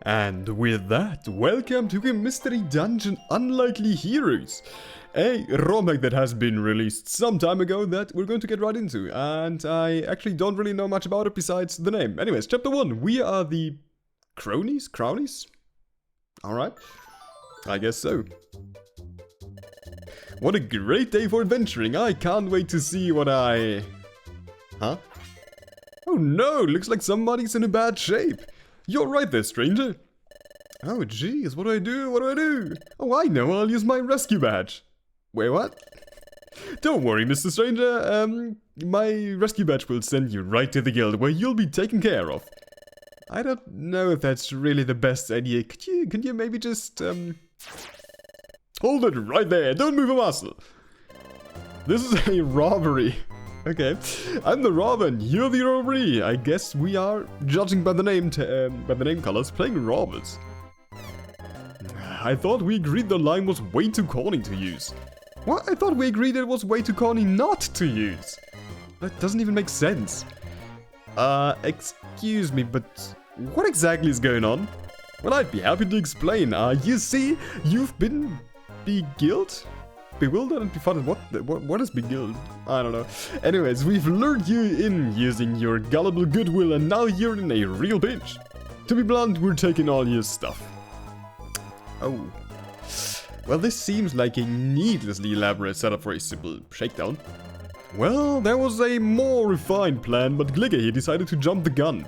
And with that, welcome to a mystery dungeon Unlikely Heroes. A ROMHACK that has been released some time ago that we're going to get right into. And I actually don't really know much about it besides the name. Anyways, chapter 1. We are the cronies? Crownies? Alright. I guess so. What a great day for adventuring. I can't wait to see what I... Huh? Oh no, looks like somebody's in a bad shape. You're right there, stranger. Oh jeez, what do I do? What do I do? Oh, I know, I'll use my rescue badge. Wait, what? Don't worry, Mr. Stranger. My rescue badge will send you right to the guild where you'll be taken care of. I don't know if that's really the best idea. Could you maybe just, Hold it right there, don't move a muscle. This is a robbery. Okay, I'm the robber and you're the robbery. I guess we are, judging by the name colors, playing robbers. I thought we agreed the line was way too corny to use. What? I thought we agreed it was way too corny not to use. That doesn't even make sense. Excuse me, but what exactly is going on? Well, I'd be happy to explain. You see, you've been bewildered and befuddled. What is beguiled? I don't know. Anyways, we've lured you in using your gullible goodwill and now you're in a real pinch. To be blunt, we're taking all your stuff. Oh. Well, this seems like a needlessly elaborate setup for a simple shakedown. Well, there was a more refined plan, but Glicker here decided to jump the gun.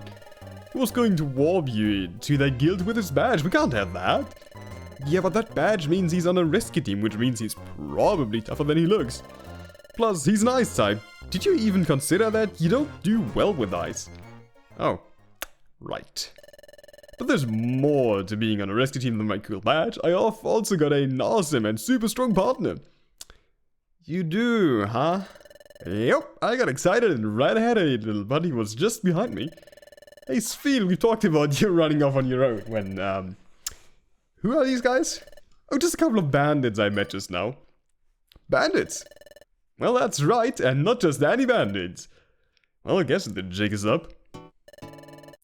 He was going to warp you to that guild with his badge. We can't have that. Yeah, but that badge means he's on a rescue team, which means he's probably tougher than he looks. Plus, he's an ice type. Did you even consider that? You don't do well with ice. Oh, right. But there's more to being on a rescue team than my cool badge. I have also got an awesome and super strong partner. You do, huh? Yep, I got excited and right ahead a little buddy was just behind me. Hey, Spheel, we talked about you running off on your own when, Who are these guys? Oh, just a couple of bandits I met just now. Bandits? Well, that's right, and not just any bandits. Well, I guess the jig is up.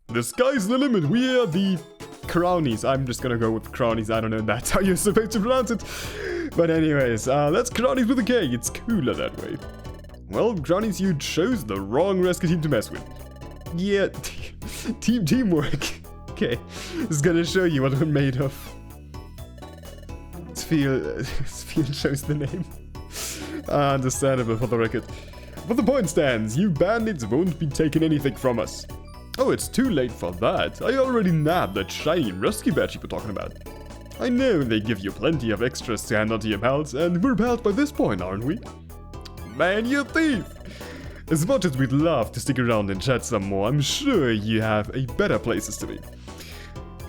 The sky's the limit, we are the crownies. I'm just gonna go with crownies, I don't know if that's how you're supposed to pronounce it. But anyways, let's crownies with a K, it's cooler that way. Well, crownies, you chose the wrong rescue team to mess with. Yeah, teamwork. Okay, this is gonna show you what we're made of. Spheel shows the name. Understandable for the record. But the point stands, you bandits won't be taking anything from us. Oh, it's too late for that. I already nabbed that shiny rescue badge you were talking about. I know they give you plenty of extras to hand on to your pals, and we're pals by this point, aren't we? Man, you thief! As much as we'd love to stick around and chat some more, I'm sure you have a better places to be.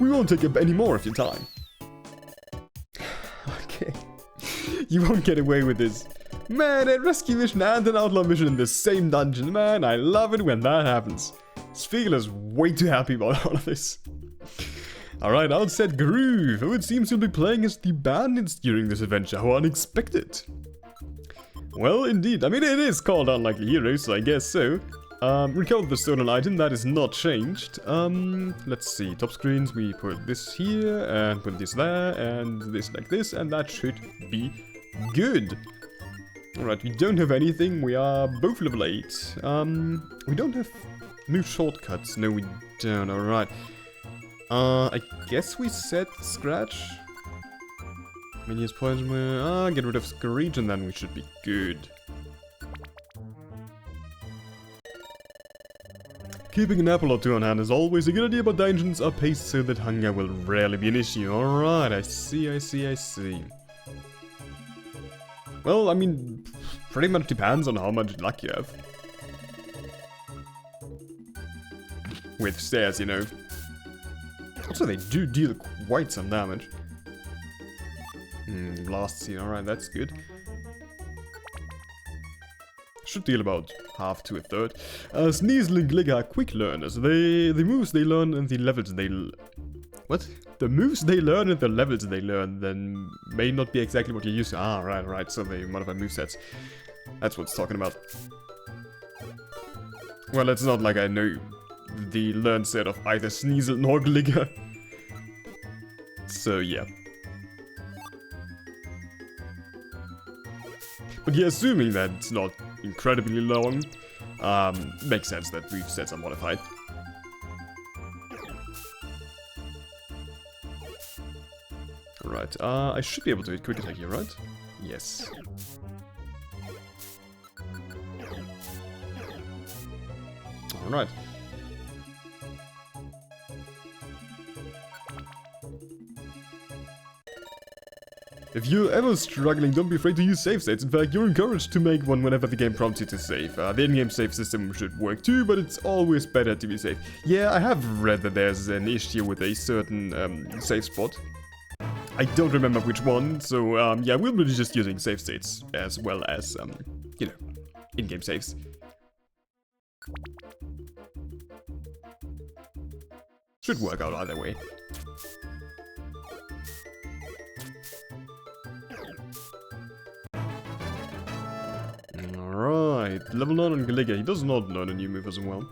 We won't take up any more of your time. Okay. You won't get away with this. Man, a rescue mission and an outlaw mission in the same dungeon. Man, I love it when that happens. Spheel is way too happy about all of this. Alright, Outset Groove. Oh, it seems you'll be playing as the bandits during this adventure. How unexpected. Well, indeed. I mean, it is called Unlikely Heroes, so I guess so. Recover the stolen item, that is not changed. Let's see, top screens, we put this here, and put this there, and this like this, and that should be good. Alright, we don't have anything, we are both level 8. We don't have new shortcuts, no we don't, alright. I guess we set Scratch. Minions points, get rid of Screech, and then we should be good. Keeping an apple or two on hand is always a good idea, but dungeons are paced so that hunger will rarely be an issue. Alright, I see. Well, I mean, pretty much depends on how much luck you have. With stairs, you know. Also, they do deal quite some damage. Blast scene, alright, that's good. Should deal about half to a third. Sneasel and Glicker are quick learners. The moves they learn and the levels they... What? The moves they learn and the levels they learn then may not be exactly what you're used to. Ah, right, so they modify movesets. That's what it's talking about. Well, it's not like I know the learn set of either Sneasel nor Glicker. So yeah. But yeah, assuming that it's not incredibly long, makes sense that we've set some modified. Alright, I should be able to hit quick attack here, right? Yes. Alright. If you're ever struggling, don't be afraid to use save states. In fact, you're encouraged to make one whenever the game prompts you to save. The in-game save system should work too, but it's always better to be safe. Yeah, I have read that there's an issue with a certain save spot. I don't remember which one, so yeah, we'll be just using save states as well as, you know, in-game saves. Should work out either way. Alright, level 9 on Galiga. He does not learn a new move as well.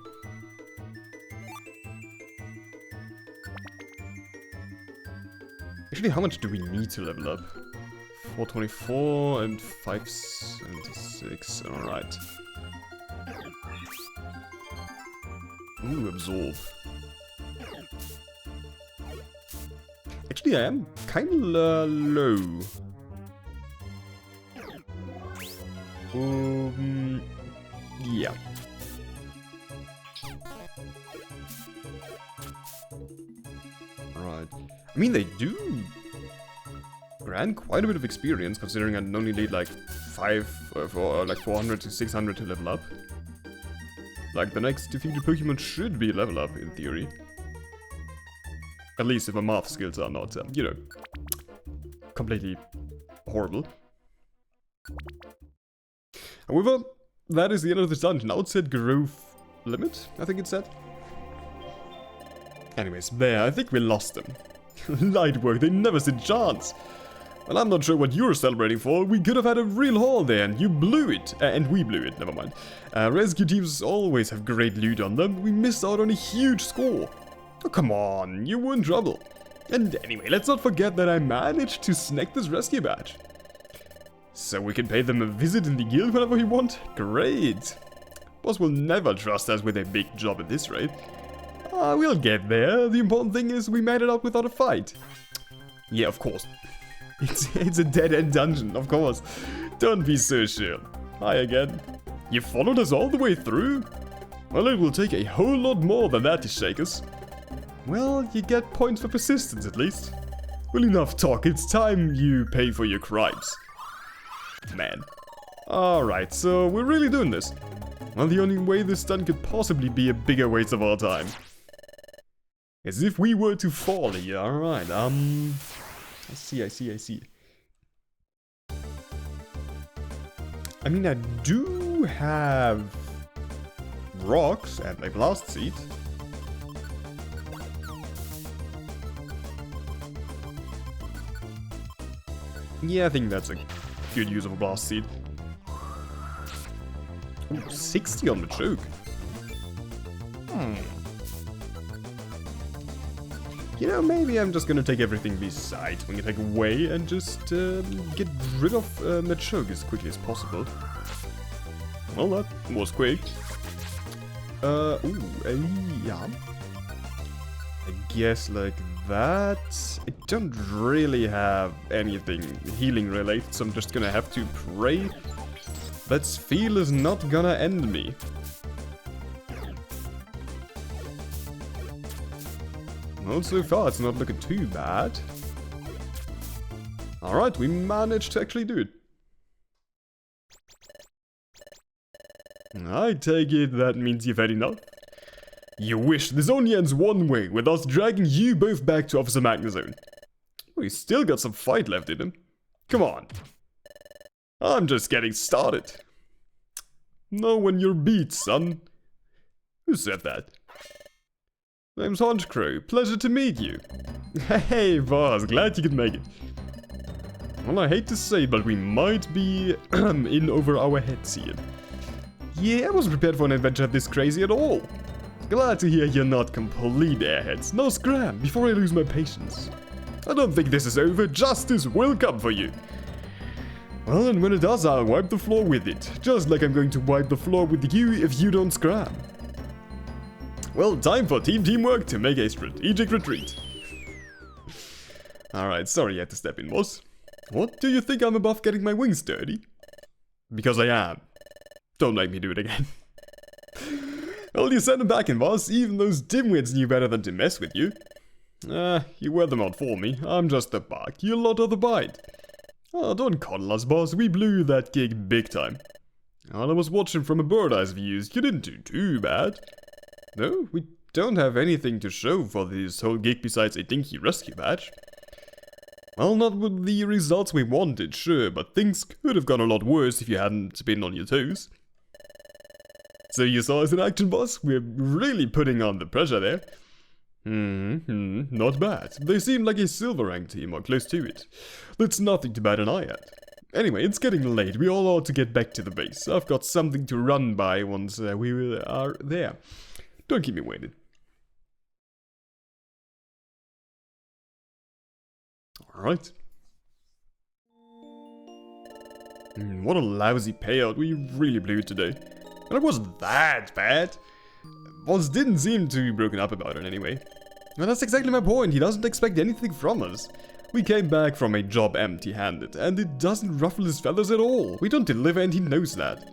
Actually, how much do we need to level up? 424 and 576. Alright. Ooh, absorb. Actually, I am kinda low. Yeah. Right. I mean, they do grant quite a bit of experience, considering I only need like 400 to 600 to level up. Like, the next defeated Pokemon should be level up, in theory. At least if my math skills are not, you know, completely horrible. However, that is the end of this dungeon. Outside growth limit, I think it said. Anyways, there, I think we lost them. Light work, they never stood a chance. Well, I'm not sure what you're celebrating for. We could have had a real haul there, and you blew it. And we blew it, never mind. Rescue teams always have great loot on them. We missed out on a huge score. Oh, come on, you were in trouble. And anyway, let's not forget that I managed to snag this rescue badge. So we can pay them a visit in the guild whenever we want? Great! Boss will never trust us with a big job at this rate. We'll get there. The important thing is we made it out without a fight. Yeah, of course. It's a dead-end dungeon, of course. Don't be so sure. Hi again. You followed us all the way through? Well, it will take a whole lot more than that to shake us. Well, you get points for persistence at least. Well, enough talk. It's time you pay for your crimes. Man. Alright, so we're really doing this. Well, the only way this stun could possibly be a bigger waste of our time. As if we were to fall here. Alright, I see. I mean, I do have rocks and a blast seed. Yeah, I think that's a good use of a blast seed. Ooh, 60 on the choke. You know, maybe I'm just gonna take everything besides Wing Attack away and just get rid of the choke as quickly as possible. Well, that was quick. Yeah. I guess like that. I don't really have anything healing related, so I'm just gonna have to pray that Spheal is not gonna end me. Well, so far it's not looking too bad. Alright, we managed to actually do it. I take it that means you've had enough. You wish this only ends one way, with us dragging you both back to Officer Magnezone. We still got some fight left in him. Come on. I'm just getting started. Know when you're beat, son. Who said that? Name's Honchcrow. Pleasure to meet you. Hey, boss. Glad you could make it. Well, I hate to say, but we might be in over our heads here. Yeah, I wasn't prepared for an adventure this crazy at all. Glad to hear you're not complete airheads. No scram, before I lose my patience. I don't think this is over. Justice will come for you. Well, and when it does, I'll wipe the floor with it. Just like I'm going to wipe the floor with you if you don't scram. Well, time for teamwork to make a strategic retreat. Alright, sorry you had to step in, boss. What, do you think I'm above getting my wings dirty? Because I am. Don't make me do it again. Well, you sent him back in, boss. Even those dimwits knew better than to mess with you. You wear them out for me. I'm just the buck. You're a lot of the bite. Oh, don't coddle us, boss. We blew that gig big time. Well, I was watching from a bird's view. You didn't do too bad. No, we don't have anything to show for this whole gig besides a dinky rescue badge. Well, not with the results we wanted, sure, but things could have gone a lot worse if you hadn't been on your toes. So you saw us in action, boss? We're really putting on the pressure there. Not bad. They seem like a silver rank team, or close to it. That's nothing to bat an eye at. Anyway, it's getting late. We all ought to get back to the base. I've got something to run by once we are there. Don't keep me waiting. Alright. What a lousy payout. We really blew it today. And it wasn't that bad. Boss didn't seem too broken up about it anyway. Well, that's exactly my point. He doesn't expect anything from us. We came back from a job empty-handed, and it doesn't ruffle his feathers at all. We don't deliver, and he knows that.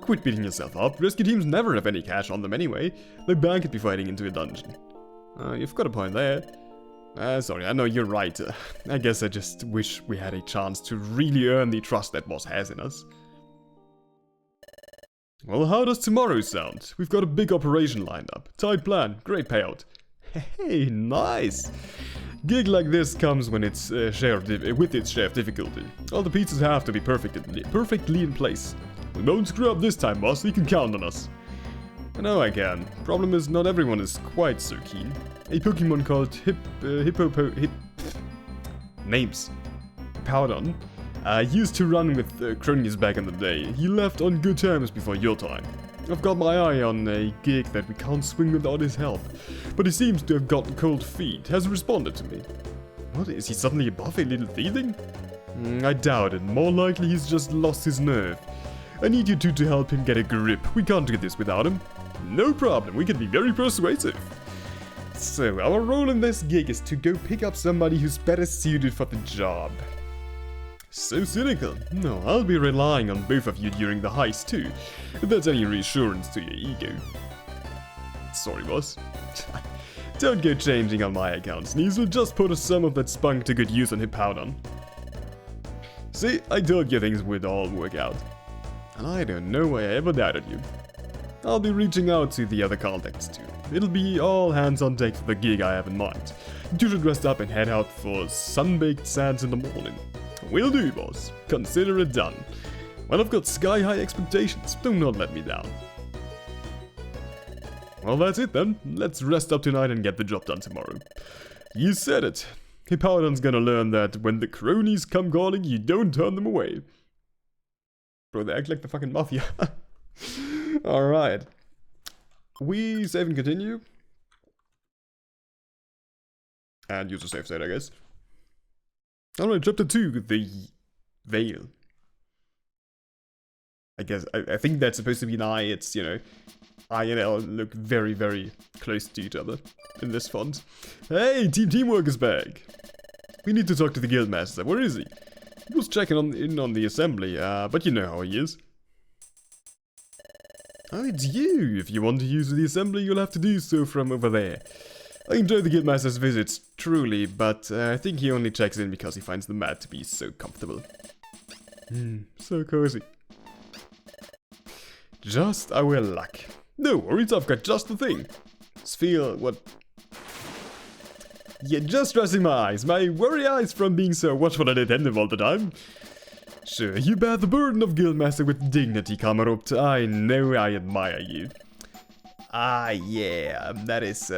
Quit beating yourself up. Rescue teams never have any cash on them anyway. They bank it before heading into a dungeon. You've got a point there. Sorry, I know you're right. I guess I just wish we had a chance to really earn the trust that boss has in us. Well, how does tomorrow sound? We've got a big operation lined up. Tight plan, great payout. Hey, nice! Gig like this comes when it's with its share of difficulty. All the pieces have to be perfectly in place. We won't screw up this time, boss. You can count on us. I know I can. Problem is, not everyone is quite so keen. A Pokemon called Names. Powdon. Used to run with cronies back in the day. He left on good terms before your time. I've got my eye on a gig that we can't swing without his help. But he seems to have gotten cold feet. Hasn't responded to me. What, is he suddenly above a little thieving? I doubt it. More likely he's just lost his nerve. I need you two to help him get a grip. We can't do this without him. No problem. We can be very persuasive. So, our role in this gig is to go pick up somebody who's better suited for the job. So cynical. No, I'll be relying on both of you during the heist too, if that's any reassurance to your ego. Sorry, boss. Don't go changing on my account, Sneasel. Just put some of that spunk to good use on Hippowdon. See, I told you things would all work out. And I don't know why I ever doubted you. I'll be reaching out to the other contacts too. It'll be all hands on deck for the gig I have in mind. You two should rest up and head out for sun-baked sands in the morning. Will do, boss. Consider it done. Well, I've got sky-high expectations. Do not let me down. Well, that's it then. Let's rest up tonight and get the job done tomorrow. You said it. Hippowdon's gonna learn that when the cronies come calling, you don't turn them away. Bro, they act like the fucking mafia. Alright. We save and continue. And use a save state, I guess. Alright, chapter 2, the Veil. I guess, I think that's supposed to be an I. It's, you know, I and L look very, very close to each other in this font. Hey, Teamwork is back. We need to talk to the Guildmaster. Where is he? He was checking in on the assembly, but you know how he is. Oh, it's you. If you want to use the assembly, you'll have to do so from over there. I enjoy the Guildmaster's visits, truly, but I think he only checks in because he finds the mat to be so comfortable. So cozy. Just our luck. No worries, I've got just the thing. Just feel what... Yeah, just resting my eyes. My worry eyes from being so watchful and attentive all the time. Sure, you bear the burden of Guildmaster with dignity, Kamerupt. I know I admire you. Ah, yeah, that is,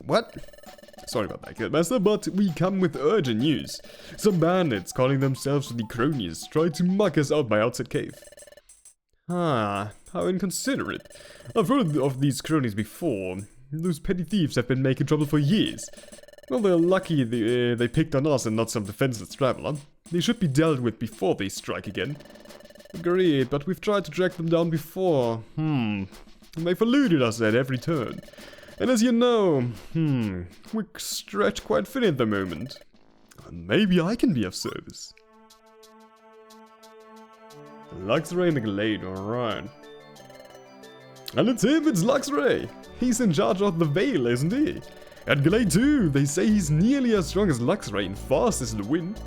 what? Sorry about that, Guildmaster, but we come with urgent news. Some bandits calling themselves the Cronies tried to muck us out by outside cave. Ah, how inconsiderate. I've heard of these Cronies before. Those petty thieves have been making trouble for years. Well, they're lucky they picked on us and not some defenseless traveler. They should be dealt with before they strike again. Agreed, but we've tried to track them down before. They've eluded us at every turn. And as you know, we're stretched quite thin at the moment. Maybe I can be of service. Luxray and the Glade, alright. And it's him, it's Luxray! He's in charge of the Veil, isn't he? And Glade too, they say he's nearly as strong as Luxray and fast as the wind.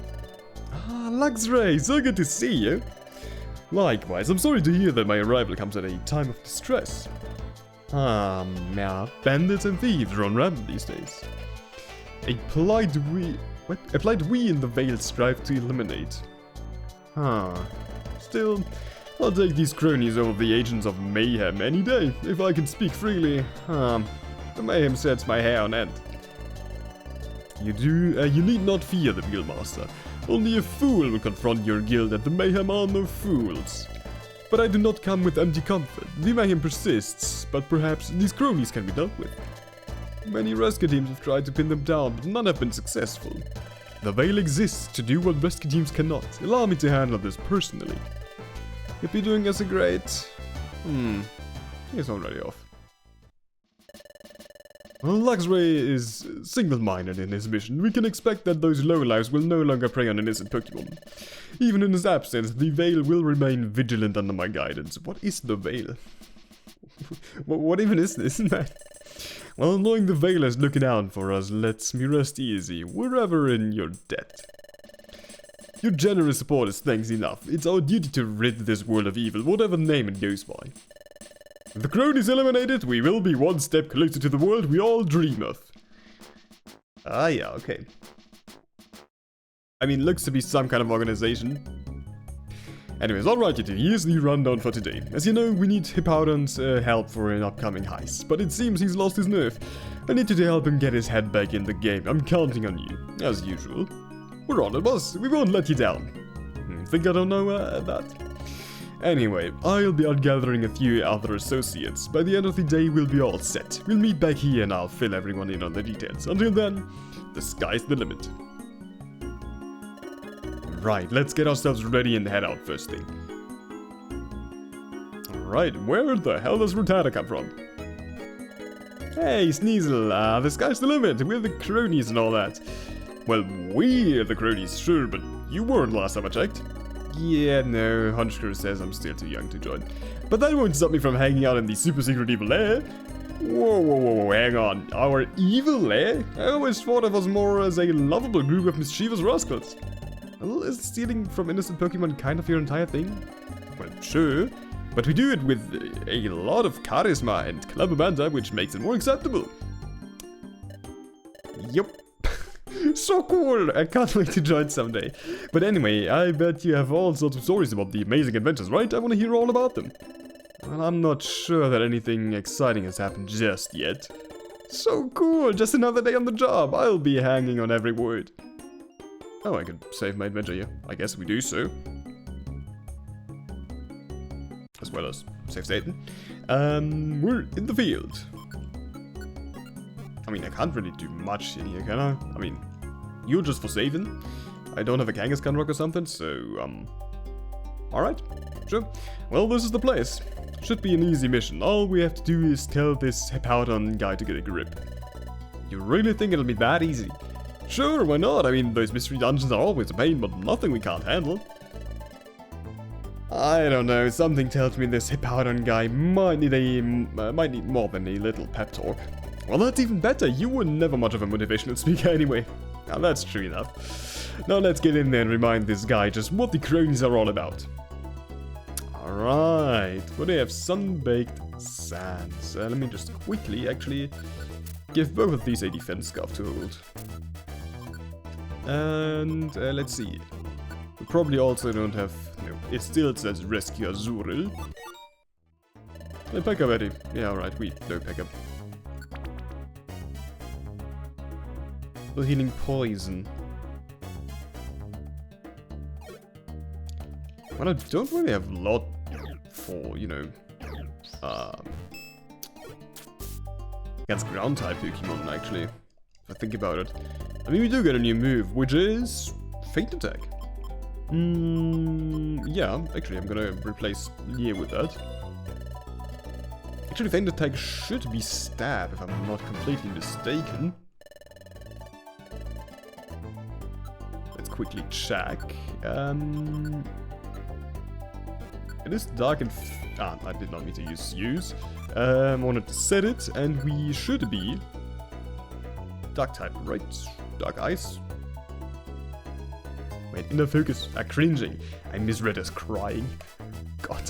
Ah, Luxray, so good to see you! Likewise, I'm sorry to hear that my arrival comes at a time of distress. Yeah, bandits and thieves run rampant these days. A plight we in the Veil strive to eliminate. Still, I'll take these cronies over the agents of mayhem any day, if I can speak freely. The mayhem sets my hair on end. You need not fear the Guildmaster. Only a fool will confront your guild, and the mayhem are no fools. But I do not come with empty comfort. The mayhem persists, but perhaps these cronies can be dealt with. Many rescue teams have tried to pin them down, but none have been successful. The Veil exists to do what rescue teams cannot. Allow me to handle this personally. You'd be doing us a great... He's already off. Well, Luxray is single-minded in his mission. We can expect that those lowlifes will no longer prey on innocent Pokemon. Even in his absence, the Veil will remain vigilant under my guidance. What is the Veil? What even is this? Well, knowing the Veil is looking out for us lets me rest easy. We're ever in your debt. Your generous support is thanks enough. It's our duty to rid this world of evil, whatever name it goes by. With the cronies eliminated, we will be one step closer to the world we all dream of. Ah, yeah, okay. I mean, looks to be some kind of organization. Anyways, alright, you two, here's the rundown for today. As you know, we need Hippowdon's help for an upcoming heist, but it seems he's lost his nerve. I need you to help him get his head back in the game. I'm counting on you, as usual. We're on it, boss. We won't let you down. Think I don't know that? Anyway, I'll be out gathering a few other associates. By the end of the day, we'll be all set. We'll meet back here and I'll fill everyone in on the details. Until then, the sky's the limit. Right, let's get ourselves ready and head out first thing. Alright, where the hell does Rotata come from? Hey, Sneasel, the sky's the limit. We're the cronies and all that. Well, we're the cronies, sure, but you weren't last time I checked. Yeah, no, Hunchcrew says I'm still too young to join. But that won't stop me from hanging out in the super secret evil lair. Whoa, hang on. Our evil lair? I always thought of us more as a lovable group of mischievous rascals. Well, is stealing from innocent Pokemon kind of your entire thing? Well, sure. But we do it with a lot of charisma and clever banter, which makes it more acceptable. Yup. So cool! I can't wait to join someday. But anyway, I bet you have all sorts of stories about the amazing adventures, right? I want to hear all about them. Well, I'm not sure that anything exciting has happened just yet. So cool! Just another day on the job. I'll be hanging on every word. Oh, I could save my adventure here. I guess we do so. As well as save Satan. We're in the field. I mean, I can't really do much in here, can I? I mean, you're just for saving. I don't have a Kangaskhan rock or something, so, alright, sure. Well, this is the place. Should be an easy mission. All we have to do is tell this Hippowdon guy to get a grip. You really think it'll be that easy? Sure, why not? I mean, those mystery dungeons are always a pain, but nothing we can't handle. I don't know, something tells me this Hippowdon guy might need more than a little pep talk. Well, that's even better. You were never much of a motivational speaker anyway. Now, that's true enough. Now, let's get in there and remind this guy just what the cronies are all about. Alright. Well, they have sun-baked sands. Let me just quickly, actually, give both of these a defense scarf to hold. And, let's see. We probably also don't have... No, it still says Rescue Azuril. Hey, Pekka ready. Yeah, alright, we know Pekka. Healing poison. Well, I don't really have a lot for, you know, against ground type Pokemon, actually. if I think about it. I mean, we do get a new move, which is Feint Attack. Yeah, actually, I'm gonna replace Nier with that. Actually, Feint Attack should be Stab, if I'm not completely mistaken. Let's quickly check. It is Dark and... I did not mean to use. I wanted to set it, and we should be... Dark type, right? Dark Ice. Wait, inner focus. Cringing. I misread as crying. God.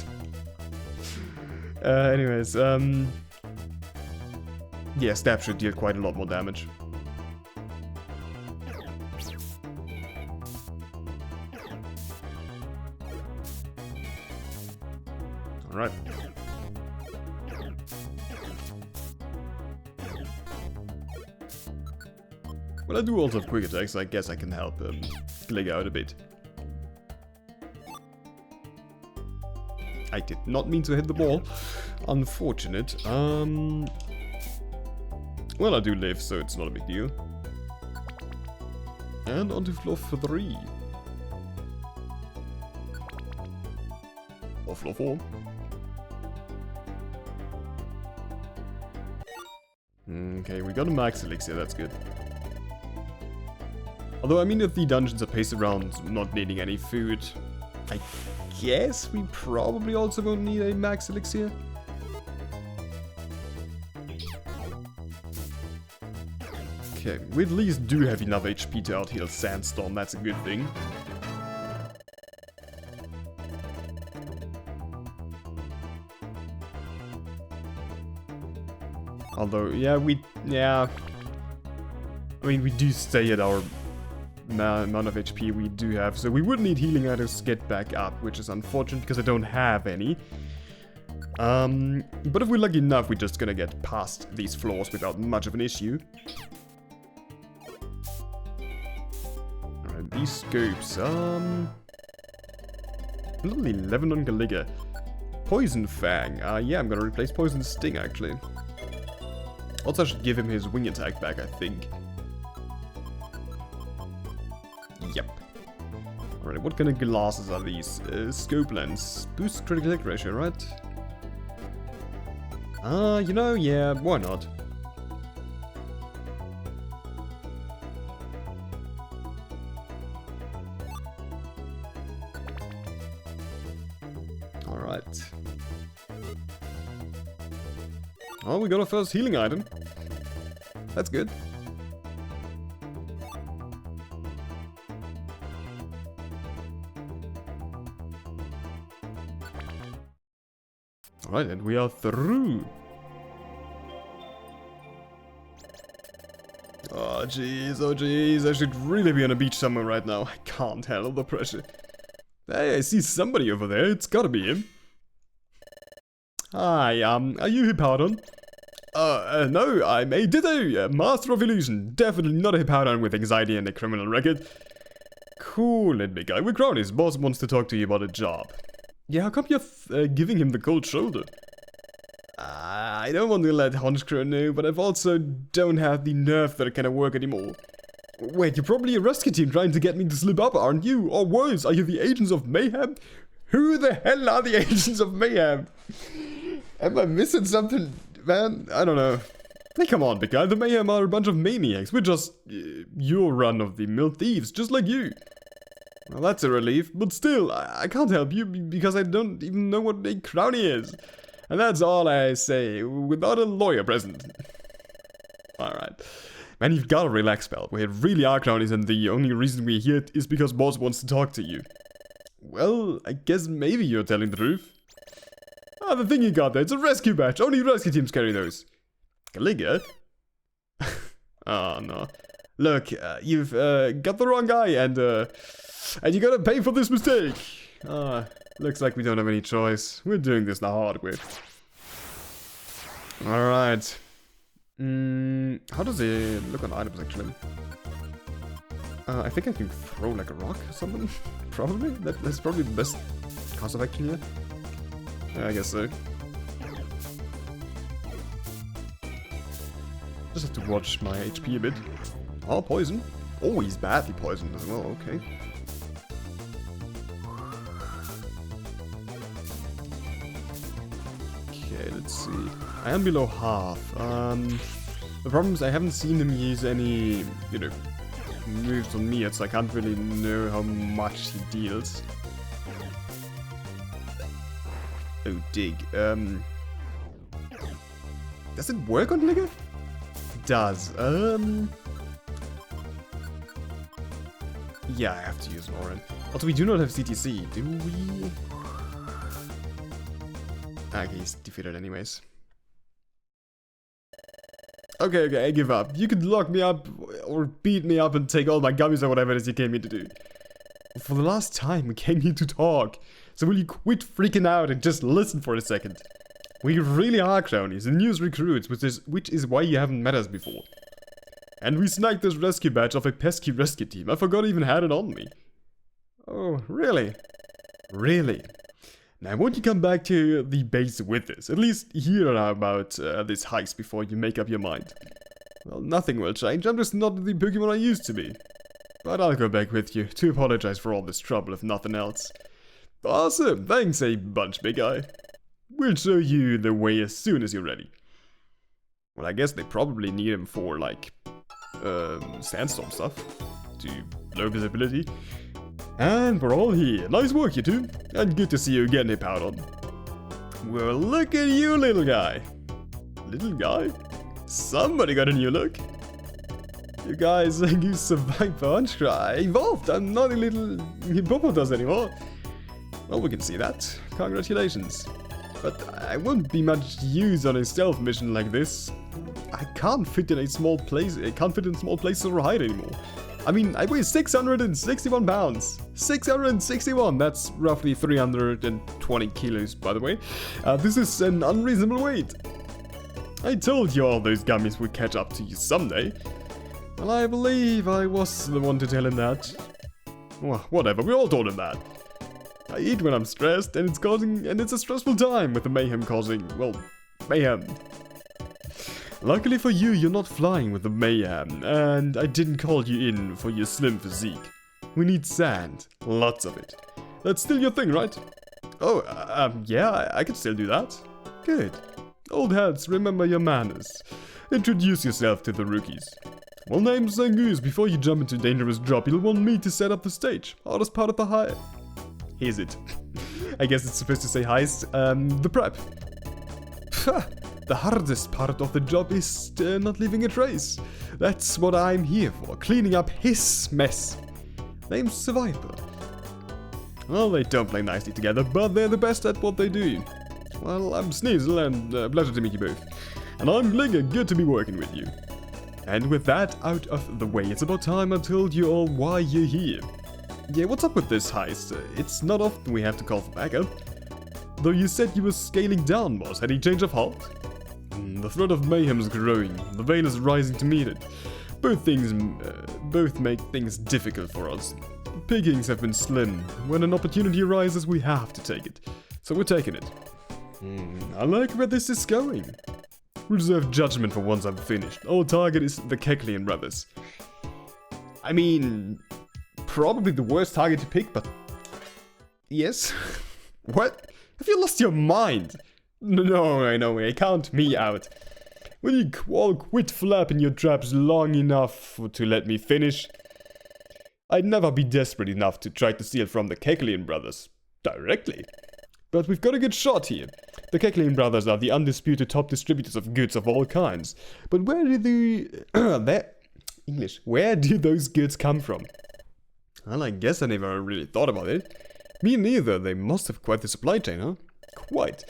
Anyways, yeah, Stab should deal quite a lot more damage. Alright. Well, I do also have quick attacks, so I guess I can help Glig out a bit. I did not mean to hit the ball. Unfortunate. Well, I do live, so it's not a big deal. And on to floor 3. Or floor 4. Okay, we got a max elixir, that's good. Although, I mean, if the dungeons are paced around not needing any food, I guess we probably also won't need a max elixir. Okay, we at least do have enough HP to out-heal Sandstorm, that's a good thing. Although, yeah, I mean, we do stay at our amount of HP we do have, so we would need healing items to get back up, which is unfortunate because I don't have any. But if we're lucky enough, we're just gonna get past these floors without much of an issue. Alright, these scopes, level 11 on Galiga. Poison Fang, yeah, I'm gonna replace Poison Sting, actually. Also, I should give him his wing attack back, I think. Yep. Alright, what kind of glasses are these? Scope lens. Boost critical hit ratio, right? You know, yeah, why not? Alright. Oh, we got our first healing item. That's good. Alright, and we are through. Oh jeez, I should really be on a beach somewhere right now. I can't handle the pressure. Hey, I see somebody over there, it's gotta be him. Hi, are you Hippowdon? No, I'm a Ditto, Master of Illusion. Definitely not a Hippowdon with anxiety and a criminal record. Cool, and big guy with cronies. Boss wants to talk to you about a job. Yeah, how come you're giving him the cold shoulder? I don't want to let Honchcrow know, but I've also don't have the nerve that kind of work anymore. Wait, you're probably a rescue team trying to get me to slip up, aren't you? Or worse, are you the Agents of Mayhem? Who the hell are the Agents of Mayhem? Am I missing something, man? I don't know. Hey, come on, big guy. The Mayhem are a bunch of maniacs. We're just your run-of-the-mill thieves, just like you. Well, that's a relief, but still, I can't help you because I don't even know what a crownie is. And that's all I say, without a lawyer present. Alright. Man, you've gotta relax, pal. We really are crownies, and the only reason we're here is because boss wants to talk to you. Well, I guess maybe you're telling the truth. Ah, the thing you got there, it's a rescue badge. Only rescue teams carry those. Galiga? Oh, no. Look, you've got the wrong guy, and you gotta pay for this mistake. Looks like we don't have any choice. We're doing this the hard way. Alright. How does it look on items, actually? I think I can throw like a rock or something. Probably. That's probably the best course of action here. Yeah, I guess so. Just have to watch my HP a bit. Oh, poison. Oh, he's badly poisoned as well, okay. Okay, let's see. I am below half. The problem is I haven't seen him use any, you know, moves on me yet, so I can't really know how much he deals. Oh, dig. Does it work on Ligger? It does. Yeah, I have to use an Oran. Also, we do not have CTC, do we? Okay, he's defeated anyways. Okay, I give up. You could lock me up or beat me up and take all my gummies or whatever it is you came here to do. For the last time, we came here to talk. So will you quit freaking out and just listen for a second? We really are cronies and news recruits, which is why you haven't met us before. And we snagged this rescue badge off a pesky rescue team. I forgot I even had it on me. Oh, really? Really? Now, won't you come back to the base with this? At least hear about this heist before you make up your mind. Well, nothing will change. I'm just not the Pokemon I used to be. But I'll go back with you to apologize for all this trouble, if nothing else. Awesome. Thanks a bunch, big guy. We'll show you the way as soon as you're ready. Well, I guess they probably need him for, like, sandstorm stuff. To low visibility. And we're all here. Nice work, you two. And good to see you again, Hippowdon. Well, look at you, little guy. Little guy? Somebody got a new look. You guys, you survived Punch Cry. Evolved. I'm not a little hippopotamus anymore. Well, we can see that. Congratulations. But I won't be much use on a stealth mission like this. I can't fit in a small place. I can't fit in small places or hide anymore. I mean, I weigh 661 pounds. 661, that's roughly 320 kilos, by the way. This is an unreasonable weight. I told you all those gummies would catch up to you someday. Well, I believe I was the one to tell him that. Well, whatever, we all told him that. I eat when I'm stressed, and it's a stressful time with the mayhem causing, well, mayhem. Luckily for you, you're not flying with the mayhem, and I didn't call you in for your slim physique. We need sand, lots of it. That's still your thing, right? Oh, yeah, I can still do that. Good. Old hats, remember your manners. Introduce yourself to the rookies. Well, name Zangoose before you jump into a dangerous drop. You'll want me to set up the stage. Hardest part of the heist. Is it? I guess it's supposed to say heist. The prep. The hardest part of the job is not leaving a trace. That's what I'm here for, cleaning up his mess. Name's Survivor. Well, they don't play nicely together, but they're the best at what they do. Well, I'm Sneasel, and pleasure to meet you both. And I'm Gligger, good to be working with you. And with that out of the way, it's about time I told you all why you're here. Yeah, what's up with this heist? It's not often we have to call for backup. Though you said you were scaling down, boss. Any change of heart? The threat of mayhem is growing. The veil is rising to meet it. Both make things difficult for us. Pickings have been slim. When an opportunity arises, we have to take it. So we're taking it. I like where this is going. Reserve judgment for once I'm finished. Our target is the Keclean brothers. I mean, probably the worst target to pick, but... Yes? What? Have you lost your mind? No way, count me out. Will you all quit flapping your traps long enough to let me finish? I'd never be desperate enough to try to steal from the Keclean brothers. Directly. But we've got a good shot here. The Keclean brothers are the undisputed top distributors of goods of all kinds. But where do where do those goods come from? Well, I guess I never really thought about it. Me neither. They must have quite the supply chain, huh? Quite.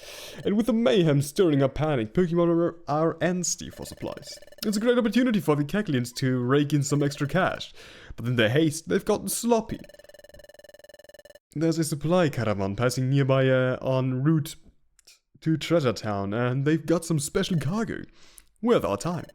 And with the mayhem stirring up panic, Pokemon are antsy for supplies. It's a great opportunity for the Kecleans to rake in some extra cash. But in their haste, they've gotten sloppy. There's a supply caravan passing nearby en route to Treasure Town, and they've got some special cargo. Worth our time.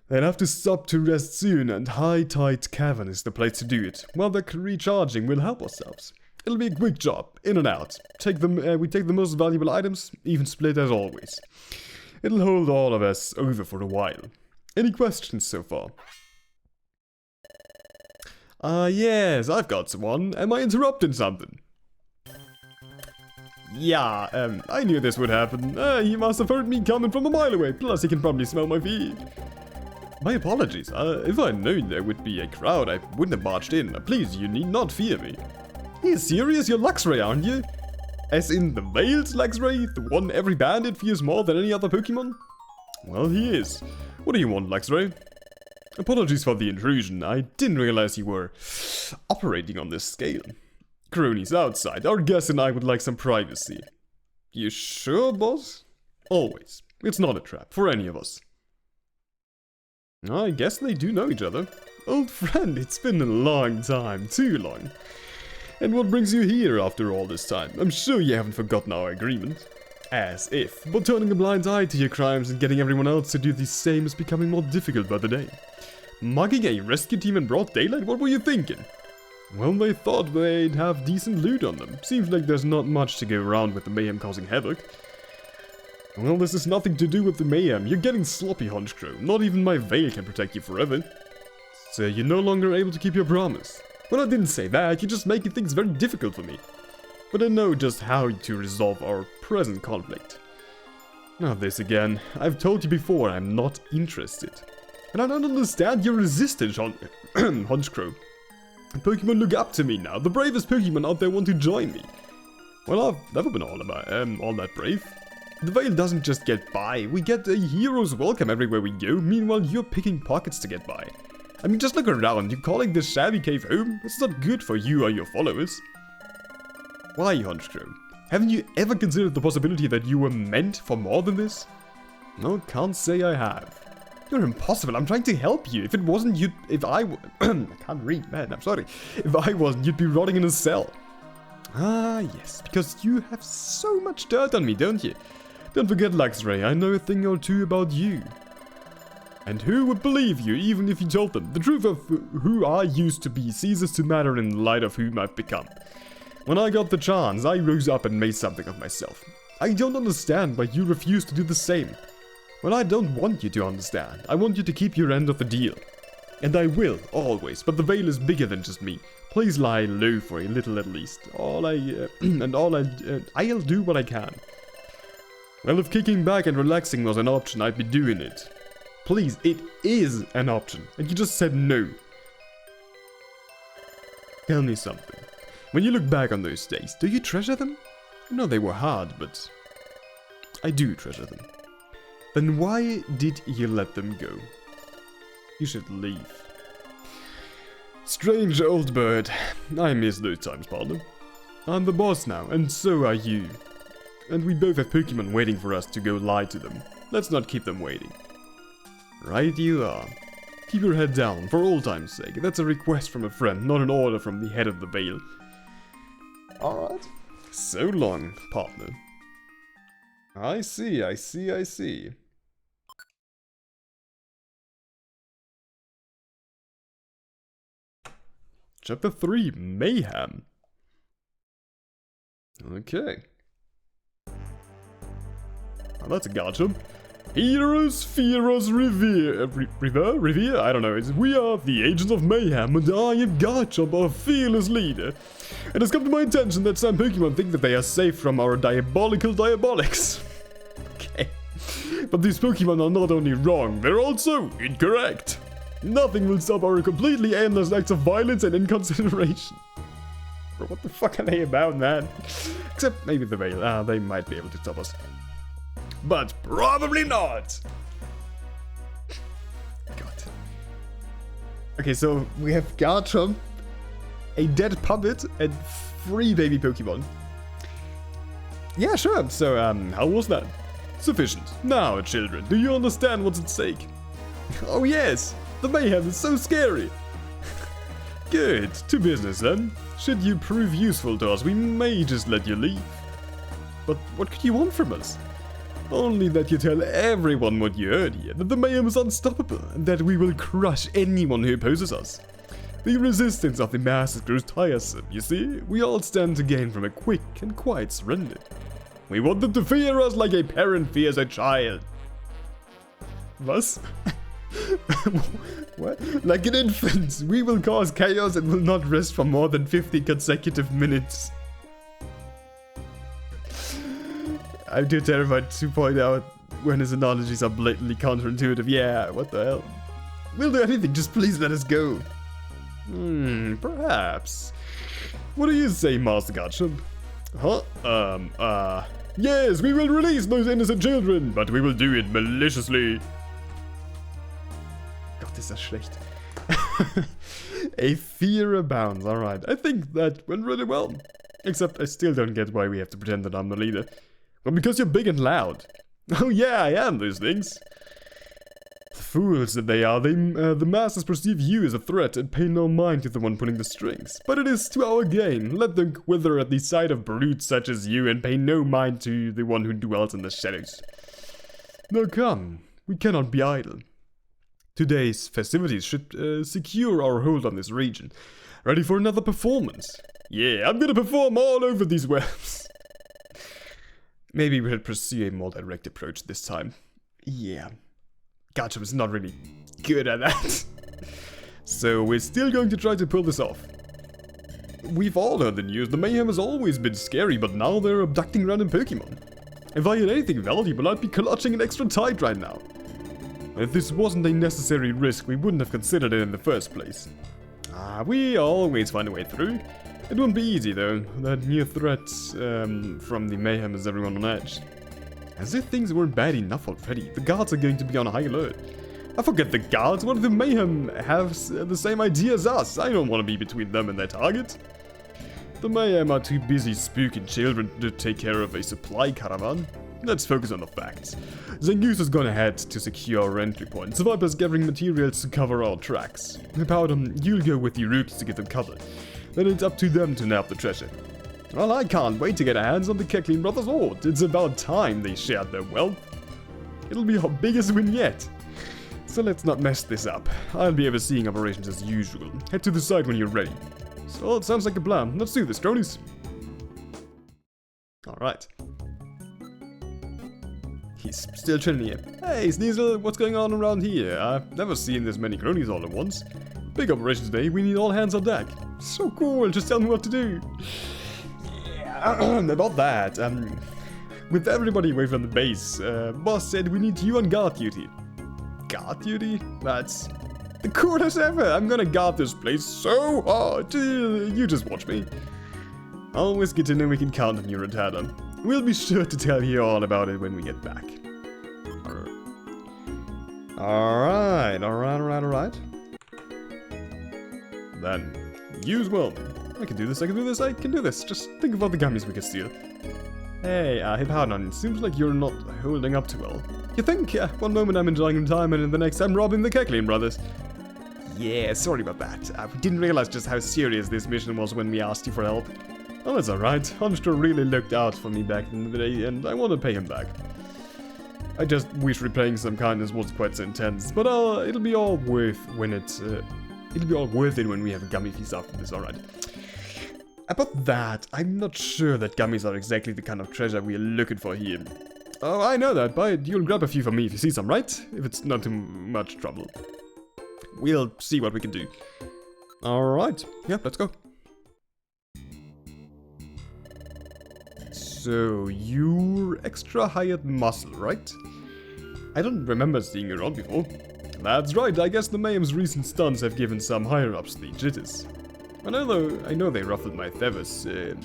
They'll have to stop to rest soon, and High Tide Cavern is the place to do it. While they're recharging, we'll help ourselves. It'll be a quick job, in and out. We take the most valuable items, even split as always. It'll hold all of us over for a while. Any questions so far? Yes, I've got one. Am I interrupting something? Yeah, I knew this would happen. He must have heard me coming from a mile away, plus he can probably smell my feet. My apologies. If I'd known there would be a crowd, I wouldn't have barged in. Please, you need not fear me. Are you serious? You're Luxray, aren't you? As in the veiled Luxray? The one every bandit fears more than any other Pokemon? Well, he is. What do you want, Luxray? Apologies for the intrusion. I didn't realize you were operating on this scale. Cronies outside. Our guest and I would like some privacy. You sure, boss? Always. It's not a trap for any of us. I guess they do know each other. Old friend, it's been a long time. Too long. And what brings you here after all this time? I'm sure you haven't forgotten our agreement. As if. But turning a blind eye to your crimes and getting everyone else to do the same is becoming more difficult by the day. Mugging a rescue team in broad daylight? What were you thinking? Well, they thought they'd have decent loot on them. Seems like there's not much to go around with the mayhem causing havoc. Well, this has nothing to do with the mayhem. You're getting sloppy, Honchcrow. Not even my veil can protect you forever. So you're no longer able to keep your promise. Well, I didn't say that. You're just making things very difficult for me. But I know just how to resolve our present conflict. Now this again. I've told you before, I'm not interested. And I don't understand your resistance, Honchcrow. Pokemon look up to me now. The bravest Pokemon out there want to join me. Well, I've never been all that brave. The Veil doesn't just get by. We get a hero's welcome everywhere we go. Meanwhile, you're picking pockets to get by. I mean, just look around. You're calling this shabby cave home? It's not good for you or your followers. Why, Honchcrow? Haven't you ever considered the possibility that you were meant for more than this? No, can't say I have. You're impossible. I'm trying to help you. If it wasn't you, I can't read, man. I'm sorry. If I wasn't, you'd be rotting in a cell. Ah, yes, because you have so much dirt on me, don't you? Don't forget, Luxray, I know a thing or two about you. And who would believe you, even if you told them? The truth of who I used to be ceases to matter in light of whom I've become. When I got the chance, I rose up and made something of myself. I don't understand why you refuse to do the same. Well, I don't want you to understand. I want you to keep your end of the deal. And I will, always, but the Veil is bigger than just me. Please lie low for a little at least. I'll do what I can. Well, if kicking back and relaxing was an option, I'd be doing it. Please, it is an option, and you just said no. Tell me something. When you look back on those days, do you treasure them? I know they were hard, but I do treasure them. Then why did you let them go? You should leave. Strange old bird. I miss those times, partner. I'm the boss now, and so are you. And we both have Pokemon waiting for us to go lie to them. Let's not keep them waiting. Right you are. Keep your head down, for old time's sake. That's a request from a friend, not an order from the head of the Veil. Alright. So long, partner. I see. Chapter 3, Mayhem. Okay. Well, that's a gotcha. Heroes, fear us, revere. Revere? I don't know. We are the agents of Mayhem, and I am Garchomp, our fearless leader. It has come to my attention that some Pokemon think that they are safe from our diabolical diabolics. Okay. But these Pokemon are not only wrong, they're also incorrect. Nothing will stop our completely aimless acts of violence and inconsideration. Bro, what the fuck are they about, man? Except maybe the Veil. They might be able to stop us. But probably not! God. Okay, so we have Garchomp, a dead puppet, and 3 baby Pokemon. Yeah, sure. So, how was that? Sufficient. Now, children, do you understand what's at stake? Oh yes! The mayhem is so scary! Good. To business then. Should you prove useful to us, we may just let you leave. But what could you want from us? Only that you tell everyone what you heard here, that the mayhem is unstoppable, and that we will crush anyone who opposes us. The resistance of the masses grows tiresome, you see? We all stand to gain from a quick and quiet surrender. We want them to fear us like a parent fears a child. Was? What? Like an infant, we will cause chaos and will not rest for more than 50 consecutive minutes. I'm too terrified to point out when his analogies are blatantly counterintuitive. Yeah, what the hell? We'll do anything, just please let us go. Perhaps. What do you say, Master Godship? Huh? Yes, we will release those innocent children, but we will do it maliciously. Gott, ist das schlecht. A fear abounds, alright. I think that went really well. Except I still don't get why we have to pretend that I'm the leader. Well, because you're big and loud. Oh yeah, I am those things. Fools that they are, the masters perceive you as a threat and pay no mind to the one pulling the strings. But it is to our gain. Let them wither at the sight of brutes such as you and pay no mind to the one who dwells in the shadows. Now come, we cannot be idle. Today's festivities should secure our hold on this region. Ready for another performance? Yeah, I'm gonna perform all over these webs. Maybe we should pursue a more direct approach this time. Yeah. Gotcha was not really good at that. So we're still going to try to pull this off. We've all heard the news. The mayhem has always been scary, but now they're abducting random Pokemon. If I had anything valuable, I'd be clutching it extra tight right now. If this wasn't a necessary risk, we wouldn't have considered it in the first place. We always find a way through. It won't be easy though. That new threat from the mayhem has everyone on edge. As if things weren't bad enough already, the guards are going to be on high alert. I forget the guards, what if the mayhem have the same idea as us? I don't want to be between them and their target. The mayhem are too busy spooking children to take care of a supply caravan. Let's focus on the facts. Zangoose has gone ahead to secure our entry point. Survivor's gathering materials to cover our tracks. Powder, you'll go with the Rooks to give them cover. Then it's up to them to nab the treasure. Well, I can't wait to get our hands on the Kecklin brothers' hoard. It's about time they shared their wealth. It'll be our biggest win yet. So let's not mess this up. I'll be overseeing operations as usual. Head to the site when you're ready. So it sounds like a plan. Let's do this, cronies. Alright. He's still chilling here. Hey, Sneasel, what's going on around here? I've never seen this many cronies all at once. Big operations day, we need all hands on deck. So cool, just tell me what to do. About that, with everybody away from the base, boss said we need you on guard duty. Guard duty? That's the coolest ever! I'm gonna guard this place so hard! You just watch me. Always good to know we can count on you, Rattata. We'll be sure to tell you all about it when we get back. Alright. Then, use well. I can do this, I can do this. Just think of all the gummies we could steal. Hey, Hippowdon, seems like you're not holding up too well. You think? One moment I'm enjoying time and in the next I'm robbing the Kecklin brothers. Yeah, sorry about that. We didn't realize just how serious this mission was when we asked you for help. Oh, that's alright. Honster really looked out for me back in the day and I want to pay him back. I just wish repaying some kindness wasn't quite so intense, but it'll be all worth when it'll be all worth it when we have a gummy feast after this, alright. About that, I'm not sure that gummies are exactly the kind of treasure we're looking for here. Oh, I know that, but you'll grab a few for me if you see some, right? If it's not too much trouble. We'll see what we can do. Alright, yeah, let's go. So, you're extra hired muscle, right? I don't remember seeing you around before. That's right, I guess the Mayhem's recent stunts have given some higher-ups the jitters. I know they ruffled my feathers. Do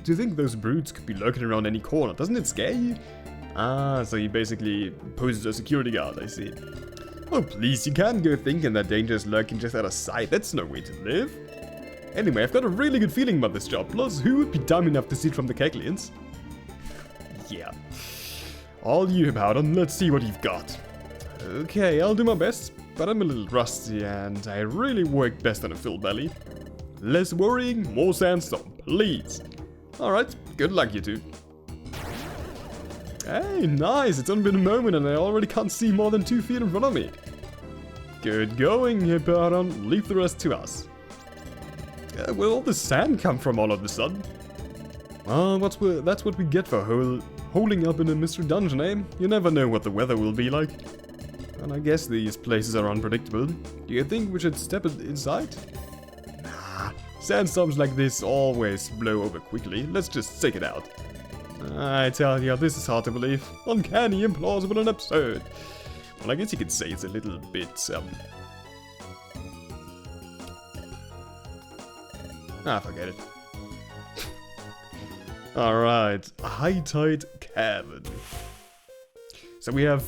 you think those brutes could be lurking around any corner? Doesn't it scare you? Ah, so you basically posed a security guard, I see. Oh please, you can't go thinking that danger is lurking just out of sight. That's no way to live. Anyway, I've got a really good feeling about this job. Plus, who would be dumb enough to steal from the Kecklins? Yeah. All you, Hippowdon, let's see what you've got. Okay, I'll do my best, but I'm a little rusty and I really work best on a full belly. Less worrying, more sandstorm, please. Alright, good luck you two. Hey, nice, it's only been a moment and I already can't see more than 2 feet in front of me. Good going, Hippowdon, leave the rest to us. Where all the sand come from all of a sudden? That's what we get for holding up in a mystery dungeon, eh? You never know what the weather will be like. And I guess these places are unpredictable. Do you think we should step inside? Nah, sandstorms like this always blow over quickly. Let's just stick it out. I tell you, this is hard to believe. Uncanny, implausible, and absurd. Well, I guess you could say it's a little bit, forget it. Alright, High Tide Cavern. So we have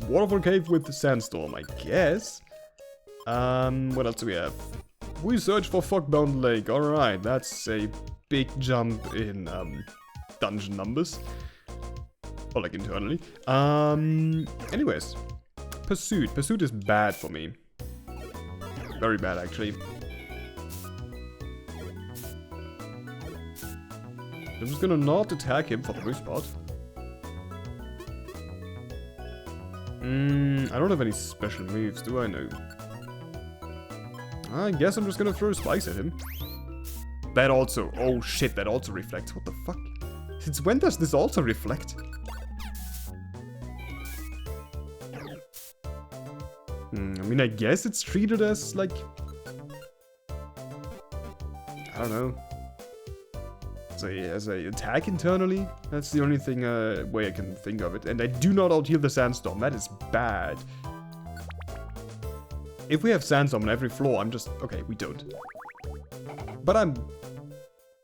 Waterfall Cave with the Sandstorm, I guess. What else do we have? We search for Fogbound Lake. Alright, that's a big jump in, dungeon numbers. Or like internally. Anyways. Pursuit. Pursuit is bad for me. Very bad, actually. I'm just gonna not attack him for the most part. I don't have any special moves, do I? No. I guess I'm just gonna throw spikes at him. That also... Oh shit, that also reflects. What the fuck? Since when does this also reflect? I mean, I guess it's treated as, like... I don't know. As a attack internally. That's the only thing way I can think of it. And I do not out-heal the Sandstorm. That is bad. If we have Sandstorm on every floor, I'm just... Okay, we don't. But I'm...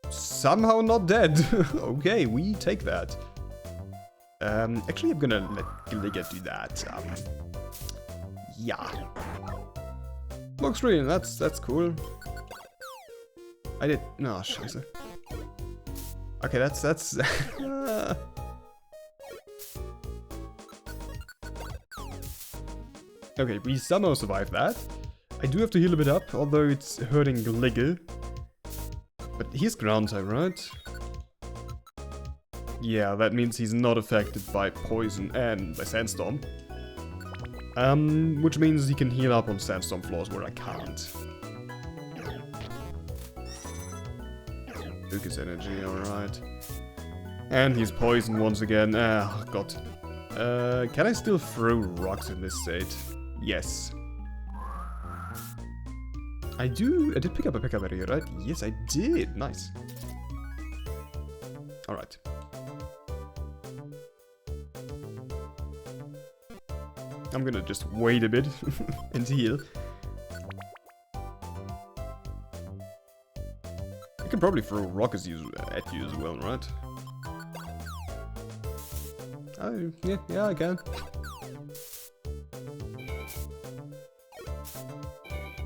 somehow not dead. Okay, we take that. Actually, I'm gonna let Gilliga do that. Yeah. Lock screen, that's cool. I did... No, scheiße. Okay, that's... Okay, we somehow survived that. I do have to heal a bit up, although it's hurting Gilliga. But he's ground type, right? Yeah, that means he's not affected by poison and by sandstorm. Which means he can heal up on sandstorm floors where I can't. Lucas energy, alright. And he's poisoned once again. Oh god. Can I still throw rocks in this state? Yes. I did pick up a pickup area, right? Yes, I did. Nice. Alright. I'm gonna just wait a bit and heal. I can probably throw rockets at you as well, right? Oh, yeah, I can.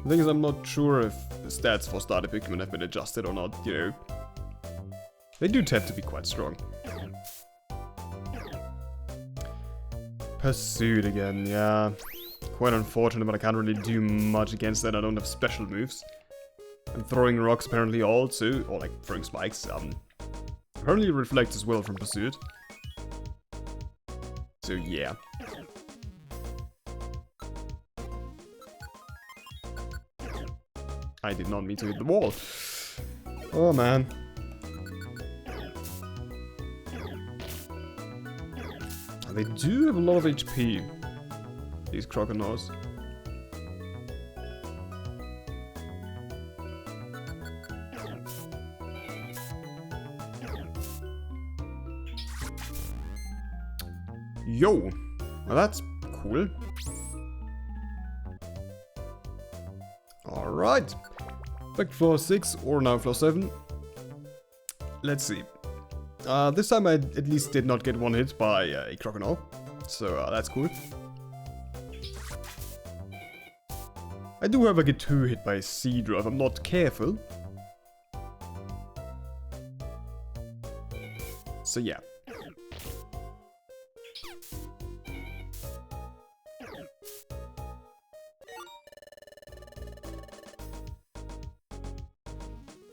The thing is, I'm not sure if the stats for starter Pikmin have been adjusted or not, you know. They do tend to be quite strong. Pursuit again, yeah. Quite unfortunate, but I can't really do much against that. I don't have special moves. And throwing rocks apparently also, or like throwing spikes, apparently reflects as well from Pursuit. So yeah. I did not mean to hit the wall. Oh man. They do have a lot of HP, these Croconaws. Yo! Well, that's cool. Alright. Back to floor 6, or now floor 7. Let's see. This time I at least did not get one hit by a Croconaw, so that's cool. I do however get 2 hit by a Seadra if I'm not careful. So yeah.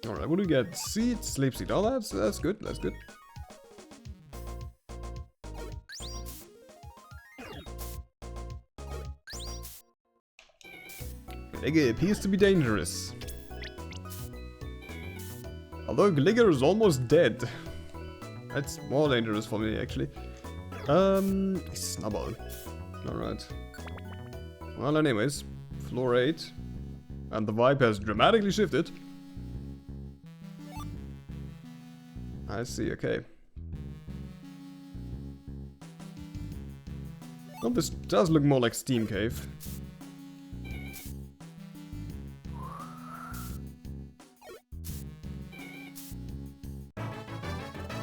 Alright, what do we get? Seed, sleep seed. Oh, that's good, that's good. Gilliga appears to be dangerous. Although Gilliga is almost dead. That's more dangerous for me, actually. Snubble. Alright. Well, anyways, floor 8. And the vibe has dramatically shifted. I see, okay. Well, this does look more like Steam Cave.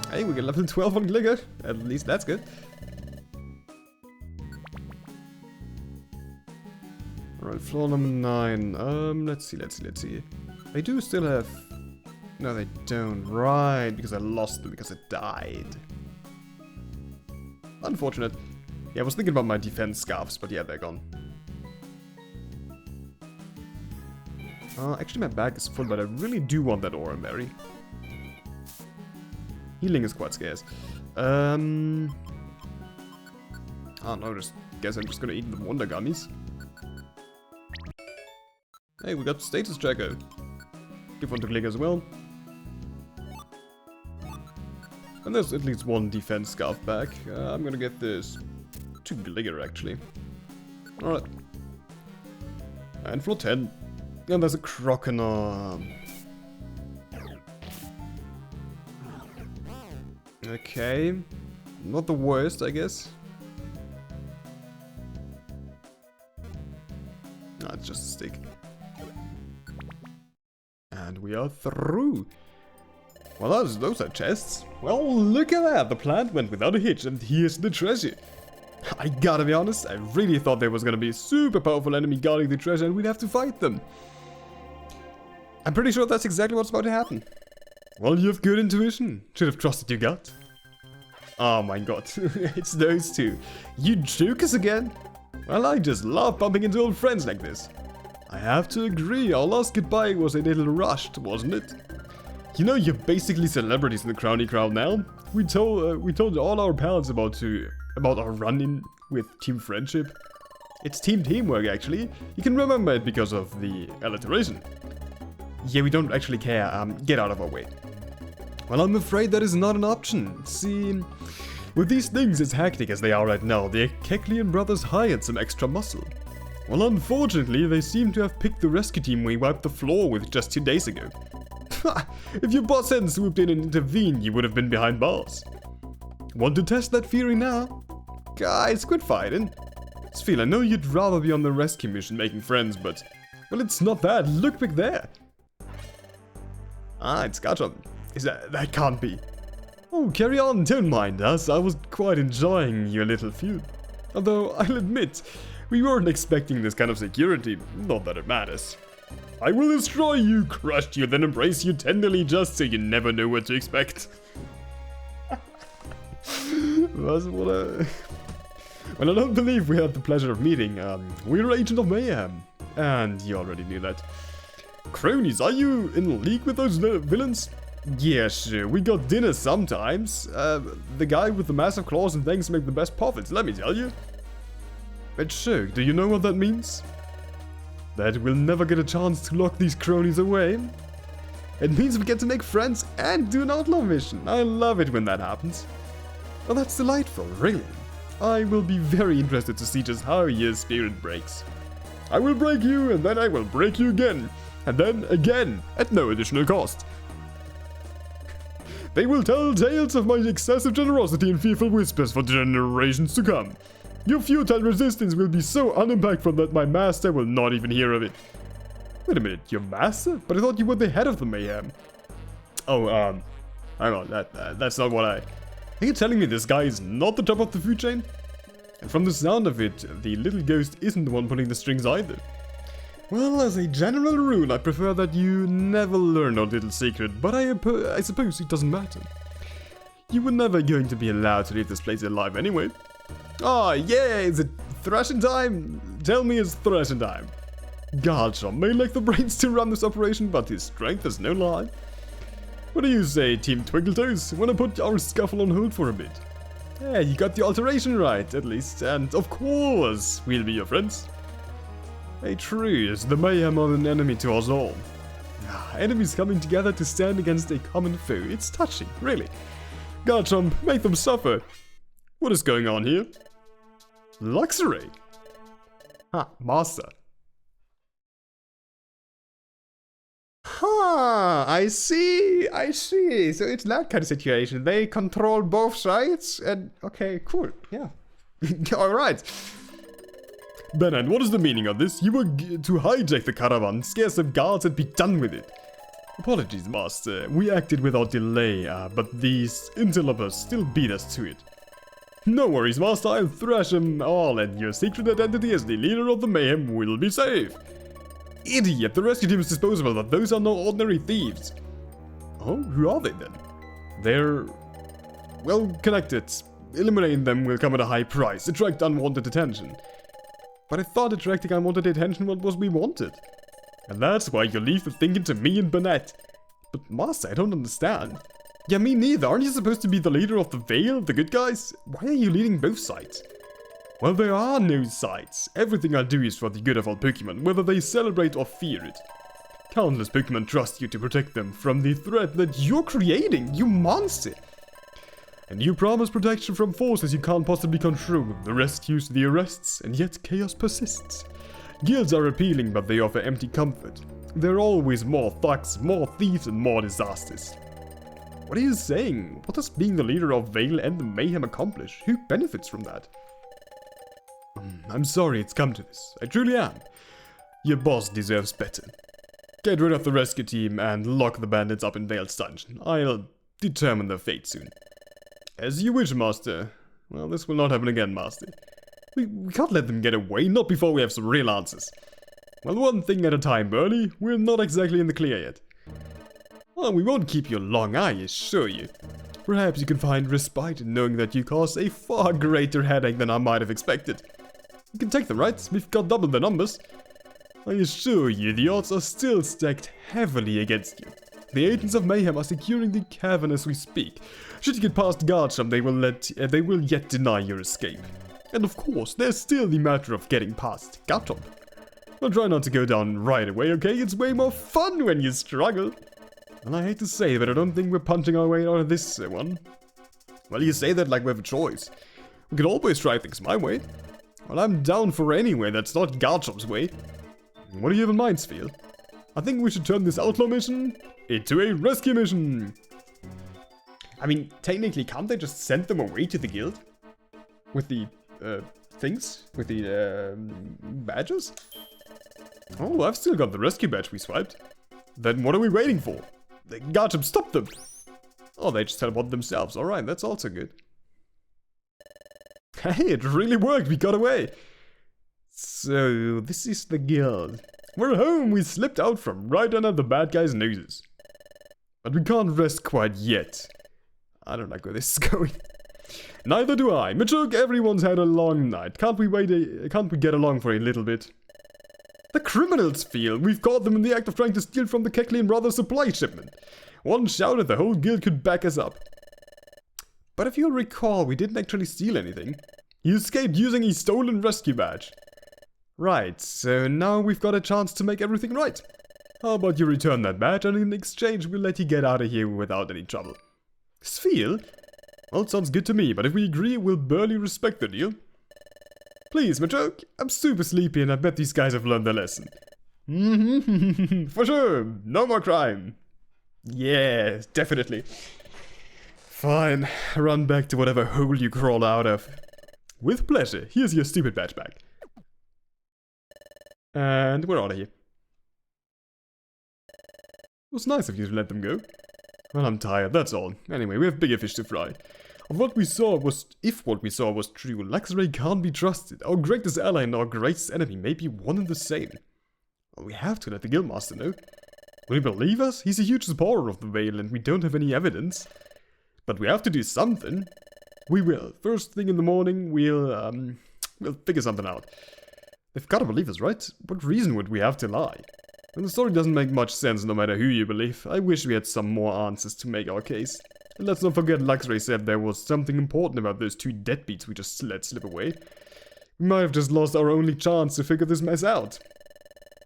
Hey, we got level 12 on Clicker. At least that's good. Alright, floor number 9. Let's see. They do still have... No, they don't. Right, because I lost them because it died. Unfortunate. Yeah, I was thinking about my defense scarves, but yeah, they're gone. Actually, my bag is full, but I really do want that aura berry. Healing is quite scarce. I don't know, guess I'm just gonna eat the Wonder Gummies. Hey, we got status tracker. Give one to Click as well. And there's at least one defense scarf back. I'm gonna get this to Glicker, actually. Alright. And floor 10. And there's a Croconaw. Okay. Not the worst, I guess. Ah, it's just a stick. And we are through. Well, those are chests. Well, look at that. The plant went without a hitch, and here's the treasure. I gotta be honest, I really thought there was gonna be a super powerful enemy guarding the treasure and we'd have to fight them. I'm pretty sure that's exactly what's about to happen. Well, you have good intuition. Should have trusted your gut. Oh my god, it's those two. You jokers again? Well, I just love bumping into old friends like this. I have to agree, our last goodbye was a little rushed, wasn't it? You know, you're basically celebrities in the Crowny crowd now. We told all our pals about our run-in with Team Friendship. It's Team Teamwork, actually. You can remember it because of the alliteration. Yeah, we don't actually care. Get out of our way. Well, I'm afraid that is not an option. See, with these things as hectic as they are right now, the Keklian brothers hired some extra muscle. Well, unfortunately, they seem to have picked the rescue team we wiped the floor with just 2 days ago. If your boss hadn't swooped in and intervened, you would have been behind bars. Want to test that theory now? Guys, quit fighting. Sphil, I know you'd rather be on the rescue mission making friends, but... Well, it's not that. Look back there. Ah, it's Gatcham. That can't be. Oh, carry on. Don't mind us. I was quite enjoying your little feud. Although, I'll admit, we weren't expecting this kind of security. Not that it matters. I will destroy you, crush you, then embrace you tenderly just so you never know what to expect. Well, I don't believe we had the pleasure of meeting. We're Agent of Mayhem. And you already knew that. Cronies, are you in league with those villains? Yeah, sure. We got dinner sometimes. The guy with the massive claws and things make the best profits, let me tell you. But sure, do you know what that means? That we'll never get a chance to lock these cronies away. It means we get to make friends and do an outlaw mission. I love it when that happens. Well, that's delightful, really. I will be very interested to see just how your spirit breaks. I will break you, and then I will break you again. And then again, at no additional cost. They will tell tales of my excessive generosity and fearful whispers for generations to come. Your futile resistance will be so unimpactful that my master will not even hear of it. Wait a minute, your master? But I thought you were the head of the Mayhem. Oh, hang on, that's not what Are you telling me this guy is not the top of the food chain? And from the sound of it, the little ghost isn't the one pulling the strings either. Well, as a general rule, I prefer that you never learn our little secret, but I suppose it doesn't matter. You were never going to be allowed to leave this place alive anyway. Oh, yeah, is it thrashing time? Tell me it's thrashing time. Garchomp may lack the brains to run this operation, but his strength is no lie. What do you say, Team Twinkletoes? Wanna put our scuffle on hold for a bit? Yeah, you got the alteration right, at least, and of course, we'll be your friends. A truce, the Mayhem are an enemy to us all. Enemies coming together to stand against a common foe, it's touching, really. Garchomp, make them suffer. What is going on here? Luxury? Ha, Master. Huh, I see. So it's that kind of situation. They control both sides and... Okay, cool, yeah. Alright. Bennett, what is the meaning of this? You were to hijack the caravan, scare some guards and be done with it. Apologies, Master. We acted without delay, but these interlopers still beat us to it. No worries, Master. I'll thrash them all, and your secret identity as the leader of the mayhem will be safe. Idiot! The rescue team is disposable, but those are no ordinary thieves. Oh, who are they then? They're... well connected. Eliminating them will come at a high price, attract unwanted attention. But I thought attracting unwanted attention was what we wanted. And that's why you leave the thinking to me and Bennett. But Master, I don't understand. Yeah, me neither. Aren't you supposed to be the leader of the Veil, the good guys? Why are you leading both sides? Well, there are no sides. Everything I do is for the good of all Pokemon, whether they celebrate or fear it. Countless Pokemon trust you to protect them from the threat that you're creating, you monster! And you promise protection from forces you can't possibly control, the rescues, the arrests, and yet chaos persists. Guilds are appealing, but they offer empty comfort. There are always more thugs, more thieves, and more disasters. What are you saying? What does being the leader of Veil and the Mayhem accomplish? Who benefits from that? I'm sorry it's come to this. I truly am. Your boss deserves better. Get rid of the rescue team and lock the bandits up in Veil's dungeon. I'll determine their fate soon. As you wish, Master. Well, this will not happen again, Master. We can't let them get away, not before we have some real answers. Well, one thing at a time, Burly. We're not exactly in the clear yet. Well, we won't keep you long, I assure you. Perhaps you can find respite in knowing that you caused a far greater headache than I might have expected. You can take them, right? We've got double the numbers. I assure you, the odds are still stacked heavily against you. The agents of Mayhem are securing the cavern as we speak. Should you get past Guardsham, they will yet deny your escape. And of course, there's still the matter of getting past Guardsham. I'll try not to go down right away, okay? It's way more fun when you struggle. And I hate to say, but I don't think we're punching our way out of this one. Well, you say that like we have a choice. We could always try things my way. Well, I'm down for any way that's not Guardsham's way. What do you have in mind, Sphere? I think we should turn this outlaw mission into a rescue mission. I mean, technically, can't they just send them away to the guild? With the, things? With the, badges? Oh, I've still got the rescue badge we swiped. Then what are we waiting for? Guardsham, stop them! Oh, they just teleport themselves. Alright, that's also good. Hey, it really worked, we got away! So, this is the guild. We're home, we slipped out from right under the bad guys' noses. But we can't rest quite yet. I don't like where this is going. Neither do I. Machoke, everyone's had a long night. Can't we get along for a little bit? The criminals feel we've caught them in the act of trying to steal from the Keclean Brothers supply shipment. One shout and the whole guild could back us up. But if you'll recall, we didn't actually steal anything. You escaped using a stolen rescue badge. Right, so now we've got a chance to make everything right. How about you return that badge and in exchange we'll let you get out of here without any trouble. Sphere? Well, it sounds good to me, but if we agree, we'll barely respect the deal. Please, Machoke, I'm super sleepy and I bet these guys have learned their lesson. For sure, no more crime. Yeah, definitely. Fine, run back to whatever hole you crawled out of. With pleasure, here's your stupid badge back. And we're out of here. It was nice of you to let them go. Well, I'm tired, that's all. Anyway, we have bigger fish to fry. If what we saw was true, Luxray can't be trusted. Our greatest ally and our greatest enemy may be one and the same. Well, we have to let the Guildmaster know. Will he believe us? He's a huge supporter of the Veil and we don't have any evidence. But we have to do something. We will. First thing in the morning, we'll figure something out. They've gotta believe us, right? What reason would we have to lie? And the story doesn't make much sense no matter who you believe. I wish we had some more answers to make our case. And let's not forget Luxray said there was something important about those two deadbeats we just let slip away. We might have just lost our only chance to figure this mess out.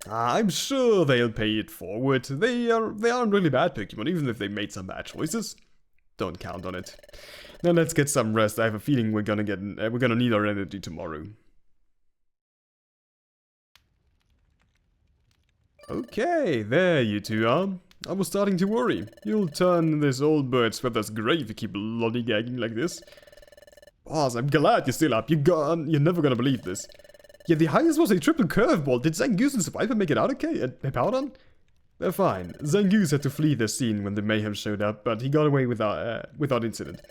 I'm sure they'll pay it forward. They aren't really bad Pokemon, even if they made some bad choices. Don't count on it. Now let's get some rest. I have a feeling we're gonna need our energy tomorrow. Okay, there you two are. I was starting to worry. You'll turn this old bird's feathers grey if you keep lollygagging like this. Boss, I'm glad you're still up. You're never gonna believe this. Yeah, the highest was a triple curveball. Did Zangoose and Survivor make it out okay? And Powdon? They're fine. Zangoose had to flee the scene when the mayhem showed up, but he got away without incident.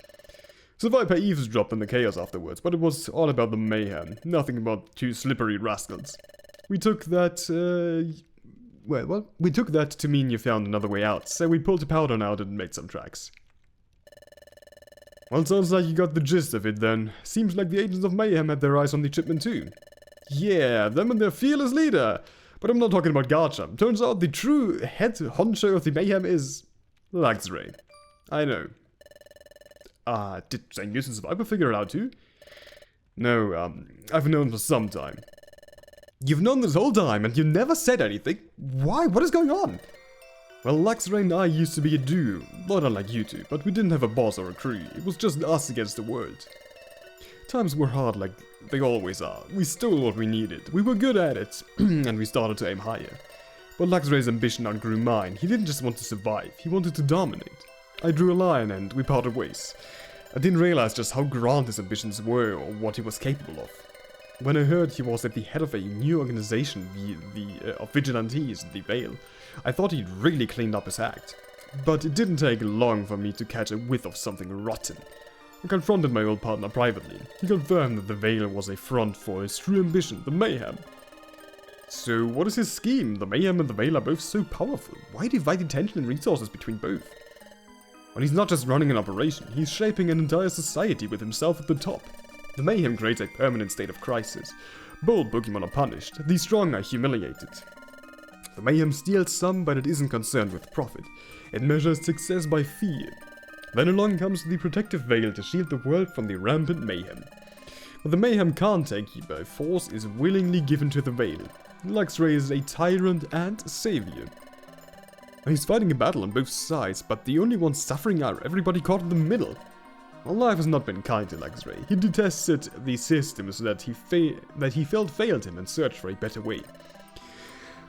Survivor eavesdropped on the chaos afterwards, but it was all about the mayhem. Nothing about two slippery rascals. We took that, we took that to mean you found another way out, so we pulled a Powdon out and made some tracks. Well, sounds like you got the gist of it then. Seems like the agents of mayhem had their eyes on the shipment too. Yeah, them and their fearless leader. But I'm not talking about Garchomp. Turns out the true head honcho of the mayhem is Luxray. I know. Did Zangoose and Survivor figure it out too? No, I've known for some time. You've known this whole time and you never said anything? Why? What is going on? Well, Luxray and I used to be a duo, not unlike you two, but we didn't have a boss or a crew. It was just us against the world. Times were hard like they always are. We stole what we needed. We were good at it, and we started to aim higher. But Luxray's ambition outgrew mine. He didn't just want to survive, he wanted to dominate. I drew a line and we parted ways. I didn't realize just how grand his ambitions were or what he was capable of. When I heard he was at the head of a new organization, of vigilantes, the Veil, I thought he'd really cleaned up his act. But it didn't take long for me to catch a whiff of something rotten. I confronted my old partner privately. He confirmed that the Veil was a front for his true ambition, the Mayhem. So what is his scheme? The Mayhem and the Veil are both so powerful. Why divide attention and resources between both? Well, he's not just running an operation, he's shaping an entire society with himself at the top. The Mayhem creates a permanent state of crisis. Bold Pokemon are punished, the strong are humiliated. The Mayhem steals some, but it isn't concerned with profit. It measures success by fear. Then along comes the protective veil to shield the world from the rampant mayhem. What the mayhem can't take by force is willingly given to the veil. Luxray is a tyrant and savior. He's fighting a battle on both sides, but the only ones suffering are everybody caught in the middle. Well, life has not been kind to Luxray. He detested the systems that he felt failed him and searched for a better way.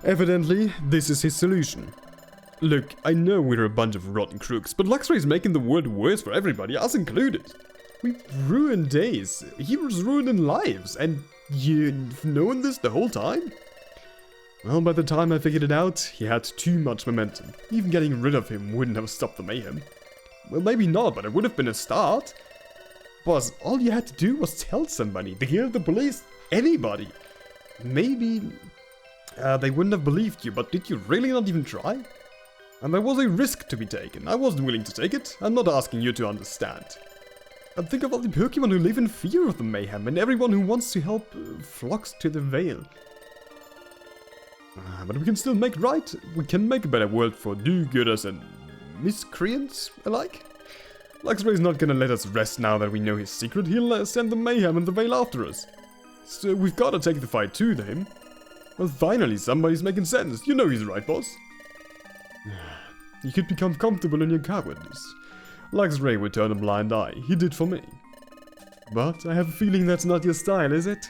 Evidently, this is his solution. Look, I know we're a bunch of rotten crooks, but Luxray's making the world worse for everybody, us included. We've ruined days, heroes ruining lives, and you've known this the whole time? Well, by the time I figured it out, he had too much momentum. Even getting rid of him wouldn't have stopped the mayhem. Well, maybe not, but it would have been a start. Boss, all you had to do was tell somebody, the guild, the police, anybody. Maybe they wouldn't have believed you, but did you really not even try? And there was a risk to be taken. I wasn't willing to take it. I'm not asking you to understand. And think of all the Pokemon who live in fear of the mayhem, and everyone who wants to help flocks to the Veil. But we can still make right. We can make a better world for do-gooders and miscreants alike. Luxray's not gonna let us rest now that we know his secret. He'll send the mayhem and the Veil after us. So we've gotta take the fight to him. Well, finally, somebody's making sense. You know he's right, boss. You could become comfortable in your cowardice. Luxray would turn a blind eye. He did for me. But I have a feeling that's not your style, is it?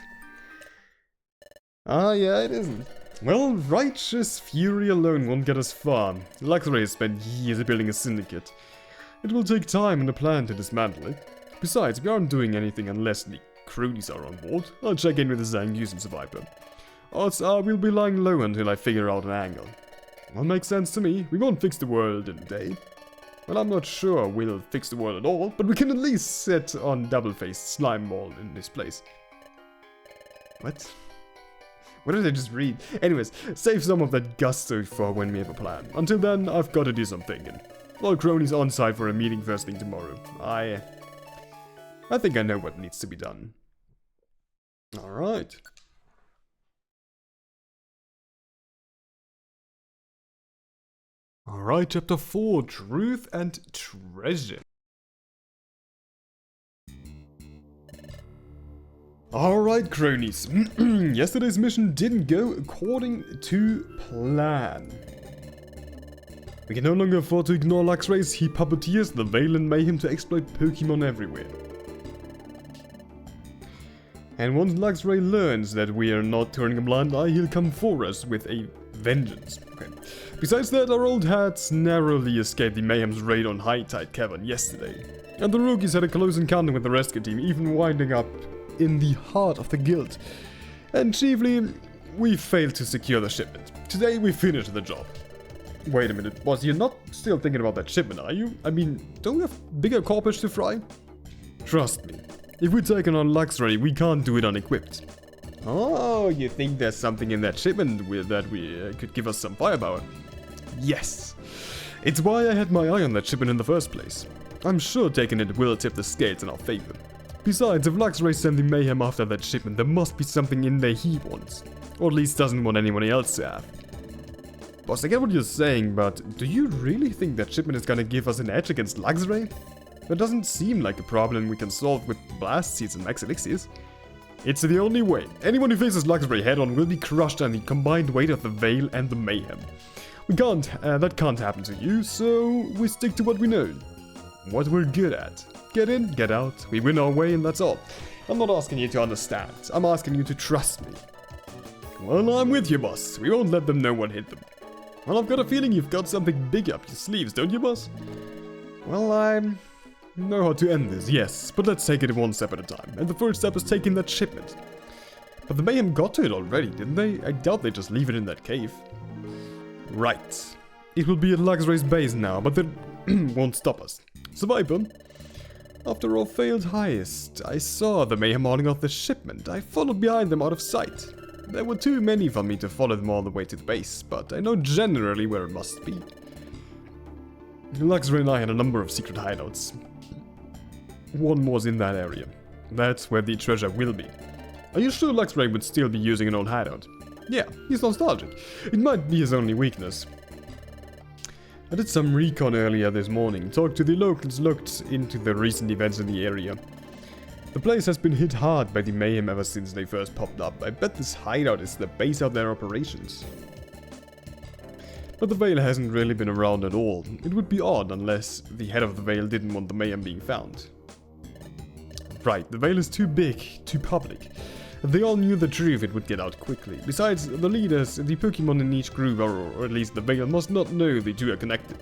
Ah, yeah, it isn't. Well, righteous fury alone won't get us far. Luxray has spent years building a syndicate. It will take time and a plan to dismantle it. Besides, we aren't doing anything unless the cronies are on board. I'll check in with the Zangoose and Survivor. Odds are we'll be lying low until I figure out an angle. Well, makes sense to me. We won't fix the world in a day. Well, I'm not sure we'll fix the world at all, but we can at least set on double-faced slime ball in this place. What? What did I just read? Anyways, save some of that gusto for when we have a plan. Until then, I've got to do some thinking. All cronies on site for a meeting first thing tomorrow. I think I know what needs to be done. Alright. Alright, chapter 4, Truth and Treasure. Alright, cronies. Yesterday's mission didn't go according to plan. We can no longer afford to ignore Luxray's. He puppeteers the Veil and Mayhem to exploit Pokemon everywhere. And once Luxray learns that we are not turning a blind eye, he'll come for us with a vengeance. Okay. Besides that, our old hats narrowly escaped the Mayhem's raid on High Tide Cavern yesterday. And the rookies had a close encounter with the rescue team, even winding up in the heart of the guild. And chiefly, we failed to secure the shipment. Today we finished the job. Wait a minute, boss, you're not still thinking about that shipment, are you? I mean, don't we have bigger corpus to fry? Trust me, if we take on Luxray, we can't do it unequipped. Oh, you think there's something in that shipment that could give us some firepower? Yes. It's why I had my eye on that shipment in the first place. I'm sure taking it will tip the scales in our favor. Besides, if Luxray sent the Mayhem after that shipment, there must be something in there he wants. Or at least doesn't want anyone else to have. Boss, I get what you're saying, but do you really think that shipment is gonna give us an edge against Luxray? That doesn't seem like a problem we can solve with blast seeds and max elixirs. It's the only way. Anyone who faces Luxray head-on will be crushed under the combined weight of the Veil and the Mayhem. That can't happen to you, so we stick to what we know. What we're good at. Get in, get out, we win our way, and that's all. I'm not asking you to understand, I'm asking you to trust me. Well, I'm with you, boss. We won't let them know what hit them. Well, I've got a feeling you've got something big up your sleeves, don't you, boss? Well, I know how to end this, yes, but let's take it one step at a time. And the first step is taking that shipment. But the Mayhem got to it already, didn't they? I doubt they just leave it in that cave. Right. It will be at Luxray's base now, but that won't stop us. Survivor. After our failed heist, I saw the Mayhem hauling off the shipment. I followed behind them out of sight. There were too many for me to follow them all the way to the base, but I know generally where it must be. Luxray and I had a number of secret hideouts. One was in that area. That's where the treasure will be. Are you sure Luxray would still be using an old hideout? Yeah, he's nostalgic. It might be his only weakness. I did some recon earlier this morning, talked to the locals, looked into the recent events in the area. The place has been hit hard by the Mayhem ever since they first popped up. I bet this hideout is the base of their operations. But the Veil hasn't really been around at all. It would be odd unless the head of the Veil didn't want the Mayhem being found. Right, the Veil is too big, too public. If they all knew the truth, it would get out quickly. Besides, the leaders, the Pokemon in each group, or at least the Veil, must not know the two are connected.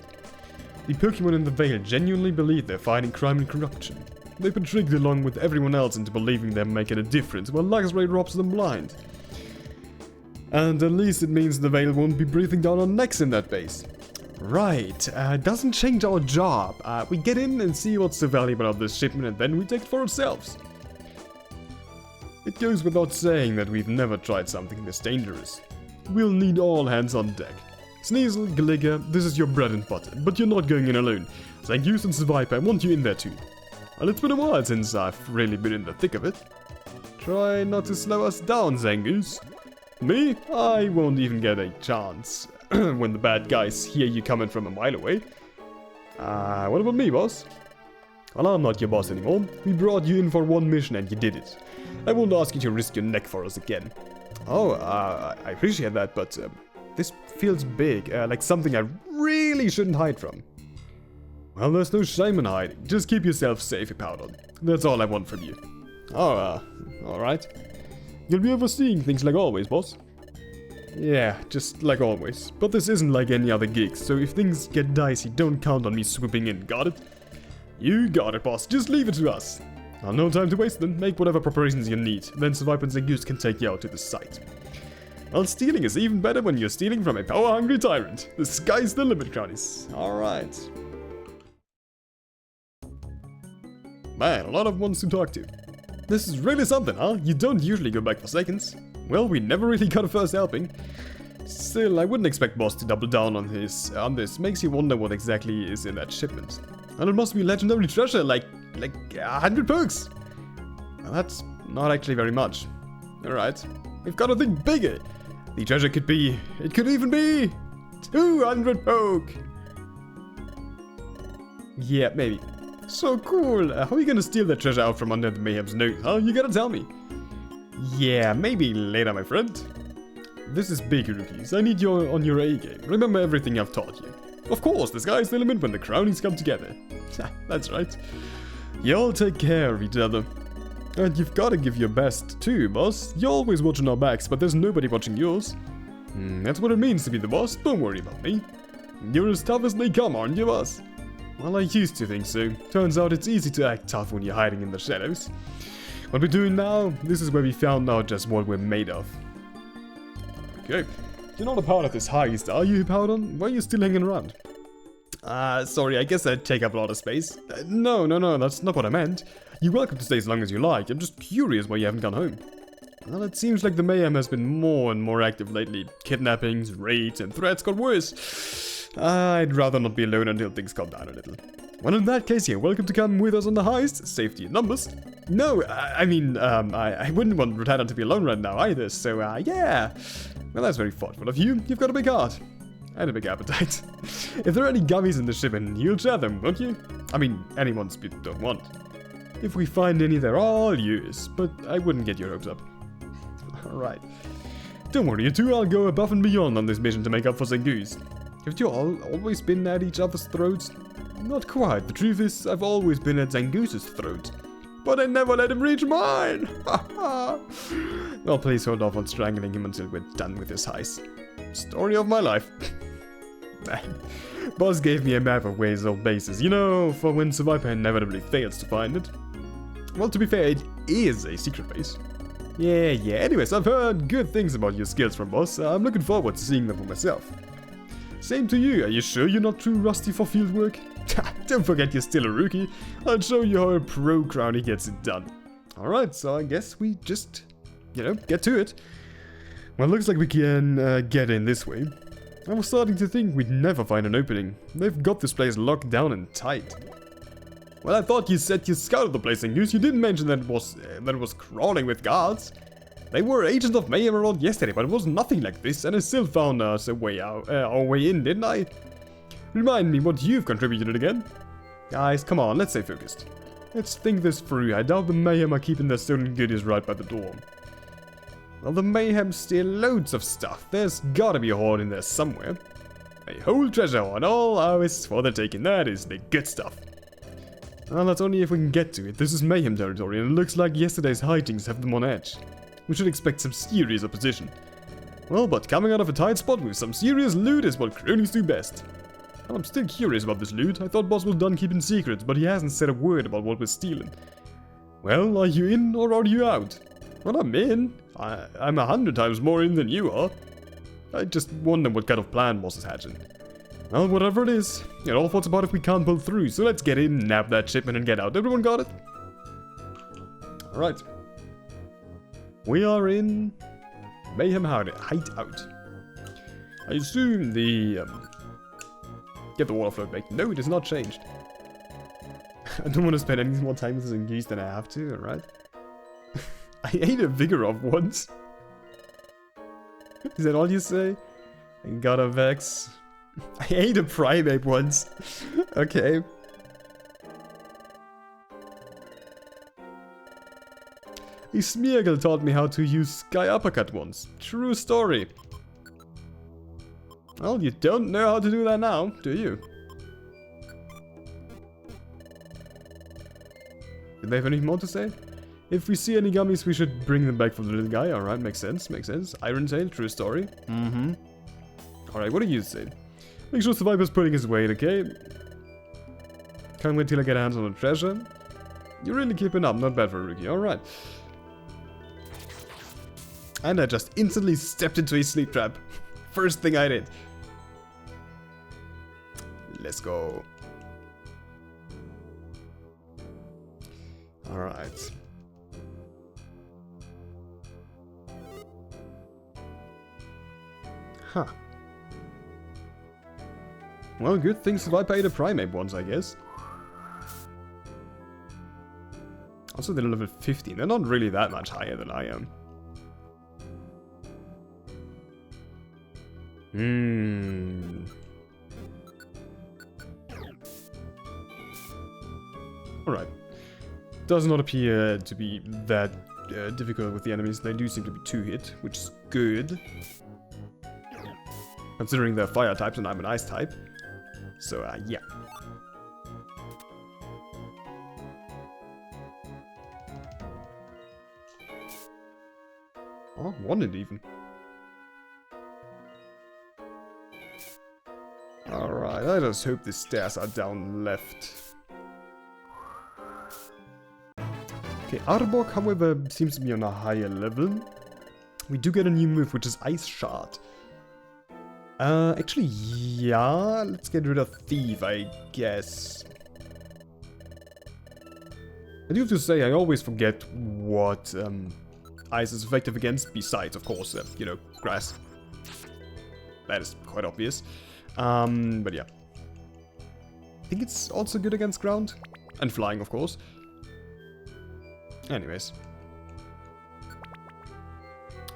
The Pokemon in the Veil genuinely believe they're fighting crime and corruption. They've been tricked along with everyone else into believing they're making a difference, while Luxray robs them blind. And at least it means the Veil won't be breathing down our necks in that base. Right, doesn't change our job. We get in and see what's so valuable of this shipment, and then we take it for ourselves. It goes without saying that we've never tried something this dangerous. We'll need all hands on deck. Sneasel, Gallagher, this is your bread and butter, but you're not going in alone. Zangoose and Sviper, I want you in there too. Well, it's been a while since I've really been in the thick of it. Try not to slow us down, Zangoose. Me? I won't even get a chance when the bad guys hear you coming from a mile away. What about me, boss? Well, I'm not your boss anymore. We brought you in for one mission and you did it. I won't ask you to risk your neck for us again. Oh, I appreciate that, but this feels big, like something I really shouldn't hide from. Well, there's no shame in hiding. Just keep yourself safe, Powder. That's all I want from you. Oh, alright. You'll be overseeing things like always, boss. Yeah, just like always. But this isn't like any other gig, so if things get dicey, don't count on me swooping in, got it? You got it, boss. Just leave it to us. No time to waste then. Make whatever preparations you need. Then Swipe and Zangoose can take you out to the site. Well, stealing is even better when you're stealing from a power-hungry tyrant. The sky's the limit, crownies. Alright. Man, a lot of ones to talk to. This is really something, huh? You don't usually go back for seconds. Well, we never really got a first helping. Still, I wouldn't expect Boss to double down on this. Makes you wonder what exactly is in that shipment. And it must be legendary treasure, like 100 pokes. Well, that's not actually very much. Alright, we've got to think bigger. The treasure could even be 200 poke. Yeah, maybe. So cool. How are you gonna steal that treasure out from under the Mayhem's nose, huh? You gotta tell me. Yeah, maybe later, my friend. This is big, rookies. I need you on your A game. Remember everything I've taught you. Of course, the sky's the limit when the crownies come together. That's right. You all take care of each other. And you've gotta give your best too, boss. You're always watching our backs, but there's nobody watching yours. That's what it means to be the boss, don't worry about me. You're as tough as they come, aren't you, boss? Well, I used to think so. Turns out it's easy to act tough when you're hiding in the shadows. What we're doing now, this is where we found out just what we're made of. Okay. You're not a part of this heist, are you, Powdon? Why are you still hanging around? Sorry, I guess I'd take up a lot of space. No, that's not what I meant. You're welcome to stay as long as you like. I'm just curious why you haven't gone home. Well, it seems like the mayhem has been more and more active lately. Kidnappings, raids, and threats got worse. I'd rather not be alone until things calm down a little. Well, in that case, you're welcome to come with us on the heist. Safety in numbers. No, I wouldn't want Rotana to be alone right now either, so, yeah. Well, that's very thoughtful of you. You've got a big heart. And a big appetite. If there are any gummies in the shipment, you'll share them, won't you? I mean, anyone's you don't want. If we find any, they're all yours, but I wouldn't get your hopes up. Alright. Don't worry, you two, I'll go above and beyond on this mission to make up for Zangoose. Have you all always been at each other's throats? Not quite. The truth is, I've always been at Zangoose's throat. But I never let him reach mine! Well, please hold off on strangling him until we're done with this heist. Story of my life. Boss gave me a map of where his old base is, you know, for when Survivor inevitably fails to find it. Well, to be fair, it is a secret base. Yeah, anyways, I've heard good things about your skills from Boss. I'm looking forward to seeing them for myself. Same to you. Are you sure you're not too rusty for field work? Don't forget you're still a rookie. I'll show you how a pro crownie gets it done. Alright, so I guess we just, get to it. Well, looks like we can get in this way. I was starting to think we'd never find an opening. They've got this place locked down and tight. Well, I thought you said you scouted the place in news. You didn't mention that it was crawling with guards. They were agents of mayhem around yesterday, but it was nothing like this, and I still found us a way out, our way in, didn't I? Remind me what you've contributed again. Guys, come on, let's stay focused. Let's think this through. I doubt the mayhem are keeping their stolen goodies right by the door. Well, the mayhem steal loads of stuff. There's gotta be a hoard in there somewhere. A whole treasure hoard, all ours for the taking. That is the good stuff. Well, that's only if we can get to it. This is mayhem territory, and it looks like yesterday's hijinks have them on edge. We should expect some serious opposition. Well, but coming out of a tight spot with some serious loot is what cronies do best. Well, I'm still curious about this loot. I thought Boss was done keeping secrets, but he hasn't said a word about what we're stealing. Well, are you in or are you out? Well, I'm in. I'm 100 times more in than you are. I just wonder what kind of plan Boss is hatching. Well, whatever it is, it all falls apart if we can't pull through, so let's get in, nab that shipment and get out. Everyone got it? Alright. We are in Mayhem Hideout. I assume the get the water float back. No, it has not changed. I don't want to spend any more time with Zangoose than I have to, alright? I ate a Vigorov once. Is that all you say? I got a Vex. I ate a Primate once. Okay. A Smeargle taught me how to use Sky Uppercut once. True story. Well, you don't know how to do that now, do you? Did they have anything more to say? If we see any gummies, we should bring them back for the little guy. Alright, makes sense, makes sense. Iron Tail, true story. Alright, what do you say? Make sure Survivor's putting his weight, okay? Can't wait till I get hands on the treasure. You're really keeping up, not bad for a rookie, alright. And I just instantly stepped into a sleep trap. First thing I did. Let's go. Alright. Huh. Well, good thing Survivor ate a Primate once, I guess. Also, they're level 15. They're not really that much higher than I am. Alright. Does not appear to be that difficult with the enemies. They do seem to be 2-hit, which is good. Considering they're fire types and I'm an ice type. So, yeah. Oh, wanted even. Alright, I just hope the stairs are down left. Okay, Arbok, however, seems to be on a higher level. We do get a new move, which is Ice Shard. Actually, yeah, let's get rid of Thief, I guess. I do have to say, I always forget what Ice is effective against, besides, of course, you know, Grass. That is quite obvious. But yeah. I think it's also good against Ground. And Flying, of course. Anyways.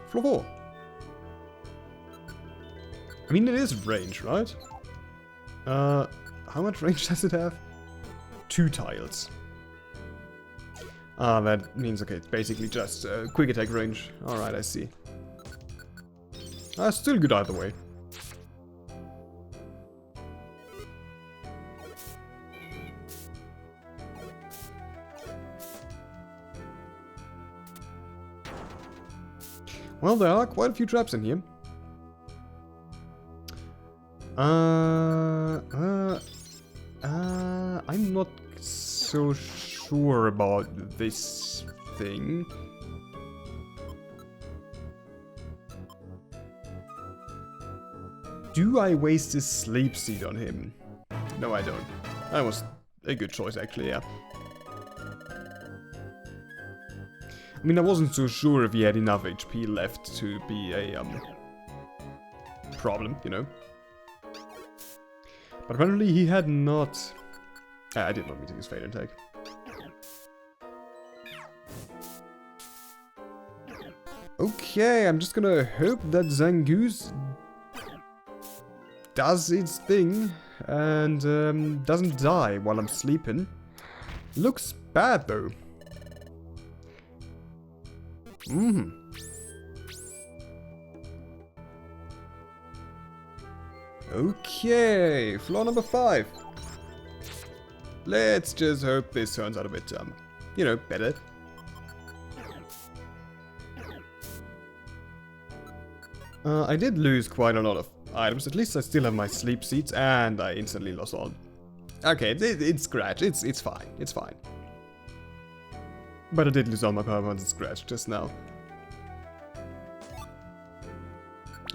Floor 4. I mean, it is range, right? How much range does it have? 2 tiles. Ah, that means, okay, it's basically just quick attack range. Alright, I see. Still good either way. Well, there are quite a few traps in here. I'm not so sure about this thing. Do I waste this sleep seed on him? No, I don't. That was a good choice, actually, yeah. I mean, I wasn't so sure if he had enough HP left to be a, problem, you know. But apparently he had not... I did not mean to use Fade Intake. Okay, I'm just gonna hope that Zangoose does its thing and doesn't die while I'm sleeping. Looks bad though. Okay, floor number 5. Let's just hope this turns out a bit, you know, better. I did lose quite a lot of items. At least I still have my sleep seats, and I instantly lost all. Okay, it's scratch. It's fine. It's fine. But I did lose all my power points and scratch just now.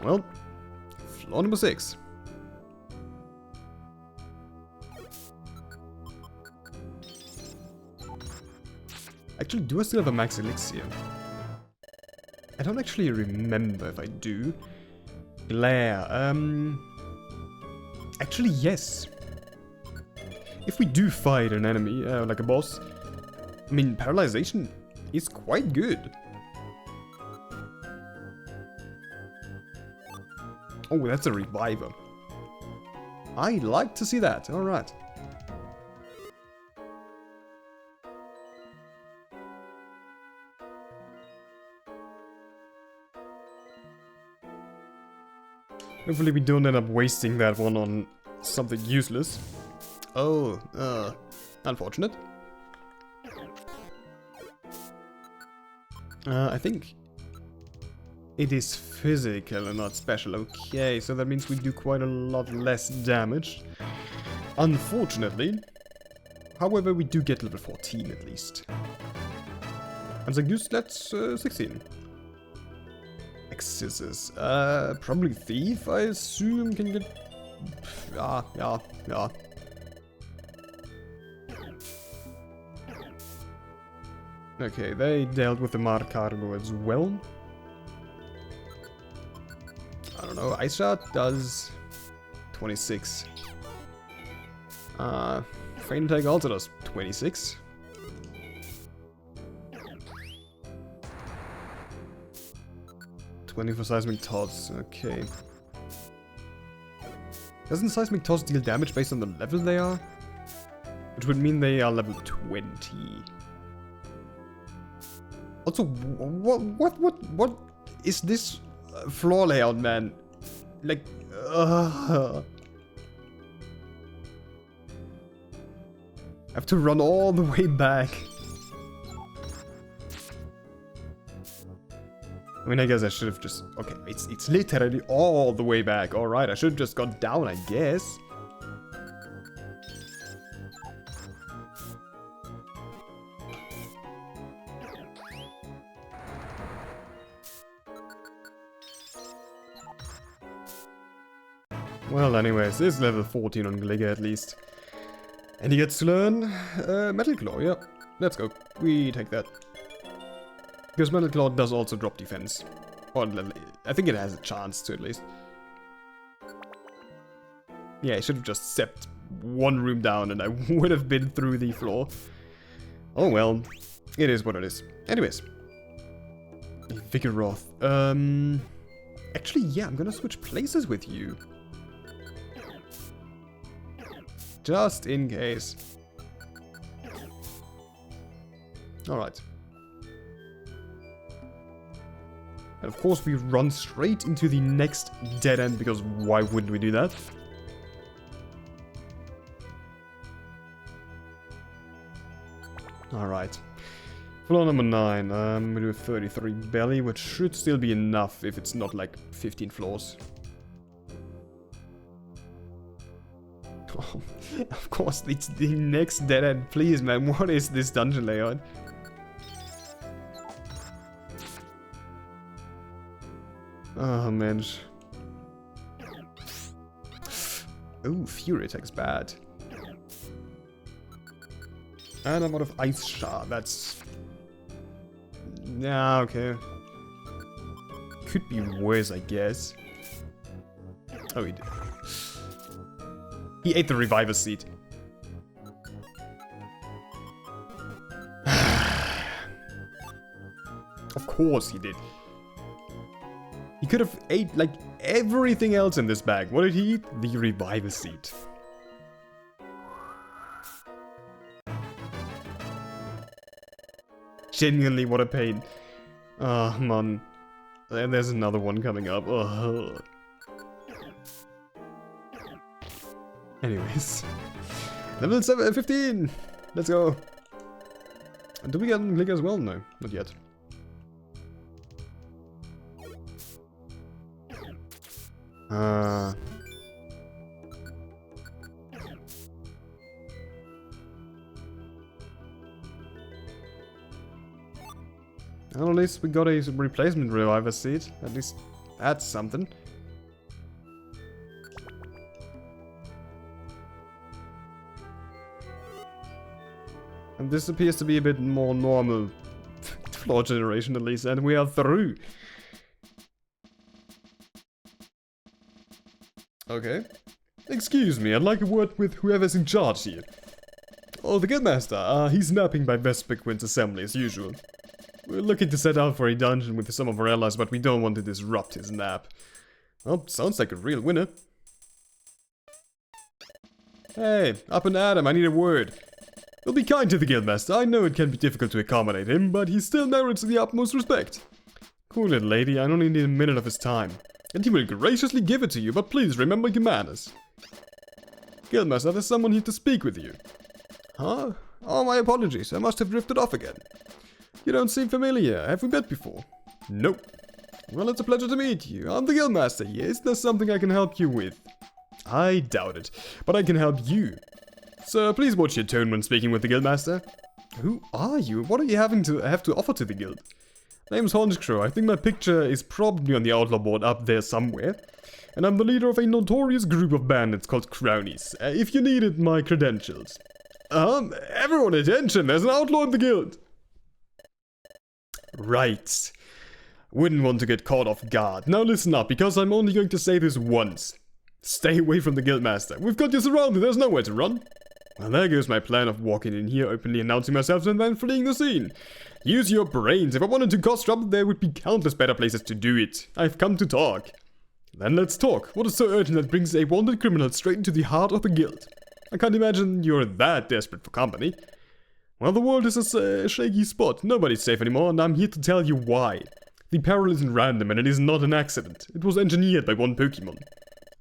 Well, floor number 6. Actually, do I still have a max elixir? I don't actually remember if I do. Glare, actually, yes. If we do fight an enemy, like a boss, I mean, paralyzation is quite good. Oh, that's a reviver. I like to see that, alright. Hopefully we don't end up wasting that one on something useless. Oh, unfortunate. I think it is physical and not special. Okay, so that means we do quite a lot less damage. Unfortunately. However, we do get level 14 at least. And Zangoose, that's 16. Scissors. Probably Thief, I assume, can get... Yeah. Okay, they dealt with the Mar Cargo as well. I don't know, Ice Shot does 26. Feint Attack also does 26. For Seismic Toss, okay. Doesn't Seismic Toss deal damage based on the level they are? Which would mean they are level 20. Also, what is this floor layout, man? Like, I have to run all the way back. I mean, I guess I should have just... Okay, it's literally all the way back. Alright, I should have just gone down, I guess. Well, anyways, it's level 14 on Gligger at least. And he gets to learn Metal Claw, yeah. Let's go. We take that. Because Metal Claw does also drop defense. Or I think it has a chance to at least. Yeah, I should have just stepped one room down and I would have been through the floor. Oh well, it is what it is. Anyways. Vigoroth. Actually, yeah, I'm gonna switch places with you. Just in case. Alright. And of course we run straight into the next dead end, because why wouldn't we do that? Alright. Floor number 9. I'm gonna do a 33 belly, which should still be enough if it's not like 15 floors. Oh, of course, it's the next dead end. Please, man, what is this dungeon layout? Oh, man. Oh, Fury Attack's bad. And I'm out of Ice Shard. That's... yeah, okay. Could be worse, I guess. Oh, he did. He ate the Reviver Seed. Of course he did. He could have ate, like, everything else in this bag. What did he eat? The Reviver Seed. Genuinely, what a pain. Oh, man. And there's another one coming up. Oh. Anyways. Level 15! Let's go. Do we get Gligger as well? No, not yet. Well, at least we got a replacement Reviver Seed. At least that's something. And this appears to be a bit more normal floor generation at least, and we are through. Okay. Excuse me, I'd like a word with whoever's in charge here. Oh, the Guildmaster. He's napping by Vesperquin's assembly as usual. We're looking to set out for a dungeon with some of our allies, but we don't want to disrupt his nap. Well, sounds like a real winner. Hey, up and Adam, I need a word. We'll be kind to the Guildmaster. I know it can be difficult to accommodate him, but he still merits the utmost respect. Cool little lady, I only need a minute of his time. And he will graciously give it to you, but please remember your manners. Guildmaster, there's someone here to speak with you. Huh? Oh, my apologies, I must have drifted off again. You don't seem familiar. Have we met before? Nope. Well, it's a pleasure to meet you. I'm the Guildmaster here. Is there something I can help you with? I doubt it, but I can help you. Sir, please watch your tone when speaking with the Guildmaster. Who are you? What are you have to offer to the guild? Name's Honchcrow. I think my picture is probably on the outlaw board up there somewhere. And I'm the leader of a notorious group of bandits called Crownies. If you needed my credentials. Everyone attention, there's an outlaw in the guild. Right. Wouldn't want to get caught off guard. Now listen up, because I'm only going to say this once. Stay away from the Guildmaster. We've got you surrounded, there's nowhere to run. Well, there goes my plan of walking in here, openly announcing myself, and then fleeing the scene. Use your brains. If I wanted to cause trouble, there would be countless better places to do it. I've come to talk. Then let's talk. What is so urgent that brings a wanted criminal straight into the heart of the guild? I can't imagine you're that desperate for company. Well, the world is a shaky spot. Nobody's safe anymore, and I'm here to tell you why. The peril isn't random, and it is not an accident. It was engineered by one Pokemon.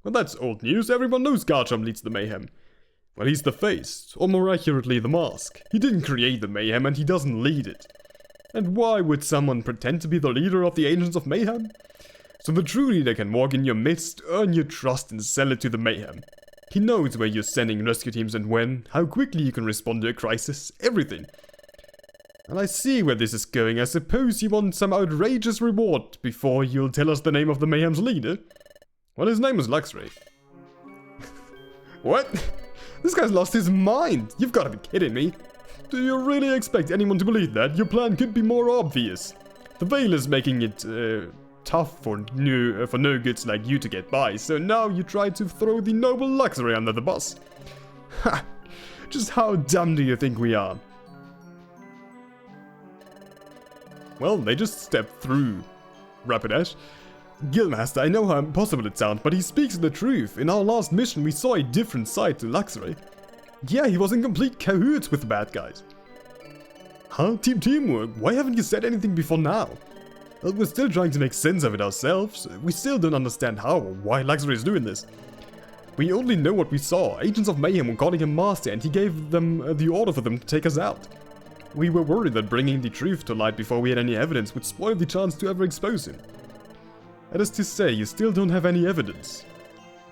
Well, that's old news. Everyone knows Garchomp leads the mayhem. Well, he's the face, or more accurately, the mask. He didn't create the mayhem, and he doesn't lead it. And why would someone pretend to be the leader of the Agents of Mayhem? So the true leader can walk in your midst, earn your trust, and sell it to the mayhem. He knows where you're sending rescue teams and when, how quickly you can respond to a crisis, everything. And I see where this is going. I suppose you want some outrageous reward before you'll tell us the name of the mayhem's leader? Well, his name was Luxray. What? This guy's lost his mind. You've got to be kidding me. Do you really expect anyone to believe that? Your plan could be more obvious. The Veil is making it tough for no-goods like you to get by, so now you try to throw the noble luxury under the bus. Ha! Just how dumb do you think we are? Well, they just stepped through. Rapidash. Guildmaster, I know how impossible it sounds, but he speaks the truth. In our last mission, we saw a different side to luxury. Yeah, he was in complete cahoots with the bad guys. Huh? Teamwork? Why haven't you said anything before now? Well, we're still trying to make sense of it ourselves. We still don't understand how or why luxury is doing this. We only know what we saw. Agents of Mayhem were calling him master, and he gave them the order for them to take us out. We were worried that bringing the truth to light before we had any evidence would spoil the chance to ever expose him. That is to say, you still don't have any evidence.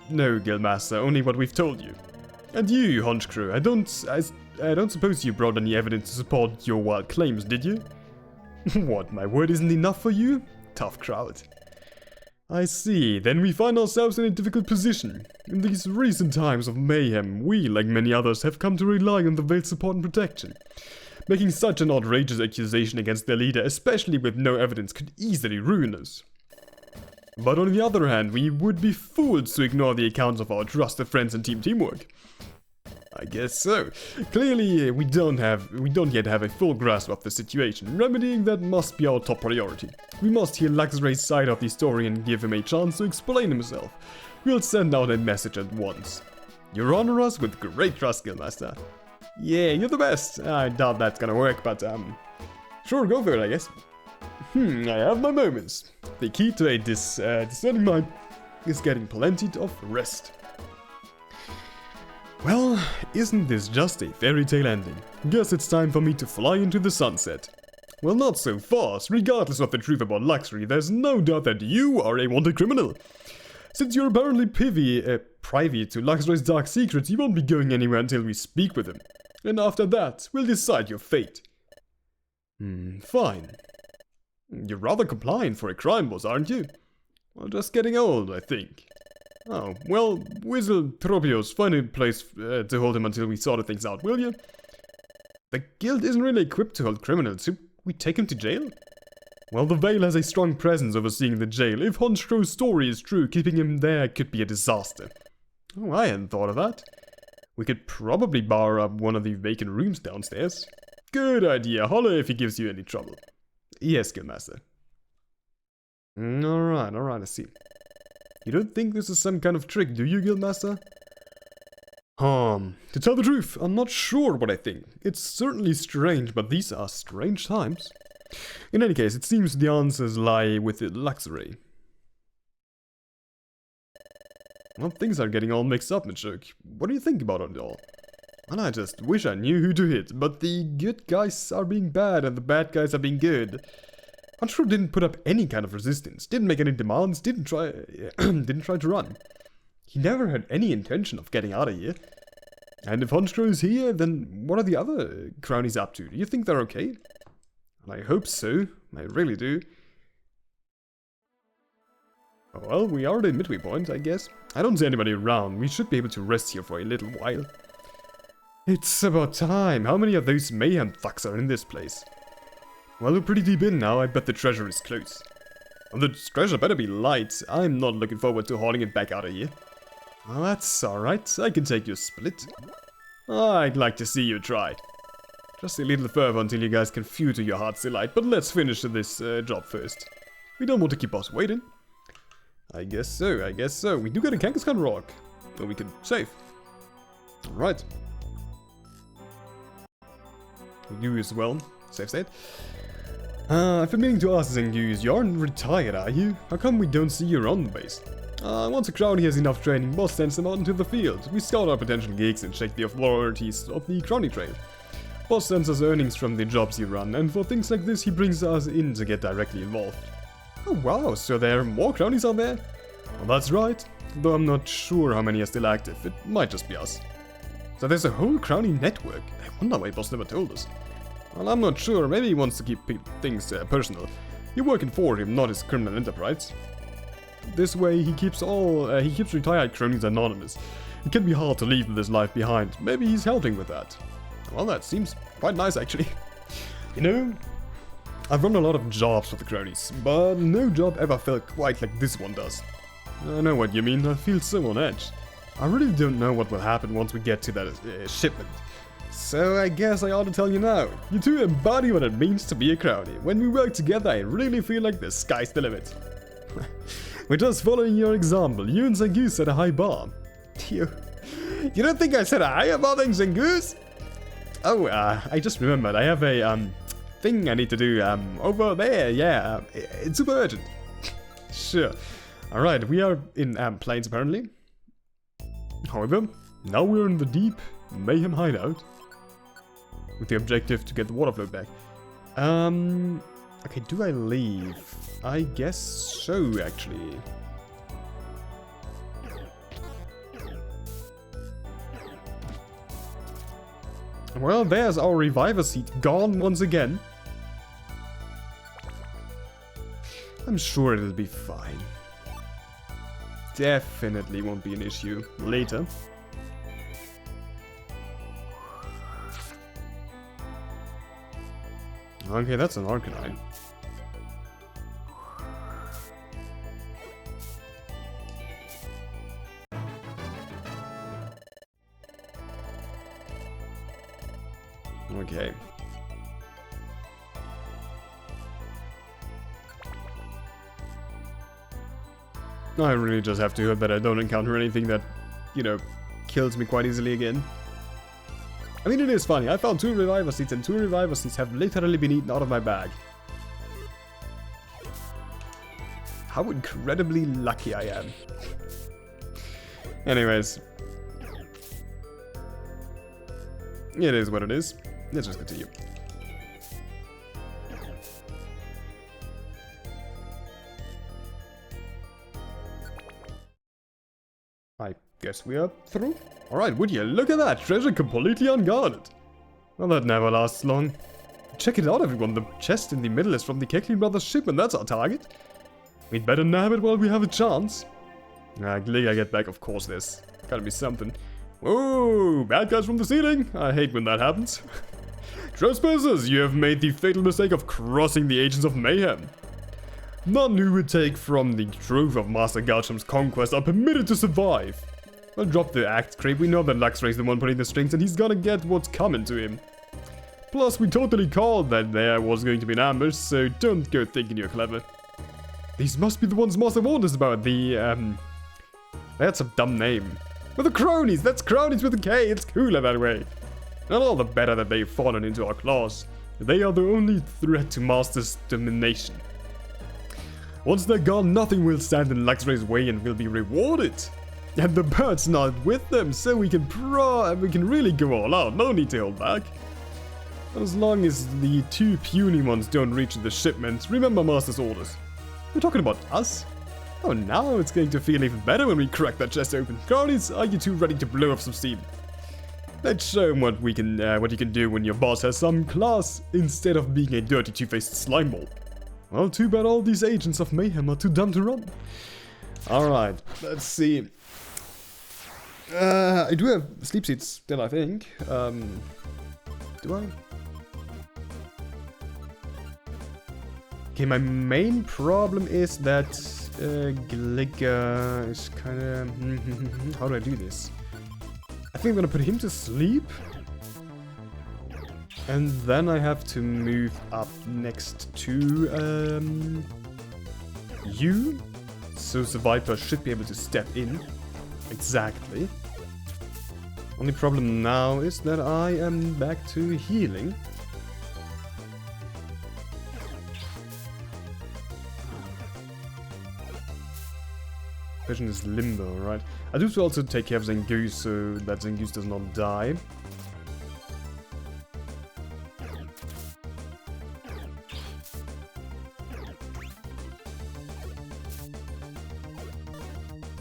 No, Guildmaster, only what we've told you. And you, Honchcrew, I don't suppose you brought any evidence to support your wild claims, did you? What, my word isn't enough for you? Tough crowd. I see, then we find ourselves in a difficult position. In these recent times of mayhem, we, like many others, have come to rely on the Veil's support and protection. Making such an outrageous accusation against their leader, especially with no evidence, could easily ruin us. But on the other hand, we would be fools to ignore the accounts of our trusted friends and teamwork. I guess so. Clearly, we don't yet have a full grasp of the situation. Remedying that must be our top priority. We must hear Luxray's side of the story and give him a chance to explain himself. We'll send out a message at once. You honor us with great trust, Guildmaster. Yeah, you're the best. I doubt that's gonna work, but sure, go for it, I guess. I have my moments. The key to a discerning mind is getting plenty of rest. Well, isn't this just a fairy tale ending? Guess it's time for me to fly into the sunset. Well, not so fast. Regardless of the truth about luxury, there's no doubt that you are a wanted criminal. Since you're apparently privy to Luxray's dark secrets, you won't be going anywhere until we speak with him. And after that, we'll decide your fate. Fine. You're rather compliant for a crime boss, aren't you? Well, just getting old, I think. Oh, well, Whistle-Tropios, find a place to hold him until we sort things out, will you? The guild isn't really equipped to hold criminals. Should we take him to jail? Well, the Veil has a strong presence overseeing the jail. If Honchcrow's story is true, keeping him there could be a disaster. Oh, I hadn't thought of that. We could probably bar up one of the vacant rooms downstairs. Good idea. Holler if he gives you any trouble. Yes, Guildmaster. Alright, I see. You don't think this is some kind of trick, do you, Guildmaster? To tell the truth, I'm not sure what I think. It's certainly strange, but these are strange times. In any case, it seems the answers lie with the luxury. Well, things are getting all mixed up, Mitchuk. What do you think about it all? And I just wish I knew who to hit, but the good guys are being bad and the bad guys are being good. Honchcrow didn't put up any kind of resistance, didn't make any demands, didn't try to run. He never had any intention of getting out of here. And if Honchcrow is here, then what are the other crownies up to? Do you think they're okay? I hope so, I really do. Well, we are at a midway point, I guess. I don't see anybody around, we should be able to rest here for a little while. It's about time. How many of those mayhem thugs are in this place? Well, we're pretty deep in now. I bet the treasure is close. Well, the treasure better be light. I'm not looking forward to hauling it back out of here. Well, that's alright. I can take your split. I'd like to see you try. Just a little further until you guys can few to your heart's delight, but let's finish this job first. We don't want to keep us waiting. I guess so. We do get a Kangaskhan rock that we can save. Alright. We do as well. Save state. I've been meaning to ask Zengus, you aren't retired, are you? How come we don't see you around the base? Once a crownie has enough training, boss sends them out into the field. We scout our potential gigs and check the authorities of the crownie trail. Boss sends us earnings from the jobs he run, and for things like this he brings us in to get directly involved. Oh wow, so there are more crownies out there? Well, that's right, though I'm not sure how many are still active. It might just be us. So there's a whole crownie network. I wonder why boss never told us. Well, I'm not sure. Maybe he wants to keep things personal. You're working for him, not his criminal enterprise. This way, he keeps retired cronies anonymous. It can be hard to leave this life behind. Maybe he's helping with that. Well, that seems quite nice, actually. You know, I've run a lot of jobs for the cronies, but no job ever felt quite like this one does. I know what you mean, I feel so on edge. I really don't know what will happen once we get to that shipment. So I guess I ought to tell you now. You two embody what it means to be a crony. When we work together, I really feel like the sky's the limit. We're just following your example. You and Zangoose set a high bar. You don't think I set a higher bar than Zangoose? Oh, I just remembered. I have a thing I need to do over there. Yeah, it's super urgent. Sure. All right, we are in planes apparently. However, now we're in the deep Mayhem hideout with the objective to get the water flow back. Okay, do I leave? I guess so, actually. Well, there's our reviver seat gone once again. I'm sure it'll be fine. Definitely won't be an issue later. Okay, that's an Arcanine. Okay. I really just have to hope that I don't encounter anything that, you know, kills me quite easily again. I mean, it is funny. I found 2 reviver seeds, and 2 reviver seeds have literally been eaten out of my bag. How incredibly lucky I am. Anyways. It is what it is. Let's just continue. I guess we are through. Alright, would you look at that? Treasure completely unguarded. Well, that never lasts long. Check it out, everyone. The chest in the middle is from the Keckley Brothers ship, and that's our target. We'd better nab it while we have a chance. Gliga get back, of course there's gotta be something. Whoa, bad guys from the ceiling. I hate when that happens. Trespassers, you have made the fatal mistake of crossing the Agents of Mayhem. None who would take from the trove of Master Galsham's conquest are permitted to survive. Well, drop the act, creep. We know that Luxray's the one putting the strings, and he's gonna get what's coming to him. Plus, we totally called that there was going to be an ambush, so don't go thinking you're clever. These must be the ones Master warned us about, that's a dumb name. But the cronies! That's cronies with a K! It's cooler that way! Not all the better that they've fallen into our claws. They are the only threat to Master's domination. Once they're gone, nothing will stand in Luxray's way and will be rewarded. And the bird's not with them, so we can really go all out. No need to hold back. But as long as the 2 puny ones don't reach the shipment, remember Master's orders. You're talking about us? Oh, now it's going to feel even better when we crack that chest open. Cronies, are you two ready to blow off some steam? Let's show them what you can do when your boss has some class, instead of being a dirty two-faced slimeball. Well, too bad all these Agents of Mayhem are too dumb to run. Alright, let's see. I do have sleep seats still, I think. Do I? Okay, my main problem is that Gliga is kind of... How do I do this? I think I'm gonna put him to sleep. And then I have to move up next to you. So the Viper should be able to step in. Exactly. Only problem now is that I am back to healing. Vision is limbo, right? I do also take care of Zangoose so that Zangoose does not die.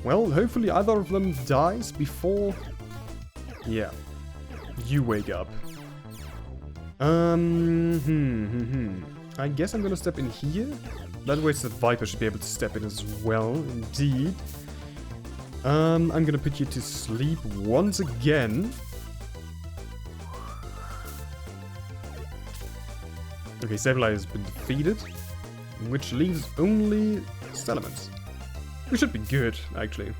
Well, hopefully either of them dies before... Yeah. You wake up. I guess I'm gonna step in here. That way the Viper should be able to step in as well, indeed. I'm gonna put you to sleep once again. Okay, Sableye has been defeated, which leaves only Salamence. We should be good, actually.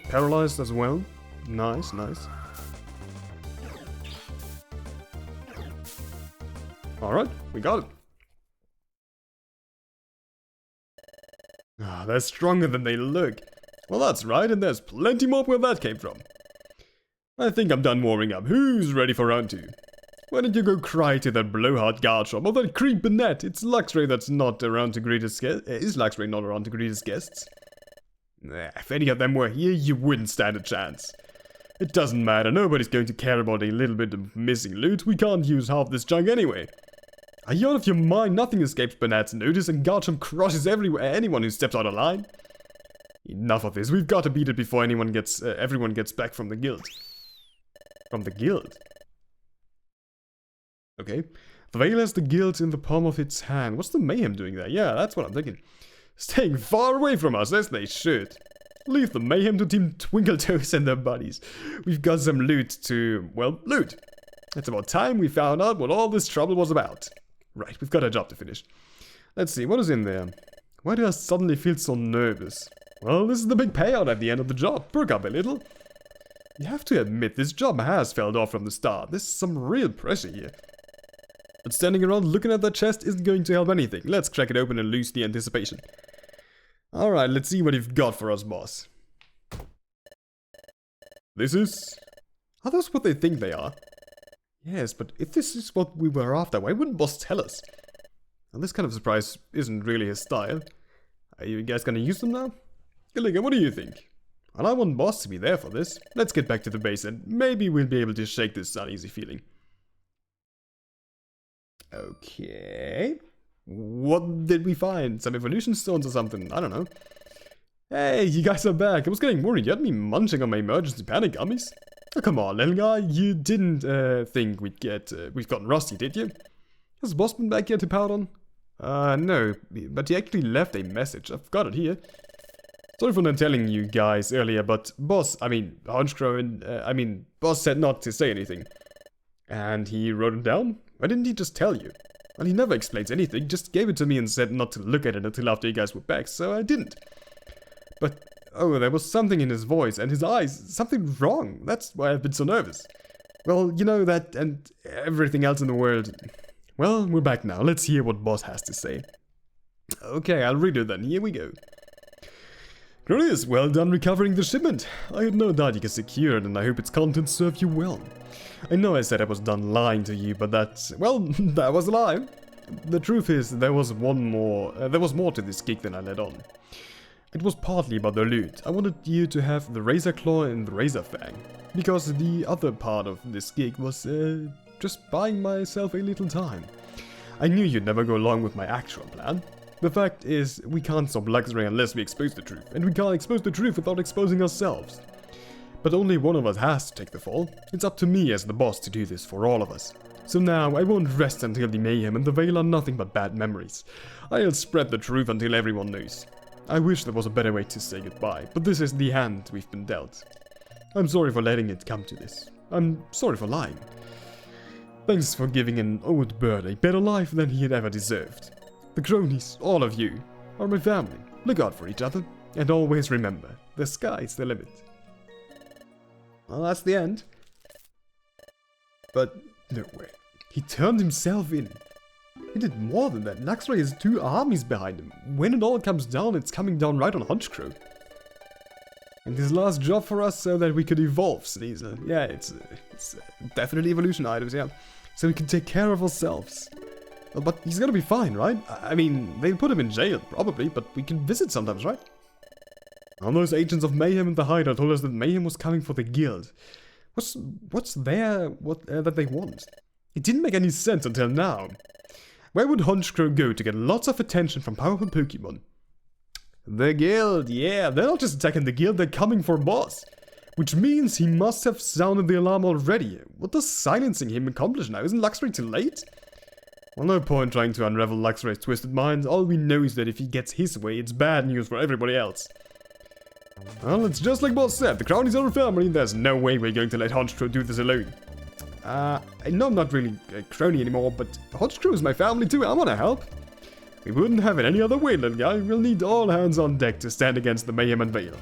Paralyzed as well. Nice, nice. Alright, we got it. Ah, they're stronger than they look. Well, that's right, and there's plenty more where that came from. I think I'm done warming up. Who's ready for round 2? Why don't you go cry to that blowhard guard shop or that creep Bennett? It's Luxray that's not around to greet his guests. Is Luxray not around to greet his guests? If any of them were here, you wouldn't stand a chance. It doesn't matter, nobody's going to care about a little bit of missing loot. We can't use half this junk anyway. Are you out of your mind? Nothing escapes Bennett's notice, and Garchomp crushes anyone who steps out of line. Enough of this. We've got to beat it before everyone gets back from the guild. From the guild? Okay. The Veil has the guild in the palm of its hand. What's the Mayhem doing there? Yeah, that's what I'm thinking. Staying far away from us, as they should. Leave the Mayhem to Team Twinkletoes and their buddies. We've got some loot to, well, loot. It's about time we found out what all this trouble was about. Right, we've got a job to finish. Let's see, what is in there? Why do I suddenly feel so nervous? Well, this is the big payout at the end of the job. Perk up a little. You have to admit, this job has fell off from the start. There's some real pressure here. But standing around looking at that chest isn't going to help anything. Let's crack it open and lose the anticipation. Alright, let's see what you've got for us, boss. This is... Are those what they think they are? Yes, but if this is what we were after, why wouldn't boss tell us? And this kind of surprise isn't really his style. Are you guys gonna use them now? Gilligan, what do you think? Well, I want boss to be there for this. Let's get back to the base and maybe we'll be able to shake this uneasy feeling. Okay. What did we find? Some evolution stones or something? I don't know. Hey, you guys are back. I was getting worried. You had me munching on my emergency panic gummies. Oh, come on, little guy. You didn't think we'd gotten rusty, did you? Has boss been back here to pout on? No, but he actually left a message. I've got it here. Sorry for not telling you guys earlier, but boss said not to say anything. And he wrote it down? Why didn't he just tell you? Well, he never explains anything, just gave it to me and said not to look at it until after you guys were back, so I didn't. But, oh, there was something in his voice and his eyes, something wrong. That's why I've been so nervous. Well, you know that and everything else in the world. Well, we're back now. Let's hear what boss has to say. Okay, I'll read it then. Here we go. Glorious, well done recovering the shipment. I had no doubt you can secure it and I hope its contents serve you well. I know I said I was done lying to you, but that was a lie. The truth is, there was more to this gig than I let on. It was partly about the loot. I wanted you to have the Razor Claw and the Razor Fang, because the other part of this gig was just buying myself a little time. I knew you'd never go along with my actual plan. The fact is, we can't stop Luxray unless we expose the truth, and we can't expose the truth without exposing ourselves. But only one of us has to take the fall. It's up to me as the boss to do this for all of us. So now, I won't rest until the Mayhem and the Veil are nothing but bad memories. I'll spread the truth until everyone knows. I wish there was a better way to say goodbye, but this is the hand we've been dealt. I'm sorry for letting it come to this. I'm sorry for lying. Thanks for giving an old bird a better life than he had ever deserved. The cronies, all of you, are my family. Look out for each other, and always remember, the sky's the limit. Well, that's the end. But, no way. He turned himself in. He did more than that. Luxray has 2 armies behind him. When it all comes down, it's coming down right on Honchkrow. And his last job for us so that we could evolve Sneasel. Yeah, it's definitely evolution items, yeah. So we can take care of ourselves. Well, but he's gonna be fine, right? I mean, they'll put him in jail, probably, but we can visit sometimes, right? All those agents of Mayhem in the hideout told us that Mayhem was coming for the guild. What's there that they want? It didn't make any sense until now. Where would Honchkrow go to get lots of attention from powerful Pokemon? The guild, yeah, they're not just attacking the guild, they're coming for boss. Which means he must have sounded the alarm already. What does silencing him accomplish now? Isn't Luxray too late? Well, no point trying to unravel Luxray's twisted mind. All we know is that if he gets his way, it's bad news for everybody else. Well, it's just like Boss said, the crown is our family, there's no way we're going to let Honchkrow do this alone. I know I'm not really a crony anymore, but Honchkrow is my family too, I wanna help. We wouldn't have it any other way, little guy. We'll need all hands on deck to stand against the Mayhem and Veil.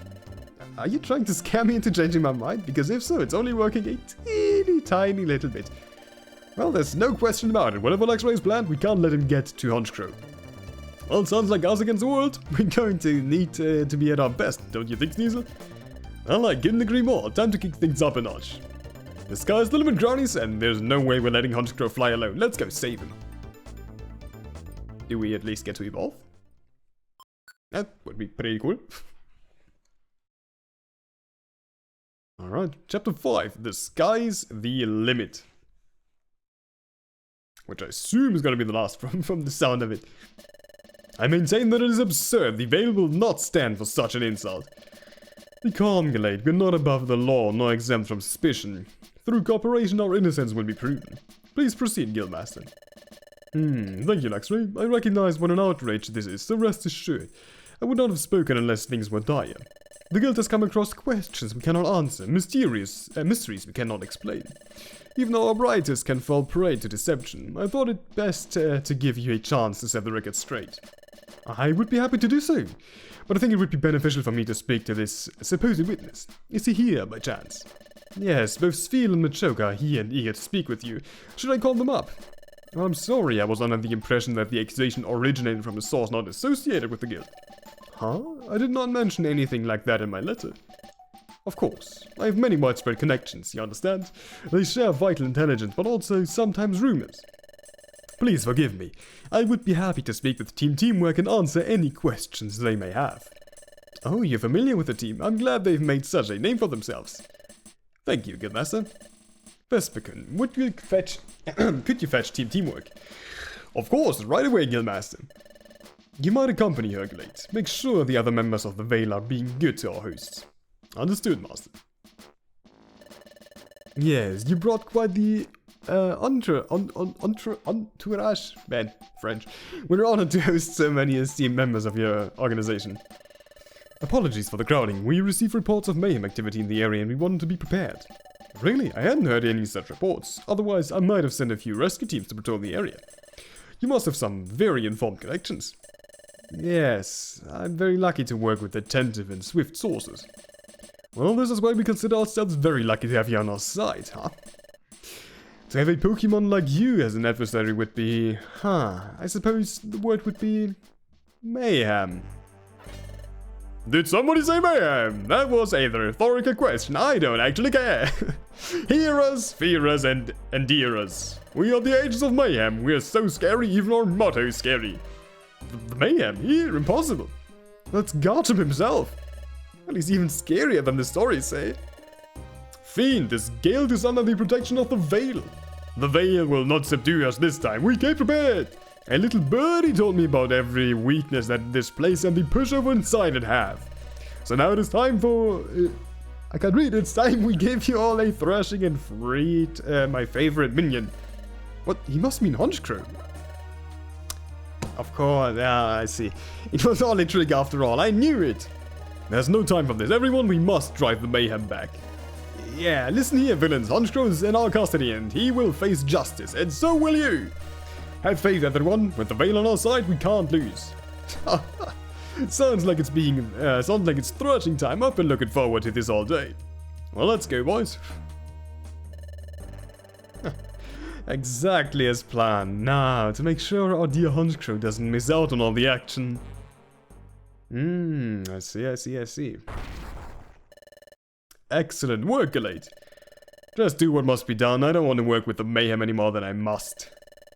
Are you trying to scare me into changing my mind? Because if so, it's only working a teeny tiny little bit. Well, there's no question about it. Whatever Luxray's planned, we can't let him get to Honchkrow. Well, it sounds like us against the world. We're going to need to be at our best, don't you think, Sneasel? Well, I couldn't agree more. Time to kick things up a notch. The sky's the limit, cronies, and there's no way we're letting Honchkrow fly alone. Let's go save him. Do we at least get to evolve? That would be pretty cool. Alright, chapter 5. The sky's the limit. Which I assume is going to be the last from the sound of it. I maintain that it is absurd. The Veil will not stand for such an insult. Be calm, Galate. We're not above the law, nor exempt from suspicion. Through cooperation, our innocence will be proven. Please proceed, Guildmaster. Thank you, Luxray. I recognize what an outrage this is, so rest assured. I would not have spoken unless things were dire. The Guild has come across questions we cannot answer, mysteries we cannot explain. Even our writers can fall prey to deception. I thought it best to give you a chance to set the record straight. I would be happy to do so, but I think it would be beneficial for me to speak to this supposed witness. Is he here, by chance? Yes, both Spheel and Machoke are here and eager to speak with you. Should I call them up? I'm sorry, I was under the impression that the accusation originated from a source not associated with the Guild. Huh? I did not mention anything like that in my letter. Of course, I have many widespread connections, you understand? They share vital intelligence, but also sometimes rumors. Please forgive me. I would be happy to speak with Team Teamwork and answer any questions they may have. Oh, you're familiar with the team. I'm glad they've made such a name for themselves. Thank you, Guildmaster. Vesperkun, would you fetch... could you fetch Team Teamwork? Of course, right away, Guildmaster. You might accompany her, Galate. Make sure the other members of the Veil are being good to our hosts. Understood, Master. Yes, you brought quite the entourage. Man, French. We're honored to host so many esteemed members of your organization. Apologies for the crowding. We received reports of mayhem activity in the area and we wanted to be prepared. Really? I hadn't heard any such reports. Otherwise, I might have sent a few rescue teams to patrol the area. You must have some very informed connections. Yes, I'm very lucky to work with attentive and swift sources. Well, this is why we consider ourselves very lucky to have you on our side, huh? To have a Pokemon like you as an adversary would be... I suppose the word would be... mayhem. Did somebody say mayhem? That was a rhetorical question, I don't actually care. Hear us, fear us, and endear us. We are the agents of mayhem, we are so scary, even our motto is scary. The mayhem? Here? Impossible. That's Garchomp himself. Well, he's even scarier than the stories say. Fiend, this guild is under the protection of the Veil. The Veil will not subdue us this time, we came prepared. A little birdie told me about every weakness that this place and the pushover inside it have. So now it is time for... I can't read, it's time we gave you all a thrashing and freed my favorite minion. What? He must mean Honchkrow. Of course, yeah, I see. It was all a trick after all, I knew it. There's no time for this, everyone, we must drive the mayhem back. Yeah, listen here, villains, Honchkrow is in our custody and he will face justice, and so will you. Have faith, everyone, with the Veil on our side, we can't lose. Sounds like it's thrashing time, I've been looking forward to this all day. Well, let's go, boys. Exactly as planned. Now, to make sure our dear Honchkrow doesn't miss out on all the action. I see. Excellent work, Galate. Just do what must be done, I don't want to work with the mayhem any more than I must.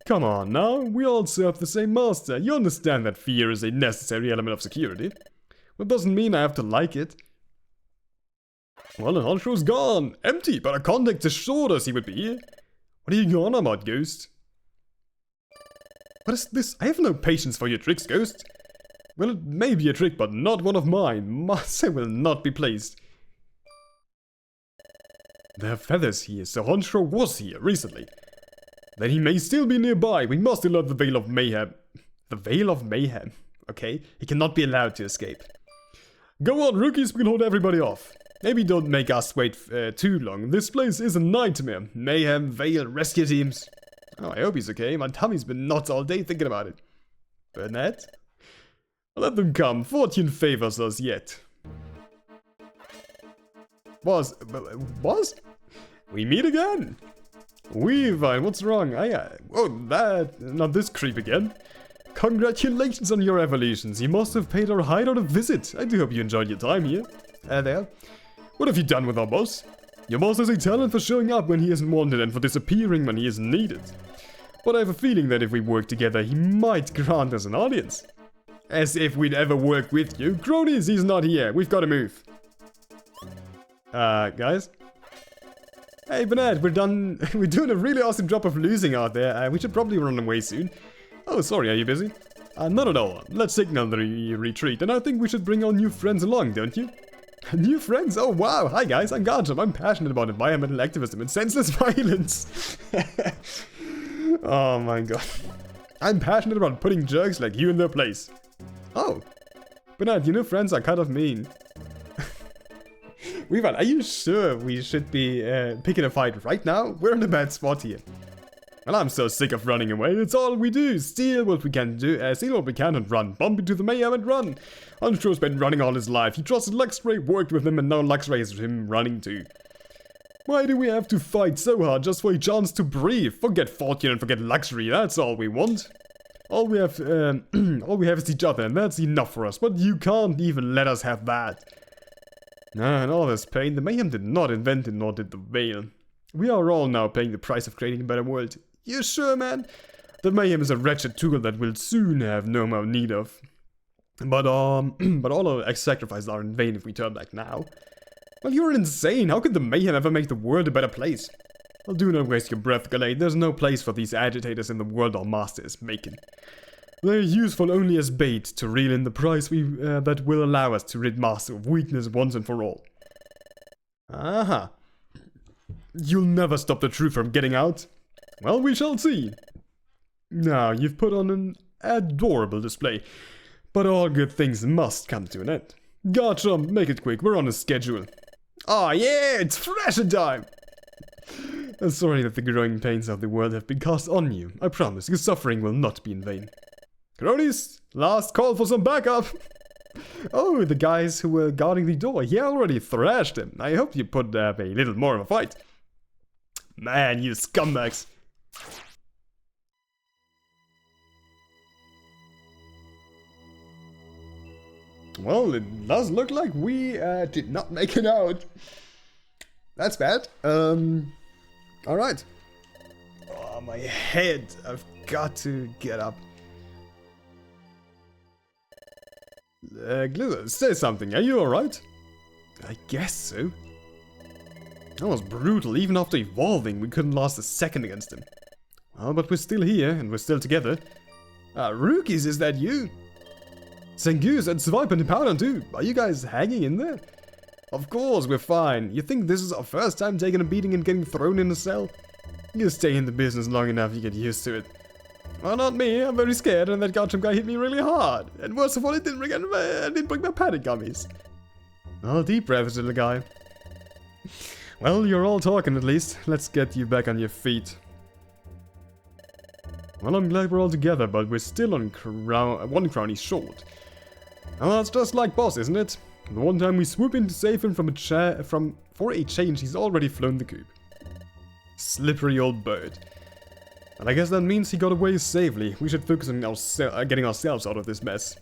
Come on now, we all serve the same master, you understand that fear is a necessary element of security. That doesn't mean I have to like it. Well, and Honchkrow's gone, empty, but our contact assured us he would be here. What are you on about, Ghost? What is this? I have no patience for your tricks, Ghost. Well, it may be a trick, but not one of mine. Master will not be placed. There are feathers here, so Honchkrow was here recently. Then he may still be nearby. We must alert the Veil of Mayhem. The Veil of Mayhem? Okay, he cannot be allowed to escape. Go on, rookies, we can hold everybody off. Maybe don't make us wait too long. This place is a nightmare. Mayhem, Vale, rescue teams. Oh, I hope he's okay. My tummy's been knots all day thinking about it. Burnett? Let them come. Fortune favors us yet. Was? We meet again. Weavine, what's wrong? Oh, not this creep again. Congratulations on your evolutions. You must have paid our hideout a visit. I do hope you enjoyed your time here. There. What have you done with our boss? Your boss has a talent for showing up when he isn't wanted and for disappearing when he is needed. But I have a feeling that if we work together, he might grant us an audience. As if we'd ever work with you. Cronies, he's not here. We've got to move. Guys? Hey, Bernard, we're done. We're doing a really awesome job of losing out there. We should probably run away soon. Oh, sorry, are you busy? Not at all. Let's signal the retreat, and I think we should bring our new friends along, don't you? New friends? Oh, wow. Hi, guys. I'm Garcham. I'm passionate about environmental activism and senseless violence. Oh, my God. I'm passionate about putting jerks like you in their place. Oh. Bernard, you know friends are kind of mean. Weavine, are you sure we should be picking a fight right now? We're in a bad spot here. Well, I'm so sick of running away. It's all we do. Steal what we can do. Steal what we can and run. Bump into the mayhem and run. Unshore's been running all his life. He trusted Luxray, worked with him, and now Luxray is him running too. Why do we have to fight so hard just for a chance to breathe? Forget fortune and forget luxury. That's all we want. All we have is each other, and that's enough for us. But you can't even let us have that. And all this pain, the mayhem did not invent it, nor did the Vale. We are all now paying the price of creating a better world. You sure, man? The mayhem is a wretched tool that we'll soon have no more need of. But all our sacrifices are in vain if we turn back now. Well, you're insane. How could the mayhem ever make the world a better place? Well, do not waste your breath, Gallade. There's no place for these agitators in the world our master is making. They're useful only as bait to reel in the price that will allow us to rid master of weakness once and for all. Aha. You'll never stop the truth from getting out. Well, we shall see. Now, you've put on an adorable display, but all good things must come to an end. Garchomp, make it quick, we're on a schedule. Oh yeah, it's Thrasher time! I'm sorry that the growing pains of the world have been cast on you. I promise, your suffering will not be in vain. Cronies, last call for some backup! Oh, the guys who were guarding the door, he already thrashed him. I hope you put up a little more of a fight. Man, you scumbags. Well, it does look like we did not make it out. That's bad. Alright. Oh, my head. I've got to get up. Glitter, say something. Are you alright? I guess so. That was brutal. Even after evolving, we couldn't last a second against him. Well, but we're still here, and we're still together. Rookies, is that you? Sengoose and Swipe and Powder too. Are you guys hanging in there? Of course, we're fine. You think this is our first time taking a beating and getting thrown in a cell? You stay in the business long enough, you get used to it. Well, not me. I'm very scared, and that Garchomp guy hit me really hard. And worst of all, it didn't bring my panic gummies. Oh, deep breaths, little guy. Well, you're all talking at least. Let's get you back on your feet. Well, I'm glad we're all together, but we're still on one crownie short. Well, that's just like boss, isn't it? The one time we swoop in to save him for a change, he's already flown the coop. Slippery old bird. And I guess that means he got away safely. We should focus on getting ourselves out of this mess.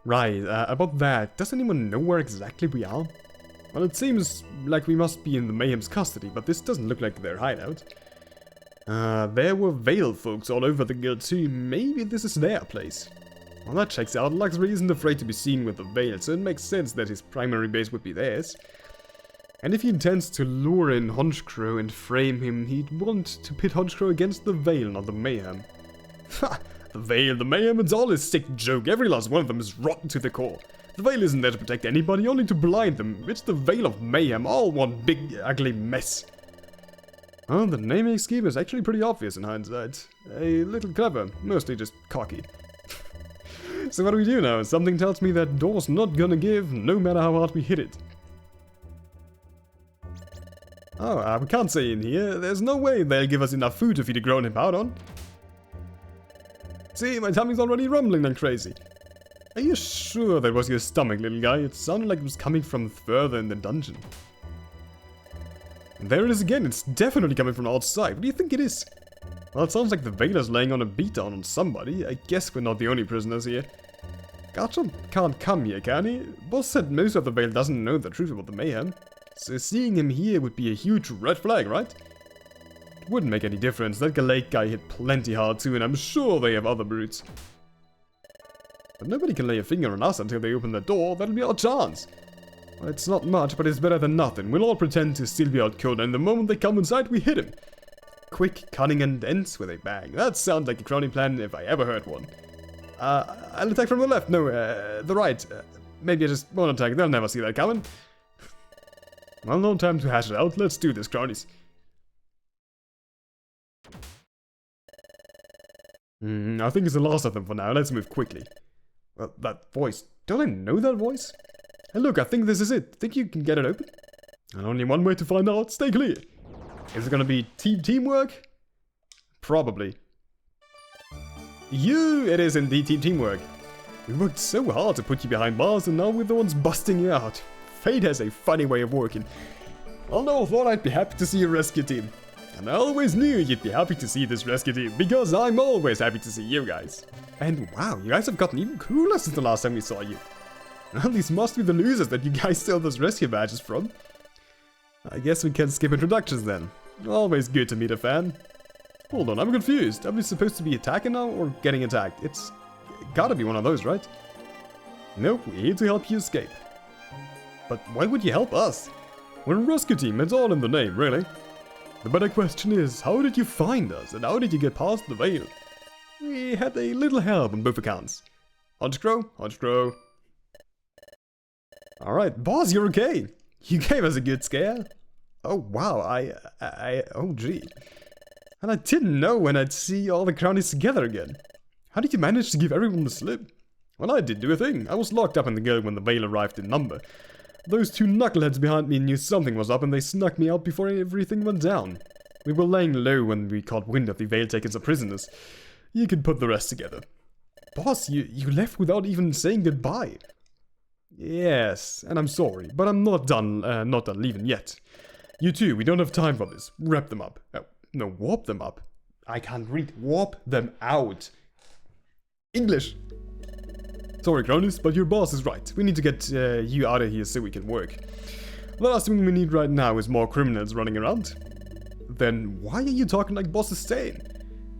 Right, about that, does anyone know where exactly we are? Well, it seems like we must be in the Mayhem's custody, but this doesn't look like their hideout. There were Vale folks all over the guild too. Maybe this is their place. Well, that checks out. Luxray isn't afraid to be seen with the Vale, so it makes sense that his primary base would be theirs. And if he intends to lure in Honchkrow and frame him, he'd want to pit Honchkrow against the Vale, not the Mayhem. Ha! The Vale, the Mayhem, it's all a sick joke. Every last one of them is rotten to the core. The Vale isn't there to protect anybody, only to blind them. It's the Vale of Mayhem, all one big, ugly mess. Well, the naming scheme is actually pretty obvious in hindsight. A little clever, mostly just cocky. So what do we do now? Something tells me that door's not gonna give, no matter how hard we hit it. Oh, we can't stay in here. There's no way they'll give us enough food to feed a grown him out on. See, my tummy's already rumbling like crazy. Are you sure that was your stomach, little guy? It sounded like it was coming from further in the dungeon. There it is again. It's definitely coming from outside. What do you think it is? Well, it sounds like the Vader's laying on a beatdown on somebody. I guess we're not the only prisoners here. Garchomp can't come here, can he? Boss said most of the Vale doesn't know the truth about the mayhem. So seeing him here would be a huge red flag, right? It wouldn't make any difference. That Galate guy hit plenty hard too, and I'm sure they have other brutes. But nobody can lay a finger on us until they open the door. That'll be our chance. Well, it's not much, but it's better than nothing. We'll all pretend to still be outcold, and the moment they come inside, we hit him. Quick, cunning, and ends with a bang. That sounds like a crowning plan if I ever heard one. I'll attack from the left. No, the right. Maybe I just won't attack. They'll never see that coming. Well, no time to hash it out. Let's do this, cronies. I think it's the last of them for now. Let's move quickly. Well, that voice. Don't I know that voice? Hey, look, I think this is it. Think you can get it open? And only one way to find out. Stay clear. Is it gonna be teamwork? Probably. It is indeed teamwork. We worked so hard to put you behind bars, and now we're the ones busting you out. Fate has a funny way of working. Although I thought I'd be happy to see a rescue team. And I always knew you'd be happy to see this rescue team, because I'm always happy to see you guys. And wow, you guys have gotten even cooler since the last time we saw you. Well, these must be the losers that you guys stole those rescue badges from. I guess we can skip introductions then. Always good to meet a fan. Hold on, I'm confused. Are we supposed to be attacking now or getting attacked? It's gotta be one of those, right? Nope, we're here to help you escape. But why would you help us? We're a rescue team, it's all in the name, really. The better question is, how did you find us and how did you get past the veil? We had a little help on both accounts. Honchcrow. Alright, boss, you're okay. You gave us a good scare. Oh wow, oh gee. And I didn't know when I'd see all the crownies together again. How did you manage to give everyone the slip? Well, I didn't do a thing. I was locked up in the guild when the veil arrived in number. Those two knuckleheads behind me knew something was up and they snuck me out before everything went down. We were laying low when we caught wind of the veil takers as prisoners. You can put the rest together. Boss, you left without even saying goodbye. Yes, and I'm sorry, but I'm not done leaving yet. You two, we don't have time for this. Wrap them up. Oh, no, warp them up. I can't read. Warp them out. English. Sorry, Cronus, but your boss is right. We need to get you out of here so we can work. The last thing we need right now is more criminals running around. Then why are you talking like Boss is saying?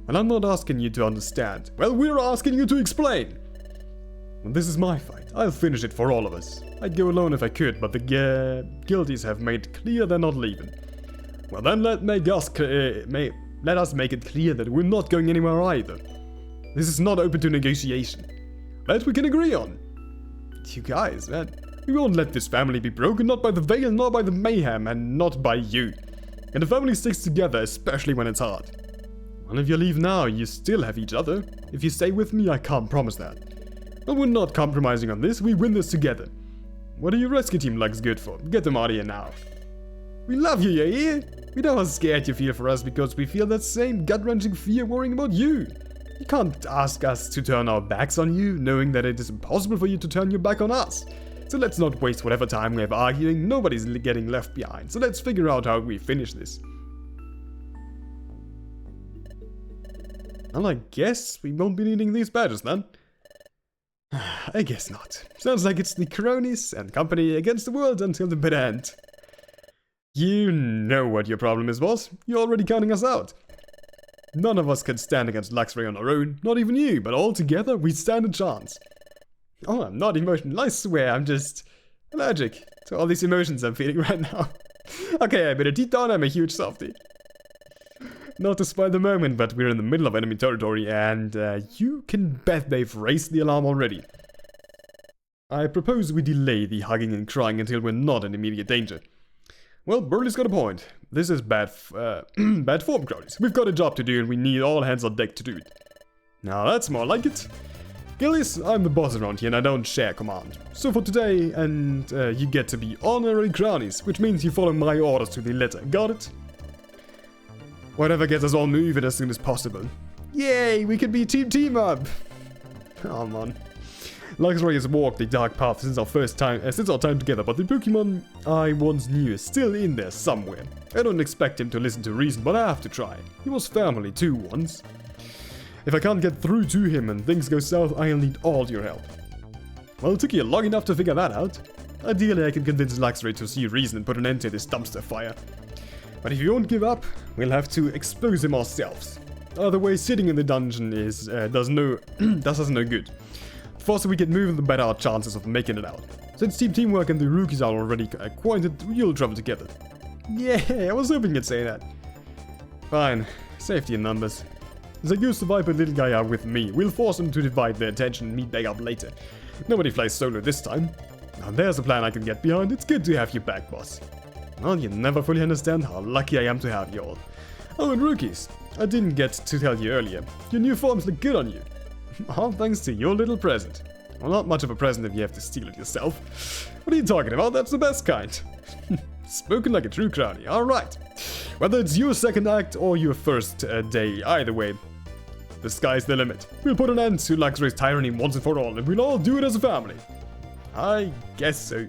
Well, I'm not asking you to understand. Well, we're asking you to explain. Well, this is my fight. I'll finish it for all of us. I'd go alone if I could, but the guilties have made clear they're not leaving. Well, then let us make it clear that we're not going anywhere either. This is not open to negotiation. That we can agree on. You guys, man, we won't let this family be broken, not by the veil, nor by the mayhem, and not by you. And the family sticks together, especially when it's hard. Well, if you leave now, you still have each other. If you stay with me, I can't promise that. But we're not compromising on this, we win this together. What are your rescue team legs good for? Get them out of here now. We love you, you hear? We know how scared you feel for us because we feel that same gut-wrenching fear worrying about you. You can't ask us to turn our backs on you, knowing that it is impossible for you to turn your back on us. So let's not waste whatever time we have arguing, nobody's getting left behind. So let's figure out how we finish this. Well, I guess we won't be needing these badges then. I guess not. Sounds like it's the cronies and company against the world until the bitter end. You know what your problem is, boss. You're already counting us out. None of us can stand against Luxray on our own, not even you, but all together we stand a chance. Oh, I'm not emotional, I swear, I'm just allergic to all these emotions I'm feeling right now. Okay, I better deep down, I'm a huge softie. Not to spoil the moment, but we're in the middle of enemy territory and you can bet they've raised the alarm already. I propose we delay the hugging and crying until we're not in immediate danger. Well, Burley's got a point. This is bad form, cronies. We've got a job to do and we need all hands on deck to do it. Now that's more like it. Gillies, I'm the boss around here and I don't share command. So for today, and you get to be honorary cronies, which means you follow my orders to the letter. Got it? Whatever gets us all moving as soon as possible. Yay, we can be team up! Oh man. Luxray has walked the dark path since our time together, but the Pokemon I once knew is still in there somewhere. I don't expect him to listen to reason, but I have to try. He was family too once. If I can't get through to him and things go south, I'll need all your help. Well, it took you long enough to figure that out. Ideally, I can convince Luxray to see reason and put an end to this dumpster fire. But if you won't give up, we'll have to expose him ourselves. Other way, sitting in the dungeon is does us no good. The faster we get moving, the better our chances of making it out. Since teamwork and the rookies are already acquainted, we'll travel together. Yeah, I was hoping you'd say that. Fine, safety in numbers. Zangoose, the Viper, little guy are with me. We'll force them to divide their attention and meet back up later. Nobody flies solo this time. Now there's a plan I can get behind. It's good to have you back, boss. Well, you never fully understand how lucky I am to have you all. Oh, and rookies. I didn't get to tell you earlier. Your new forms look good on you. All thanks to your little present. Well, not much of a present if you have to steal it yourself. What are you talking about? That's the best kind. Spoken like a true crownie. Alright. Whether it's your second act or your first day, either way, the sky's the limit. We'll put an end to Luxray's tyranny once and for all, and we'll all do it as a family. I guess so.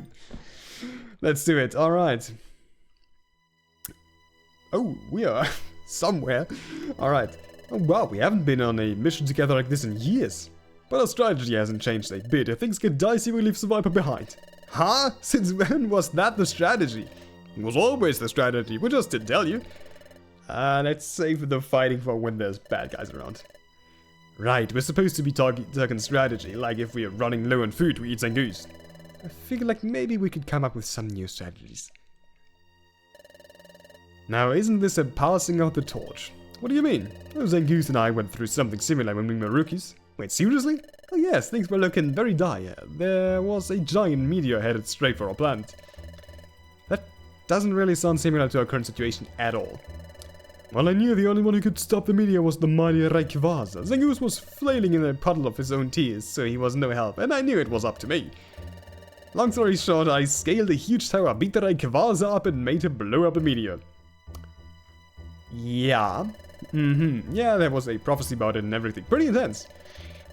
Let's do it. Alright. Oh, we are somewhere. Alright. Oh wow, we haven't been on a mission together like this in years. But our strategy hasn't changed a bit. If things get dicey, we leave the Viper behind. Huh? Since when was that the strategy? It was always the strategy, we just didn't tell you. Let's save the fighting for when there's bad guys around. Right, we're supposed to be talking strategy, like if we're running low on food, we eat Zangoose. I figure like maybe we could come up with some new strategies. Now, isn't this a passing of the torch? What do you mean? Oh, Zangoose and I went through something similar when we were rookies. Wait, seriously? Oh yes, things were looking very dire. There was a giant meteor headed straight for our planet. That doesn't really sound similar to our current situation at all. Well, I knew the only one who could stop the meteor was the mighty Rayquaza. Zangoose was flailing in a puddle of his own tears, so he was no help, and I knew it was up to me. Long story short, I scaled a huge tower, beat the Rayquaza up, and made her blow up the meteor. Yeah. Yeah, there was a prophecy about it and everything. Pretty intense.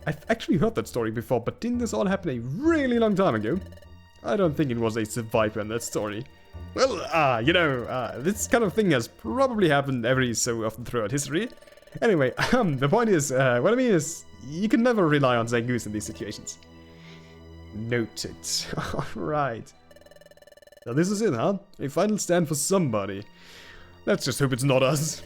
I've actually heard that story before, but didn't this all happen a really long time ago? I don't think it was a survivor in that story. Well, this kind of thing has probably happened every so often throughout history. Anyway, the point is, what I mean is, you can never rely on Zangoose in these situations. Noted. Alright. So this is it, huh? A final stand for somebody. Let's just hope it's not us.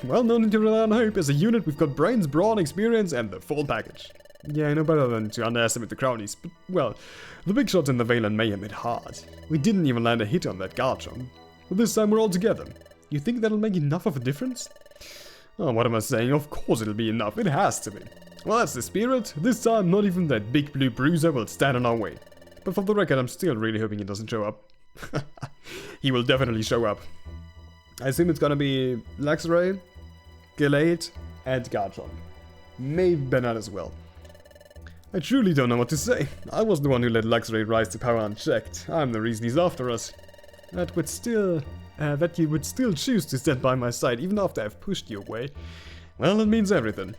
Well, no need to rely on hope. As a unit, we've got brains, brawn, experience, and the full package. Yeah, I know better than to underestimate the crownies, but, well, the big shots in the Veil and Mayhem hit hard. We didn't even land a hit on that Garchomp. But this time we're all together. You think that'll make enough of a difference? Oh, what am I saying? Of course it'll be enough. It has to be. Well, that's the spirit. This time, not even that big blue bruiser will stand in our way. But for the record, I'm still really hoping he doesn't show up. He will definitely show up. I assume it's gonna be Luxray, Gallade, and Garchomp. Maybe Bernard as well. I truly don't know what to say. I was the one who let Luxray rise to power unchecked. I'm the reason he's after us. That you would still choose to stand by my side even after I've pushed you away. Well, it means everything.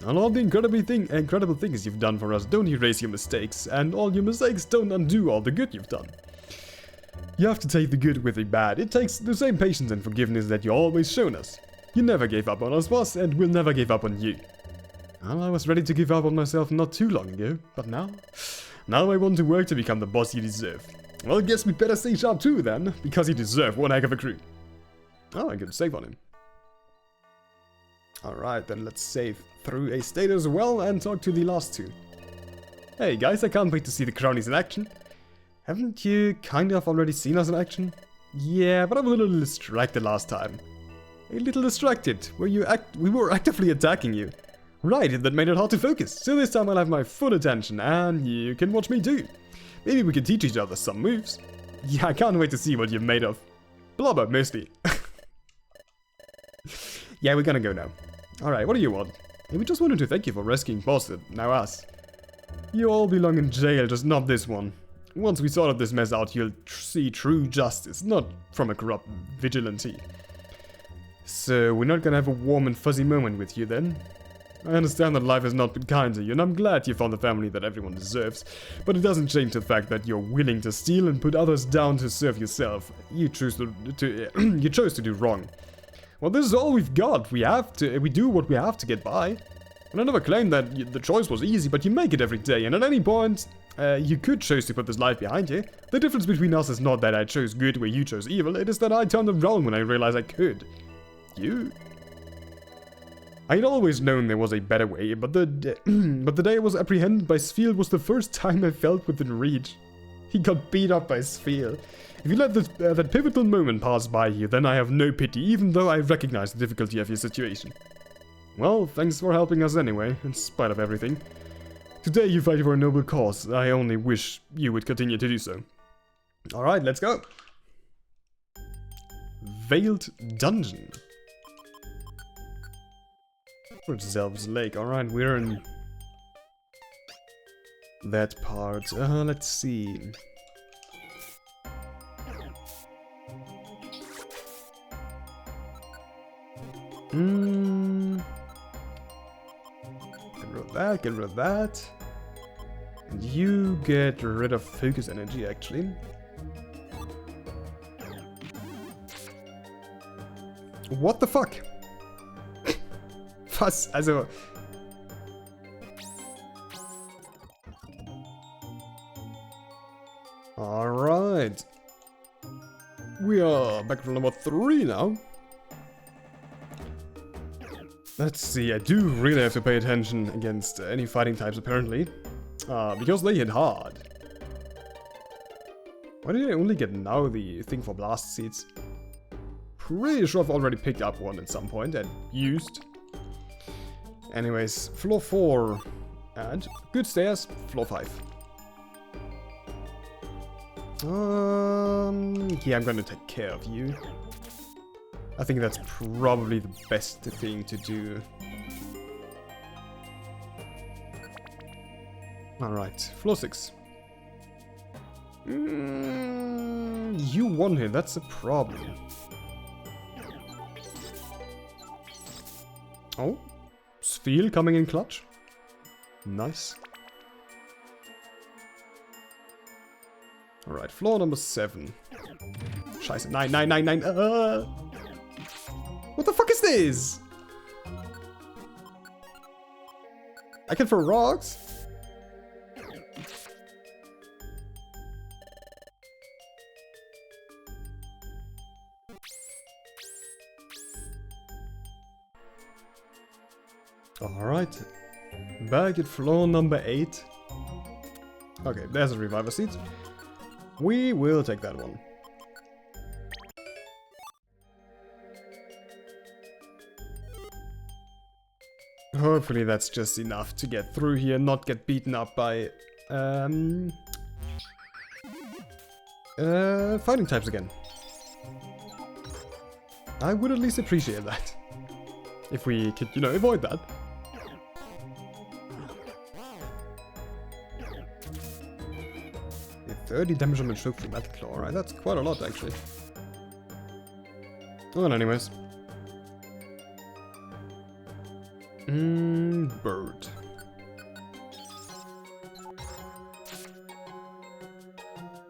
And all the incredible things you've done for us don't erase your mistakes, and all your mistakes don't undo all the good you've done. You have to take the good with the bad. It takes the same patience and forgiveness that you always shown us. You never gave up on us, boss, and we'll never give up on you. Well, I was ready to give up on myself not too long ago, but now I want to work to become the boss you deserve. Well, I guess we better stay sharp too then, because you deserve one heck of a crew. Oh, I can save on him. Alright, then let's save through a state as well and talk to the last two. Hey guys, I can't wait to see the crownies in action. Haven't you kind of already seen us in action? Yeah, but I was a little distracted last time. A little distracted, we were actively attacking you. Right, that made it hard to focus, so this time I'll have my full attention, and you can watch me too. Maybe we can teach each other some moves. Yeah, I can't wait to see what you're made of. Blubber, mostly. Yeah, we're gonna go now. Alright, what do you want? Hey, we just wanted to thank you for rescuing Boss, now us. You all belong in jail, just not this one. Once we sorted this mess out, you'll see true justice, not from a corrupt vigilante. So, we're not gonna have a warm and fuzzy moment with you then? I understand that life has not been kind to you, and I'm glad you found the family that everyone deserves, but it doesn't change the fact that you're willing to steal and put others down to serve yourself. You chose you chose to do wrong. Well, this is all we've got. We do what we have to get by. And I never claimed that the choice was easy, but you make it every day, and at any point, you could choose to put this life behind you. The difference between us is not that I chose good where you chose evil, it is that I turned around when I realized I could. You? I had always known there was a better way, but the day I was apprehended by Sfiel was the first time I felt within reach. He got beat up by Sfiel. If you let that pivotal moment pass by you, then I have no pity, even though I recognize the difficulty of your situation. Well, thanks for helping us anyway, in spite of everything. Today you fight for a noble cause. I only wish you would continue to do so. Alright, let's go. Veiled Dungeon. Zelv's Lake. Alright, we're in that part. Let's see. Get rid of that. And you get rid of focus energy, actually. What the fuck? Was? Also... Alright. We are back to number 3 now. Let's see, I do really have to pay attention against any fighting types, apparently. Because they hit hard. Why did I only get now the thing for blast seeds? Pretty sure I've already picked up one at some point and used. Anyways, floor 4. And good stairs, floor 5. Yeah, I'm gonna take care of you. I think that's probably the best thing to do. Alright, floor 6. You won here, that's a problem. Oh, Sfiel coming in clutch. Nice. Alright, floor number 7. Scheiße, 9, 9, 9, 9. What the fuck is this? I can throw rocks? Alright. Back at floor number 8. Okay, there's a reviver seat. We will take that one. Hopefully that's just enough to get through here, not get beaten up by fighting types again. I would at least appreciate that. If we could, you know, avoid that. Yeah, 30 damage on the choke from that claw, right? That's quite a lot, actually. Well, anyways. Bird.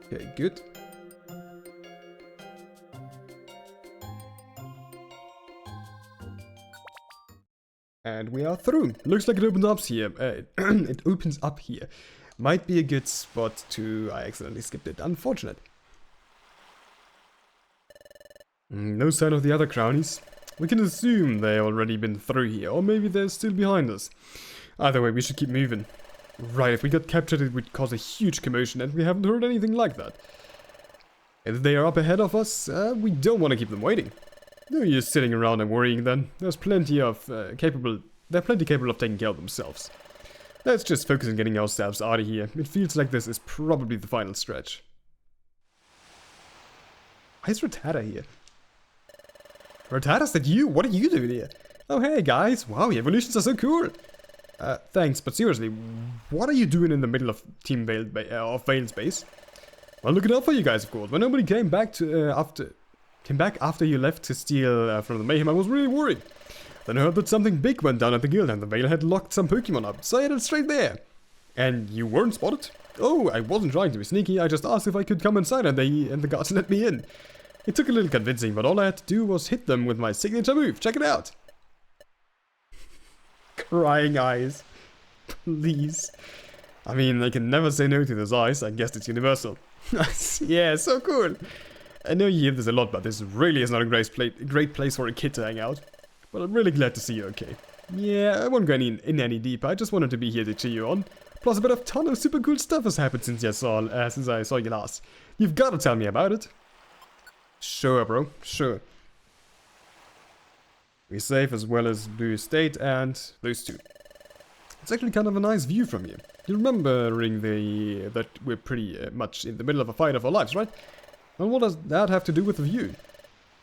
Okay, good. And we are through. Looks like it opens up here. It opens up here. Might be a good spot to... I accidentally skipped it. Unfortunate. No sign of the other crownies. We can assume they've already been through here, or maybe they're still behind us. Either way, we should keep moving. Right, if we got captured it would cause a huge commotion, and we haven't heard anything like that. If they are up ahead of us, we don't want to keep them waiting. No use sitting around and worrying then. There's plenty of they're plenty capable of taking care of themselves. Let's just focus on getting ourselves out of here. It feels like this is probably the final stretch. Why is Rattata here? Rattata, is that you? What are you doing here? Oh hey guys, wow, your evolutions are so cool. Thanks, but seriously, what are you doing in the middle of of Vale's base? Well, looking out for you guys, of course. When nobody came back after you left to steal from the Mayhem, I was really worried. Then I heard that something big went down at the guild and the Vale had locked some Pokemon up, so I headed straight there. And you weren't spotted? Oh, I wasn't trying to be sneaky, I just asked if I could come inside and the guards let me in. It took a little convincing, but all I had to do was hit them with my signature move. Check it out. Crying eyes. Please. I mean, I can never say no to those eyes, I guess it's universal. Yeah, so cool. I know you hear this a lot, but this really is not a great place for a kid to hang out. But I'm really glad to see you okay. Yeah, I won't go in any deeper, I just wanted to be here to cheer you on. Plus a ton of super cool stuff has happened since I saw you last. You've got to tell me about it. Sure, bro, sure. We're safe as well as Blue State and those two. It's actually kind of a nice view from here. You're remembering that we're pretty much in the middle of a fight of our lives, right? And what does that have to do with the view?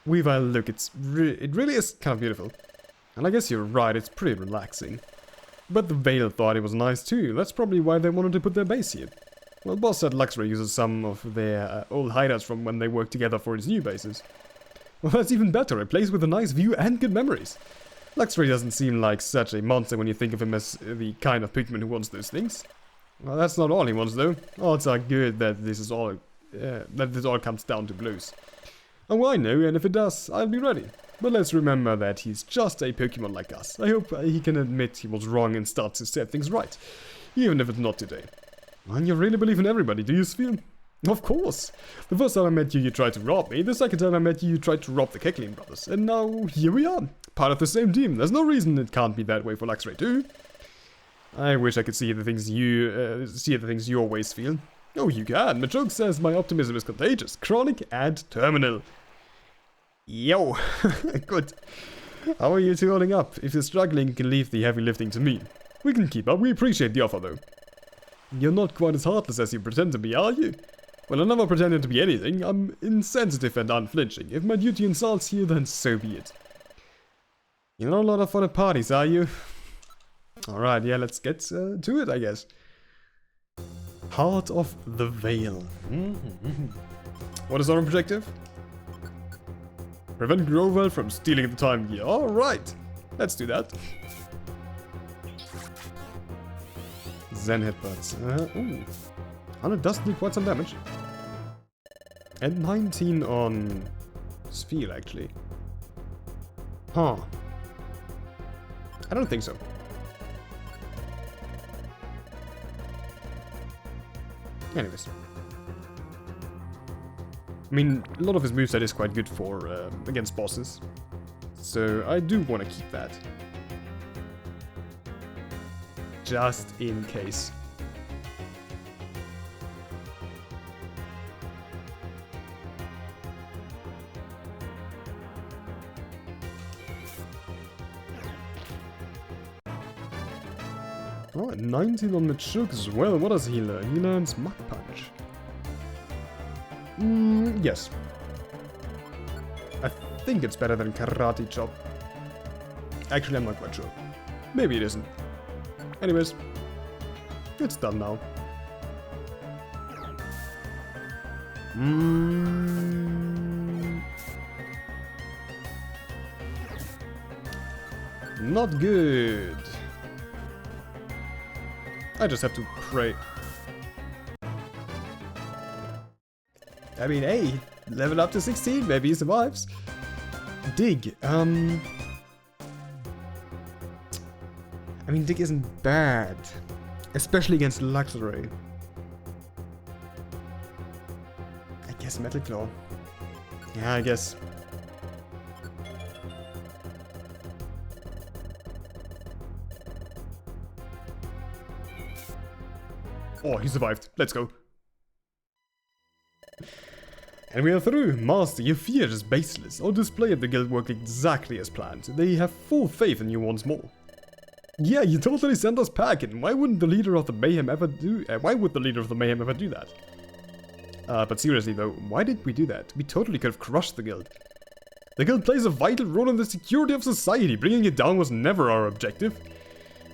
Well, look, it really is kind of beautiful. And I guess you're right, it's pretty relaxing. But the Vale thought it was nice too, that's probably why they wanted to put their base here. Well, boss said Luxray uses some of their old hideouts from when they worked together for his new bases. Well, that's even better, a place with a nice view and good memories. Luxray doesn't seem like such a monster when you think of him as the kind of Pikmin who wants those things. Well, that's not all he wants though. Odds are good that this all comes down to blows. Oh, I know, and if it does, I'll be ready. But let's remember that he's just a Pokemon like us. I hope he can admit he was wrong and start to set things right, even if it's not today. And you really believe in everybody, do you, Sphere? Of course! The first time I met you, you tried to rob me. The second time I met you, you tried to rob the Keclean brothers. And now, here we are. Part of the same team. There's no reason it can't be that way for Luxray too. I wish I could see the things you always feel. Oh, you can. Machoke says my optimism is contagious, chronic, and terminal. Yo! Good. How are you two holding up? If you're struggling, you can leave the heavy lifting to me. We can keep up. We appreciate the offer, though. You're not quite as heartless as you pretend to be, are you? Well, I never pretended to be anything. I'm insensitive and unflinching. If my duty insults you, then so be it. You're not a lot of fun at parties, are you? Alright, yeah, let's get to it, I guess. Heart of the Vale. What is our objective? Prevent Grovell from stealing the time gear. Alright, let's do that. Zen headbutts. Ooh. 100 does do quite some damage. And 19 on Sphere, actually. Huh. I don't think so. Anyways. I mean, a lot of his moveset is quite good for against bosses. So I do want to keep that. Just in case. Oh, 19 on Machoke as well. What does he learn? He learns Mach Punch. Yes. I think it's better than Karate Chop. Actually, I'm not quite sure. Maybe it isn't. Anyways, it's done now. Not good. I just have to pray. I mean, hey, level up to 16, maybe he survives. Dig, I mean, Dig isn't bad. Especially against Luxray. I guess Metal Claw. Yeah, I guess. Oh, he survived. Let's go. And we are through. Master, your fear is baseless. Our display at the guild worked exactly as planned. They have full faith in you once more. Yeah, you totally sent us packing. Why wouldn't the leader of the Mayhem ever do... why would the leader of the Mayhem ever do that? But seriously though, why did we do that? We totally could have crushed the guild. The guild plays a vital role in the security of society. Bringing it down was never our objective.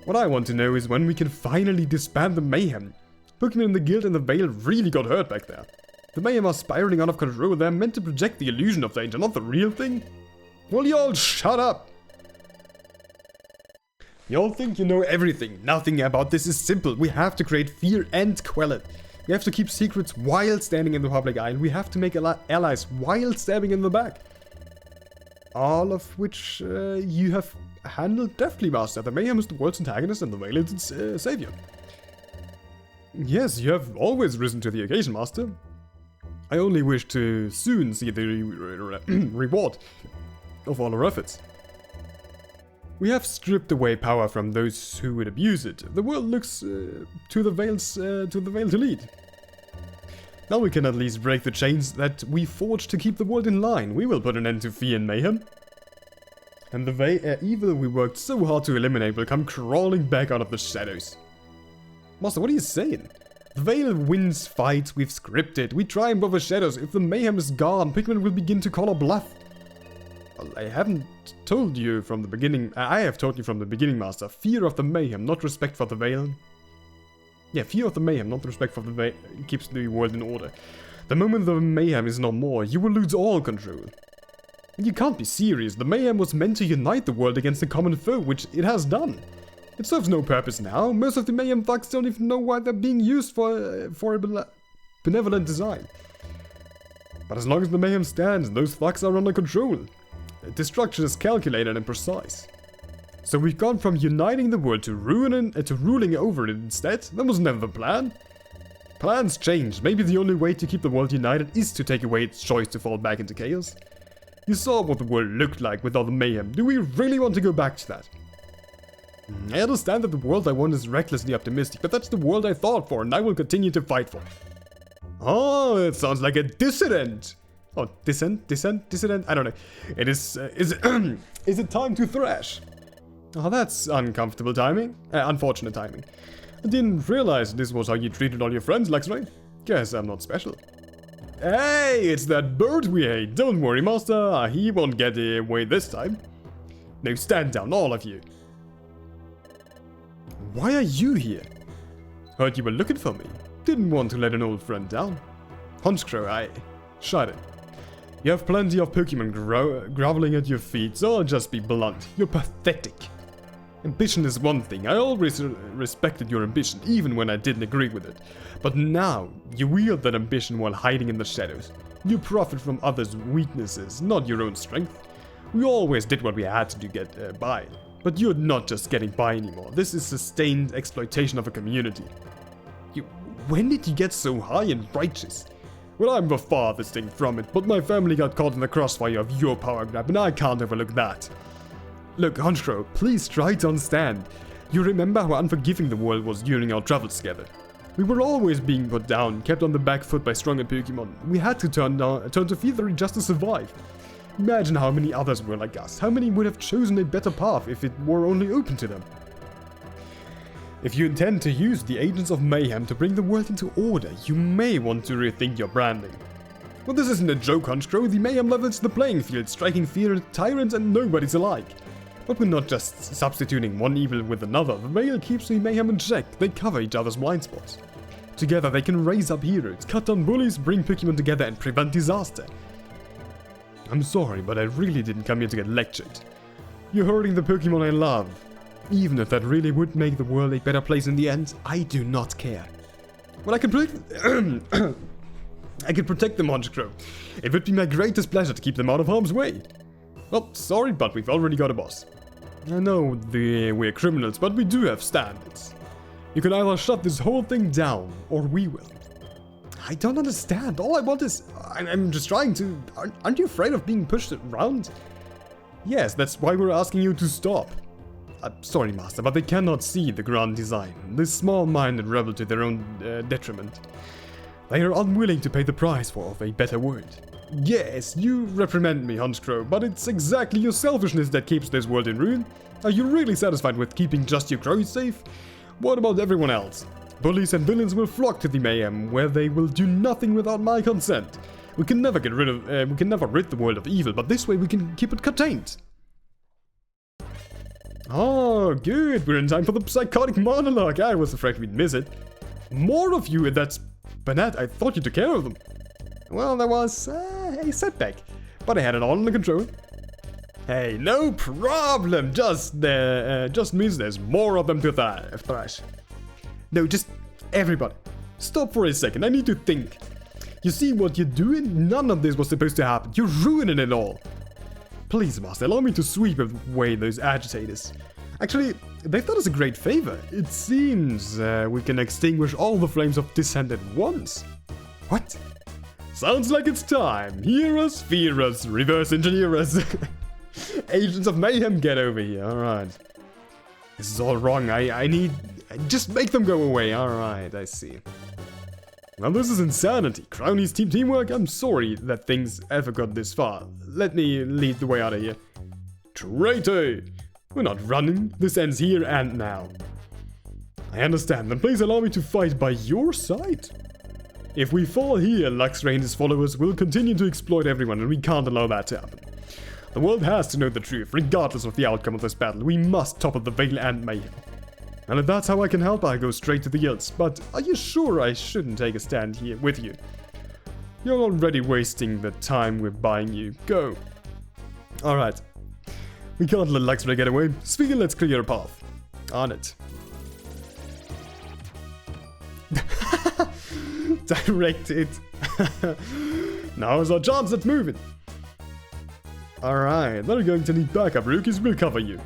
What I want to know is when we can finally disband the mayhem. Pokemon in the guild and the Vale really got hurt back there. The mayhem are spiraling out of control. They're meant to project the illusion of danger, not the real thing. Well, y'all shut up! Y'all think you know everything. Nothing about this is simple. We have to create fear and quell it. We have to keep secrets while standing in the public eye, and we have to make allies while stabbing in the back. All of which you have handled deftly, Master. The mayhem is the world's antagonist and the Vale is its savior. Yes, you have always risen to the occasion, Master. I only wish to soon see the reward of all our efforts. We have stripped away power from those who would abuse it. The world looks to the Vale to lead. Now we can at least break the chains that we forged to keep the world in line. We will put an end to fear and mayhem. And the evil we worked so hard to eliminate will come crawling back out of the shadows. Master, what are you saying? The Vale wins fights we've scripted. We triumph over shadows. If the mayhem is gone, Pikmin will begin to call our bluff. Well, I haven't told you from the beginning. I have told you from the beginning, Master. Fear of the mayhem, not respect for the Vale. Yeah, fear of the mayhem, not respect for the Vale, keeps the world in order. The moment the mayhem is no more, you will lose all control. You can't be serious. The mayhem was meant to unite the world against a common foe, which it has done. It serves no purpose now. Most of the mayhem thugs don't even know why they're being used for a benevolent design. But as long as the mayhem stands, those thugs are under control. Destruction is calculated and precise. So we've gone from uniting the world to ruling over it instead? That was never the plan. Plans change. Maybe the only way to keep the world united is to take away its choice to fall back into chaos. You saw what the world looked like without the mayhem. Do we really want to go back to that? I understand that the world I want is recklessly optimistic, but that's the world I thought for and I will continue to fight for. Oh, it sounds like a dissident. Oh, dissident? I don't know. It is it time to thrash? Oh, that's uncomfortable timing. Unfortunate timing. I didn't realize this was how you treated all your friends, Luxray. Guess I'm not special. Hey, it's that bird we hate. Don't worry, Master. He won't get away this time. Now stand down, all of you. Why are you here? Heard you were looking for me. Didn't want to let an old friend down. Honchcrow, shut it. You have plenty of Pokemon groveling at your feet, so I'll just be blunt. You're pathetic. Ambition is one thing. I always respected your ambition, even when I didn't agree with it. But now, you wield that ambition while hiding in the shadows. You profit from others' weaknesses, not your own strength. We always did what we had to get by. But you're not just getting by anymore. This is sustained exploitation of a community. When did you get so high and righteous? Well, I'm the farthest thing from it, but my family got caught in the crossfire of your power grab, and I can't overlook that. Look, Honchcrow, please try to understand. You remember how unforgiving the world was during our travels together. We were always being put down, kept on the back foot by stronger Pokemon. We had to turn to Feathery just to survive. Imagine how many others were like us. How many would have chosen a better path if it were only open to them? If you intend to use the Agents of Mayhem to bring the world into order, you may want to rethink your branding. Well, this isn't a joke, Honchcrow. The Mayhem levels the playing field, striking fear at tyrants and nobodies alike. But we're not just substituting one evil with another. The Vale keeps the Mayhem in check. They cover each other's blind spots. Together they can raise up heroes, cut down bullies, bring Pokemon together and prevent disaster. I'm sorry, but I really didn't come here to get lectured. You're hurting the Pokemon I love. Even if that really would make the world a better place in the end, I do not care. Well, I can protect them, Honchcrow. It would be my greatest pleasure to keep them out of harm's way. Well, sorry, but we've already got a boss. I know we're criminals, but we do have standards. You can either shut this whole thing down, or we will. I don't understand. All I want is... I'm just trying to... Aren't you afraid of being pushed around? Yes, that's why we're asking you to stop. Sorry, Master, but they cannot see the grand design. This small-minded rebel to their own detriment. They are unwilling to pay the price for a better world. Yes, you reprimand me, Honchcrow, but it's exactly your selfishness that keeps this world in ruin. Are you really satisfied with keeping just your crows safe? What about everyone else? Bullies and villains will flock to the Mayhem, where they will do nothing without my consent. We can never rid the world of evil, but this way we can keep it contained. Oh, good. We're in time for the psychotic monologue. I was afraid we'd miss it. More of you, and that's... Bernat, I thought you took care of them. Well, there was a setback, but I had it all under control. Hey, no problem. Just means there's more of them to thrash. No, just everybody. Stop for a second. I need to think. You see what you're doing? None of this was supposed to happen. You're ruining it all. Please, Master, allow me to sweep away those agitators. Actually, they've done us a great favor. It seems we can extinguish all the flames of dissent at once. What? Sounds like it's time. Hear us, fear us, reverse engineer us. Agents of Mayhem, get over here. Alright. This is all wrong. I need... Just make them go away. Alright, I see. Well, this is insanity. Crownie's teamwork? I'm sorry that things ever got this far. Let me lead the way out of here. Traitor! We're not running. This ends here and now. I understand. Then please allow me to fight by your side. If we fall here, Luxray and his followers will continue to exploit everyone, and we can't allow that to happen. The world has to know the truth, regardless of the outcome of this battle. We must topple the Veil and Mayhem. And if that's how I can help, I'll go straight to the guilds. But are you sure I shouldn't take a stand here with you? You're already wasting the time we're buying you. Go. Alright. We can't let Luxray get away. Speaking, let's clear a path. On it. Direct it. Now's our chance at moving. Alright, they're going to need backup. Rookies will cover you.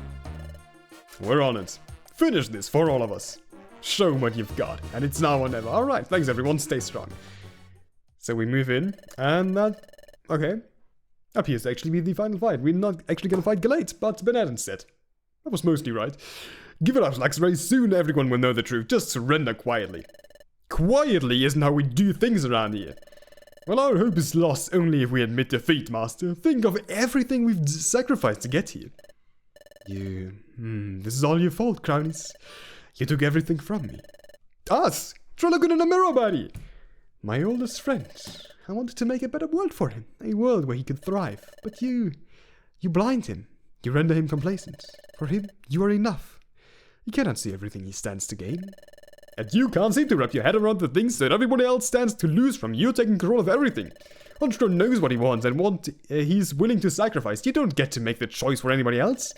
We're on it. Finish this for all of us. Show what you've got. And it's now or never. Alright, thanks everyone. Stay strong. So we move in. And that... Okay. Appears to actually be the final fight. We're not actually going to fight Galate, but Bernat instead. That was mostly right. Give it up, Luxray. Soon everyone will know the truth. Just surrender quietly. Quietly isn't how we do things around here. Well, our hope is lost only if we admit defeat, Master. Think of everything we've sacrificed to get here. This is all your fault, Crownies. You took everything from me. Us! Trolagun and a mirror buddy! My oldest friend. I wanted to make a better world for him. A world where he could thrive. But you blind him. You render him complacent. For him, you are enough. You cannot see everything he stands to gain. And you can't seem to wrap your head around the things that everybody else stands to lose from you taking control of everything. Entrepreneur knows what he wants and what he's willing to sacrifice. You don't get to make the choice for anybody else.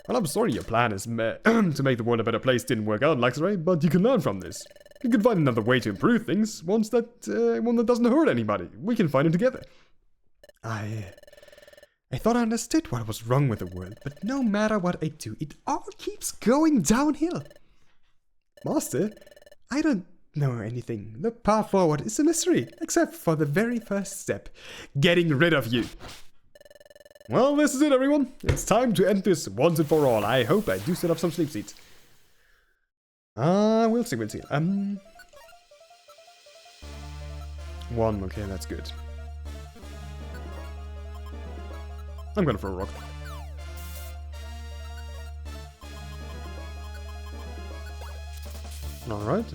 Well, I'm sorry your plan is to make the world a better place didn't work out, Luxray, but you can learn from this. You can find another way to improve things, one that doesn't hurt anybody. We can find it together. I thought I understood what was wrong with the world, but no matter what I do, it all keeps going downhill. Master, I don't know anything. The path forward is a mystery, except for the very first step, getting rid of you. Well, this is it, everyone. It's time to end this once and for all. I hope I do set up some sleep seats. We'll see. 1, okay, that's good. I'm gonna throw a rock. Alright.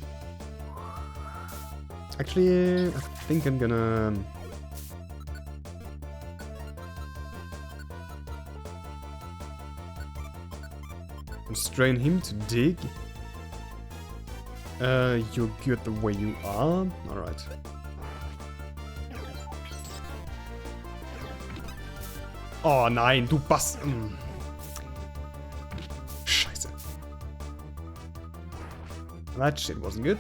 Actually, I think I'm gonna... constrain him to dig. You're good the way you are. Alright. Oh nein, du Bast... Scheiße. That shit wasn't good.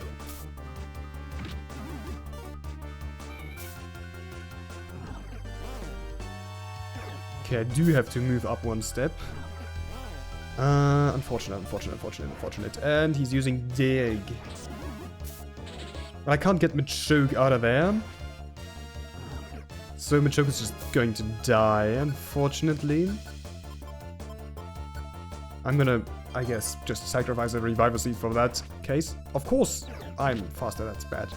Okay, I do have to move up one step. Unfortunate. And he's using dig. I can't get Machoke out of there. So Machoke is just going to die, unfortunately. I'm gonna, I guess, just sacrifice a revival seed for that case. Of course, I'm faster, that's bad.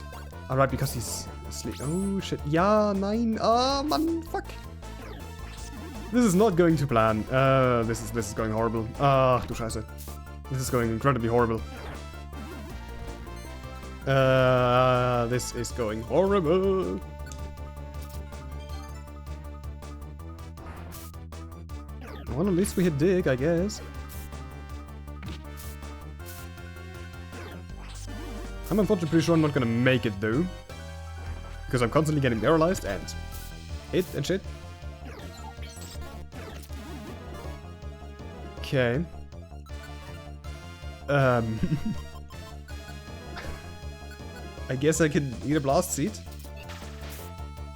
Alright, because he's asleep. Oh shit. Ja, nein. Ah, man, fuck. This is not going to plan. This is going horrible. Ah, du Scheiße. This is going incredibly horrible. This is going horrible. Well, at least we hit dig, I guess. I'm unfortunately pretty sure I'm not gonna make it though. Because I'm constantly getting paralyzed and hit and shit. Okay. I guess I can eat a blast seed.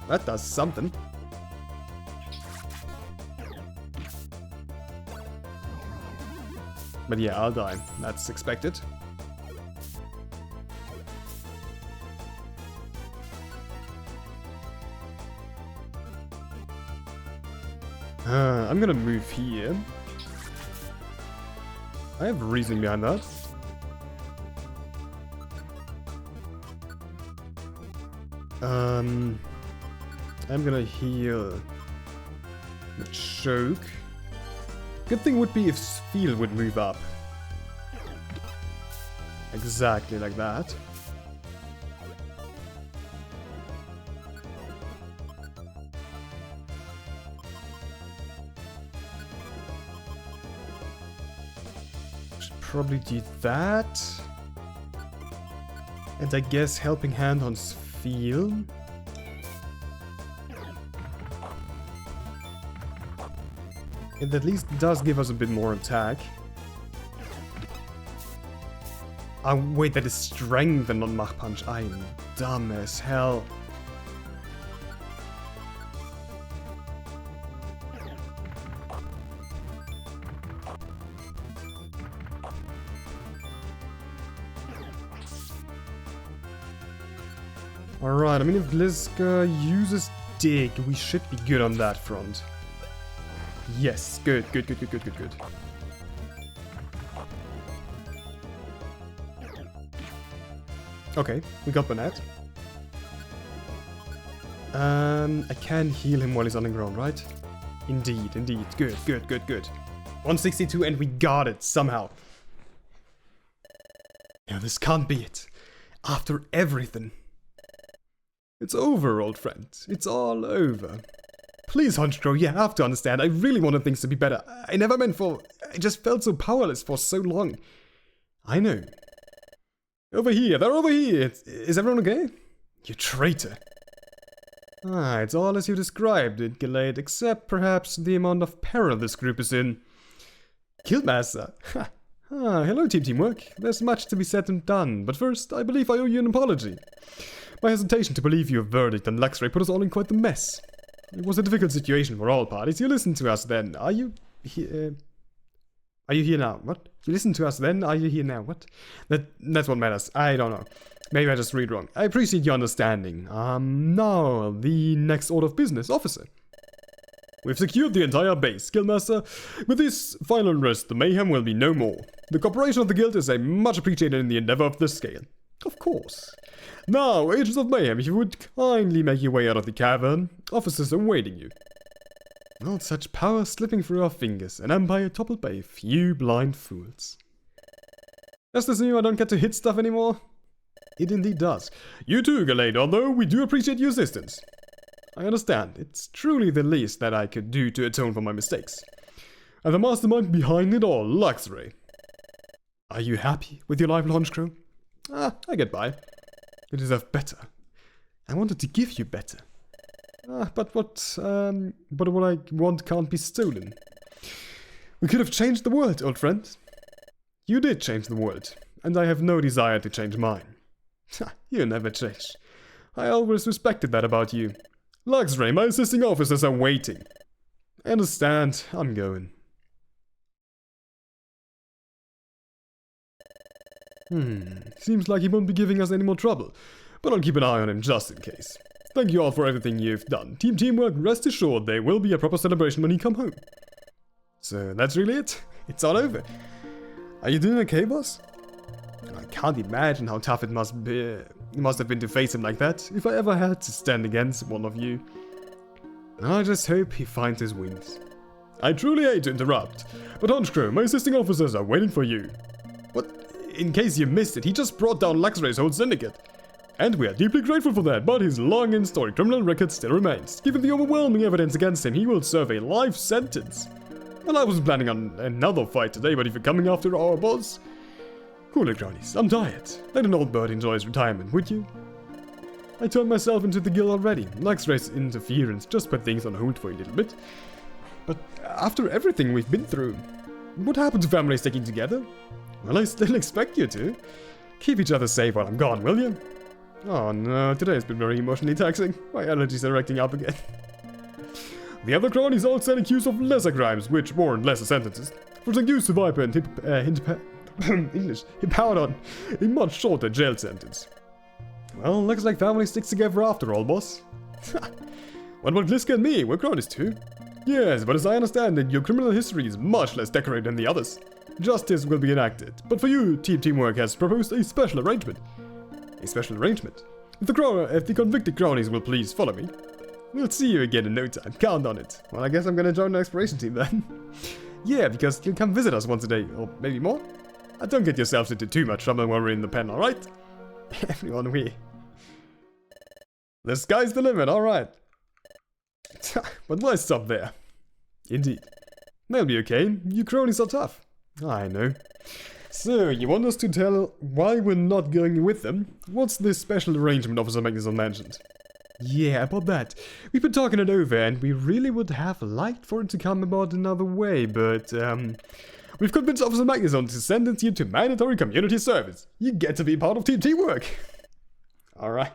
That does something. But yeah, I'll die. That's expected. I'm gonna move here. I have reasoning behind that. I'm gonna heal the choke. Good thing would be if Feel would move up. Exactly like that. Should probably do that. And I guess Helping Hand on Feel. It at least does give us a bit more attack. Oh wait, that is strength and not Mach Punch. I am dumb as hell. Alright, I mean if Bliska uses Dig, we should be good on that front. Yes, good. Okay, we got Bonnet. I can heal him while he's on the ground, right? Indeed. Good. 162 and we got it, somehow. Yeah, this can't be it. After everything. It's over, old friend. It's all over. Please, Honchkrow, you have to understand. I really wanted things to be better. I never meant for... I just felt so powerless for so long. I know. Over here, they're over here. Is everyone okay? You traitor. Ah, it's all as you described it, Gallade, except perhaps the amount of peril this group is in. Guildmaster. Ha. Ah, hello, Teamwork. There's much to be said and done, but first, I believe I owe you an apology. My hesitation to believe your verdict on Luxray put us all in quite the mess. It was a difficult situation for all parties. You listened to us then. Are you here now? What? You listened to us then? Are you here now? What? That's what matters. I don't know. Maybe I just read wrong. I appreciate your understanding. Now, the next order of business, officer. We've secured the entire base, Guildmaster. With this final unrest, the mayhem will be no more. The cooperation of the guild is a much appreciated in the endeavor of this scale. Of course. Now, agents of mayhem, if you would kindly make your way out of the cavern, officers are awaiting you. Well, such power slipping through our fingers, an empire toppled by a few blind fools. Does this mean I don't get to hit stuff anymore? It indeed does. You too, Gallade, although we do appreciate your assistance. I understand. It's truly the least that I could do to atone for my mistakes. And the mastermind behind it all, Luxray. Are you happy with your life, Honchkrow? I get by. You deserve better. I wanted to give you better. But what I want can't be stolen. We could have changed the world, old friend. You did change the world, and I have no desire to change mine. You never change. I always respected that about you. Luxray, my assisting officers are waiting. I understand. I'm going. Seems like he won't be giving us any more trouble, but I'll keep an eye on him just in case. Thank you all for everything you've done. Teamwork, rest assured there will be a proper celebration when you come home. So that's really it. It's all over. Are you doing okay, boss? I can't imagine how tough it must have been to face him like that, if I ever had to stand against one of you. I just hope he finds his wings. I truly hate to interrupt, but Honchkrow, my assisting officers are waiting for you. What? In case you missed it, he just brought down Luxray's whole syndicate. And we are deeply grateful for that, but his long and storied criminal record still remains. Given the overwhelming evidence against him, he will serve a life sentence. Well, I was planning on another fight today, but if you're coming after our boss... Cool it, cronies. I'm tired. Let an old bird enjoy his retirement, would you? I turned myself into the guild already. Luxray's interference just put things on hold for a little bit. But after everything we've been through, what happened to families sticking together? Well, I still expect you to. Keep each other safe while I'm gone, will you? Oh no, today's been very emotionally taxing. My allergies are acting up again. The other cronies all stand accused of lesser crimes, which warrant lesser sentences. For seduced the Viper and English, he powered on a much shorter jail sentence. Well, looks like family sticks together after all, boss. What about Gliska and me? We're cronies too. Yes, but as I understand it, your criminal history is much less decorated than the others. Justice will be enacted, but for you, Teamwork has proposed a special arrangement. A special arrangement? If the convicted cronies will please follow me, we'll see you again in no time. Count on it. Well, I guess I'm gonna join the exploration team then. Yeah, because you'll come visit us once a day, or maybe more. Don't get yourselves into too much trouble when we're in the pen, alright? Everyone, the sky's the limit, alright. But why stop there? Indeed. They'll be okay. You cronies are tough. I know. So, you want us to tell why we're not going with them? What's this special arrangement Officer Magnuson mentioned? Yeah, about that. We've been talking it over, and we really would have liked for it to come about another way, but, we've convinced Officer Magnuson to sentence you to mandatory community service. You get to be part of Teamwork. Alright.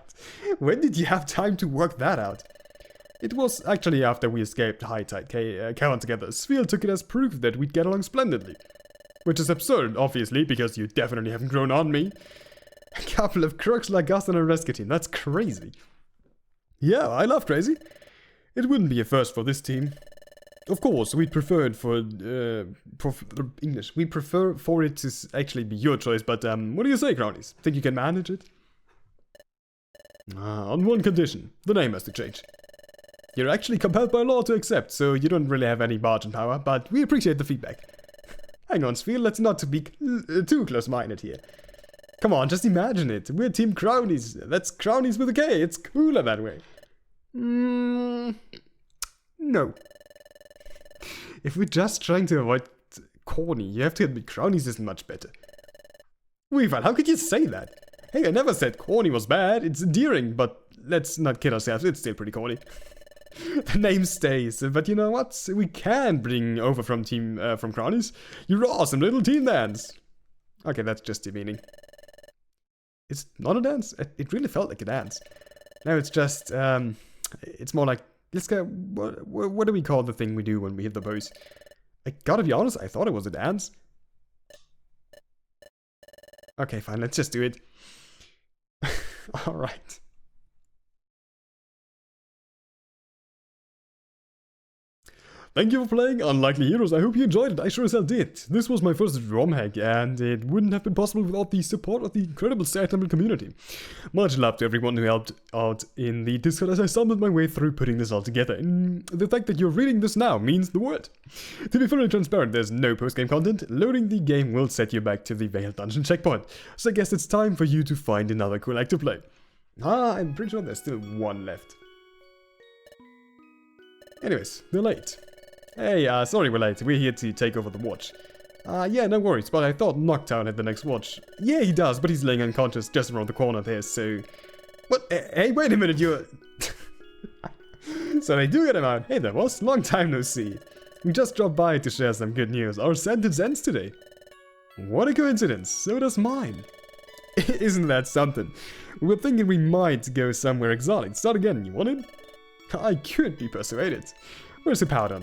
When did you have time to work that out? It was actually after we escaped High Tide Cavern together. Spheel took it as proof that we'd get along splendidly. Which is absurd, obviously, because you definitely haven't grown on me. A couple of crooks like us on a rescue team, that's crazy. Yeah, I love crazy. It wouldn't be a first for this team. Of course, we'd prefer it for English. We prefer for it to actually be your choice, but what do you say, cronies? Think you can manage it? On one condition, the name has to change. You're actually compelled by law to accept, so you don't really have any bargaining power, but we appreciate the feedback. Hang on, Spheel, let's not be too close-minded here. Come on, just imagine it. We're Team Crownies. That's Crownies with a K. It's cooler that way. No. If we're just trying to avoid corny, you have to admit Crownies isn't much better. Weevil, how could you say that? Hey, I never said corny was bad. It's endearing, but let's not kid ourselves. It's still pretty corny. The name stays, but you know what? We can bring over from Crownies. You're awesome little team dance. Okay, that's just demeaning. It's not a dance. It really felt like a dance. No, it's just, it's more like, let's go, what do we call the thing we do when we hit the pose? I gotta be honest, I thought it was a dance. Okay, fine, let's just do it. Alright. Thank you for playing Unlikely Heroes. I hope you enjoyed it. I sure as hell did. This was my first ROMHACK, and it wouldn't have been possible without the support of the incredible Saturn community. Much love to everyone who helped out in the Discord as I stumbled my way through putting this all together. And the fact that you're reading this now means the world. To be fully transparent, there's no post-game content. Loading the game will set you back to the Veiled Dungeon checkpoint. So I guess it's time for you to find another cool act to play. I'm pretty sure there's still one left. Anyways, they're late. Hey, sorry we're late. We're here to take over the watch. Yeah, no worries, but I thought Knocktown had the next watch. Yeah, he does, but he's laying unconscious just around the corner there, so... What? Hey, wait a minute, you're... So they do get him out. Hey there, boss. Long time no see. We just dropped by to share some good news. Our sentence ends today. What a coincidence. So does mine. Isn't that something? We were thinking we might go somewhere exotic. Start again, you want it? I could be persuaded. Where's the powder?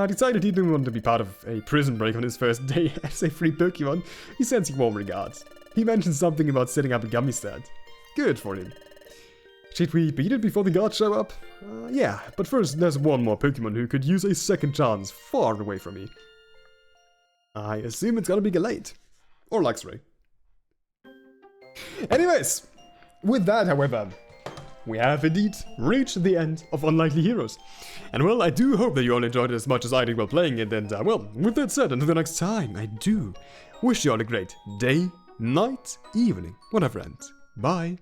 Decided he didn't want to be part of a prison break on his first day as a free Pokemon. He sends you warm regards. He mentioned something about setting up a gummy stand. Good for him. Should we beat it before the guards show up? Yeah, but first there's one more Pokemon who could use a second chance far away from me. I assume it's gonna be Galate. Or Luxray. Anyways, with that, however, we have indeed reached the end of Unlikely Heroes. And well, I do hope that you all enjoyed it as much as I did while playing it, and well, with that said, until the next time, I do wish you all a great day, night, evening, whatever, and bye.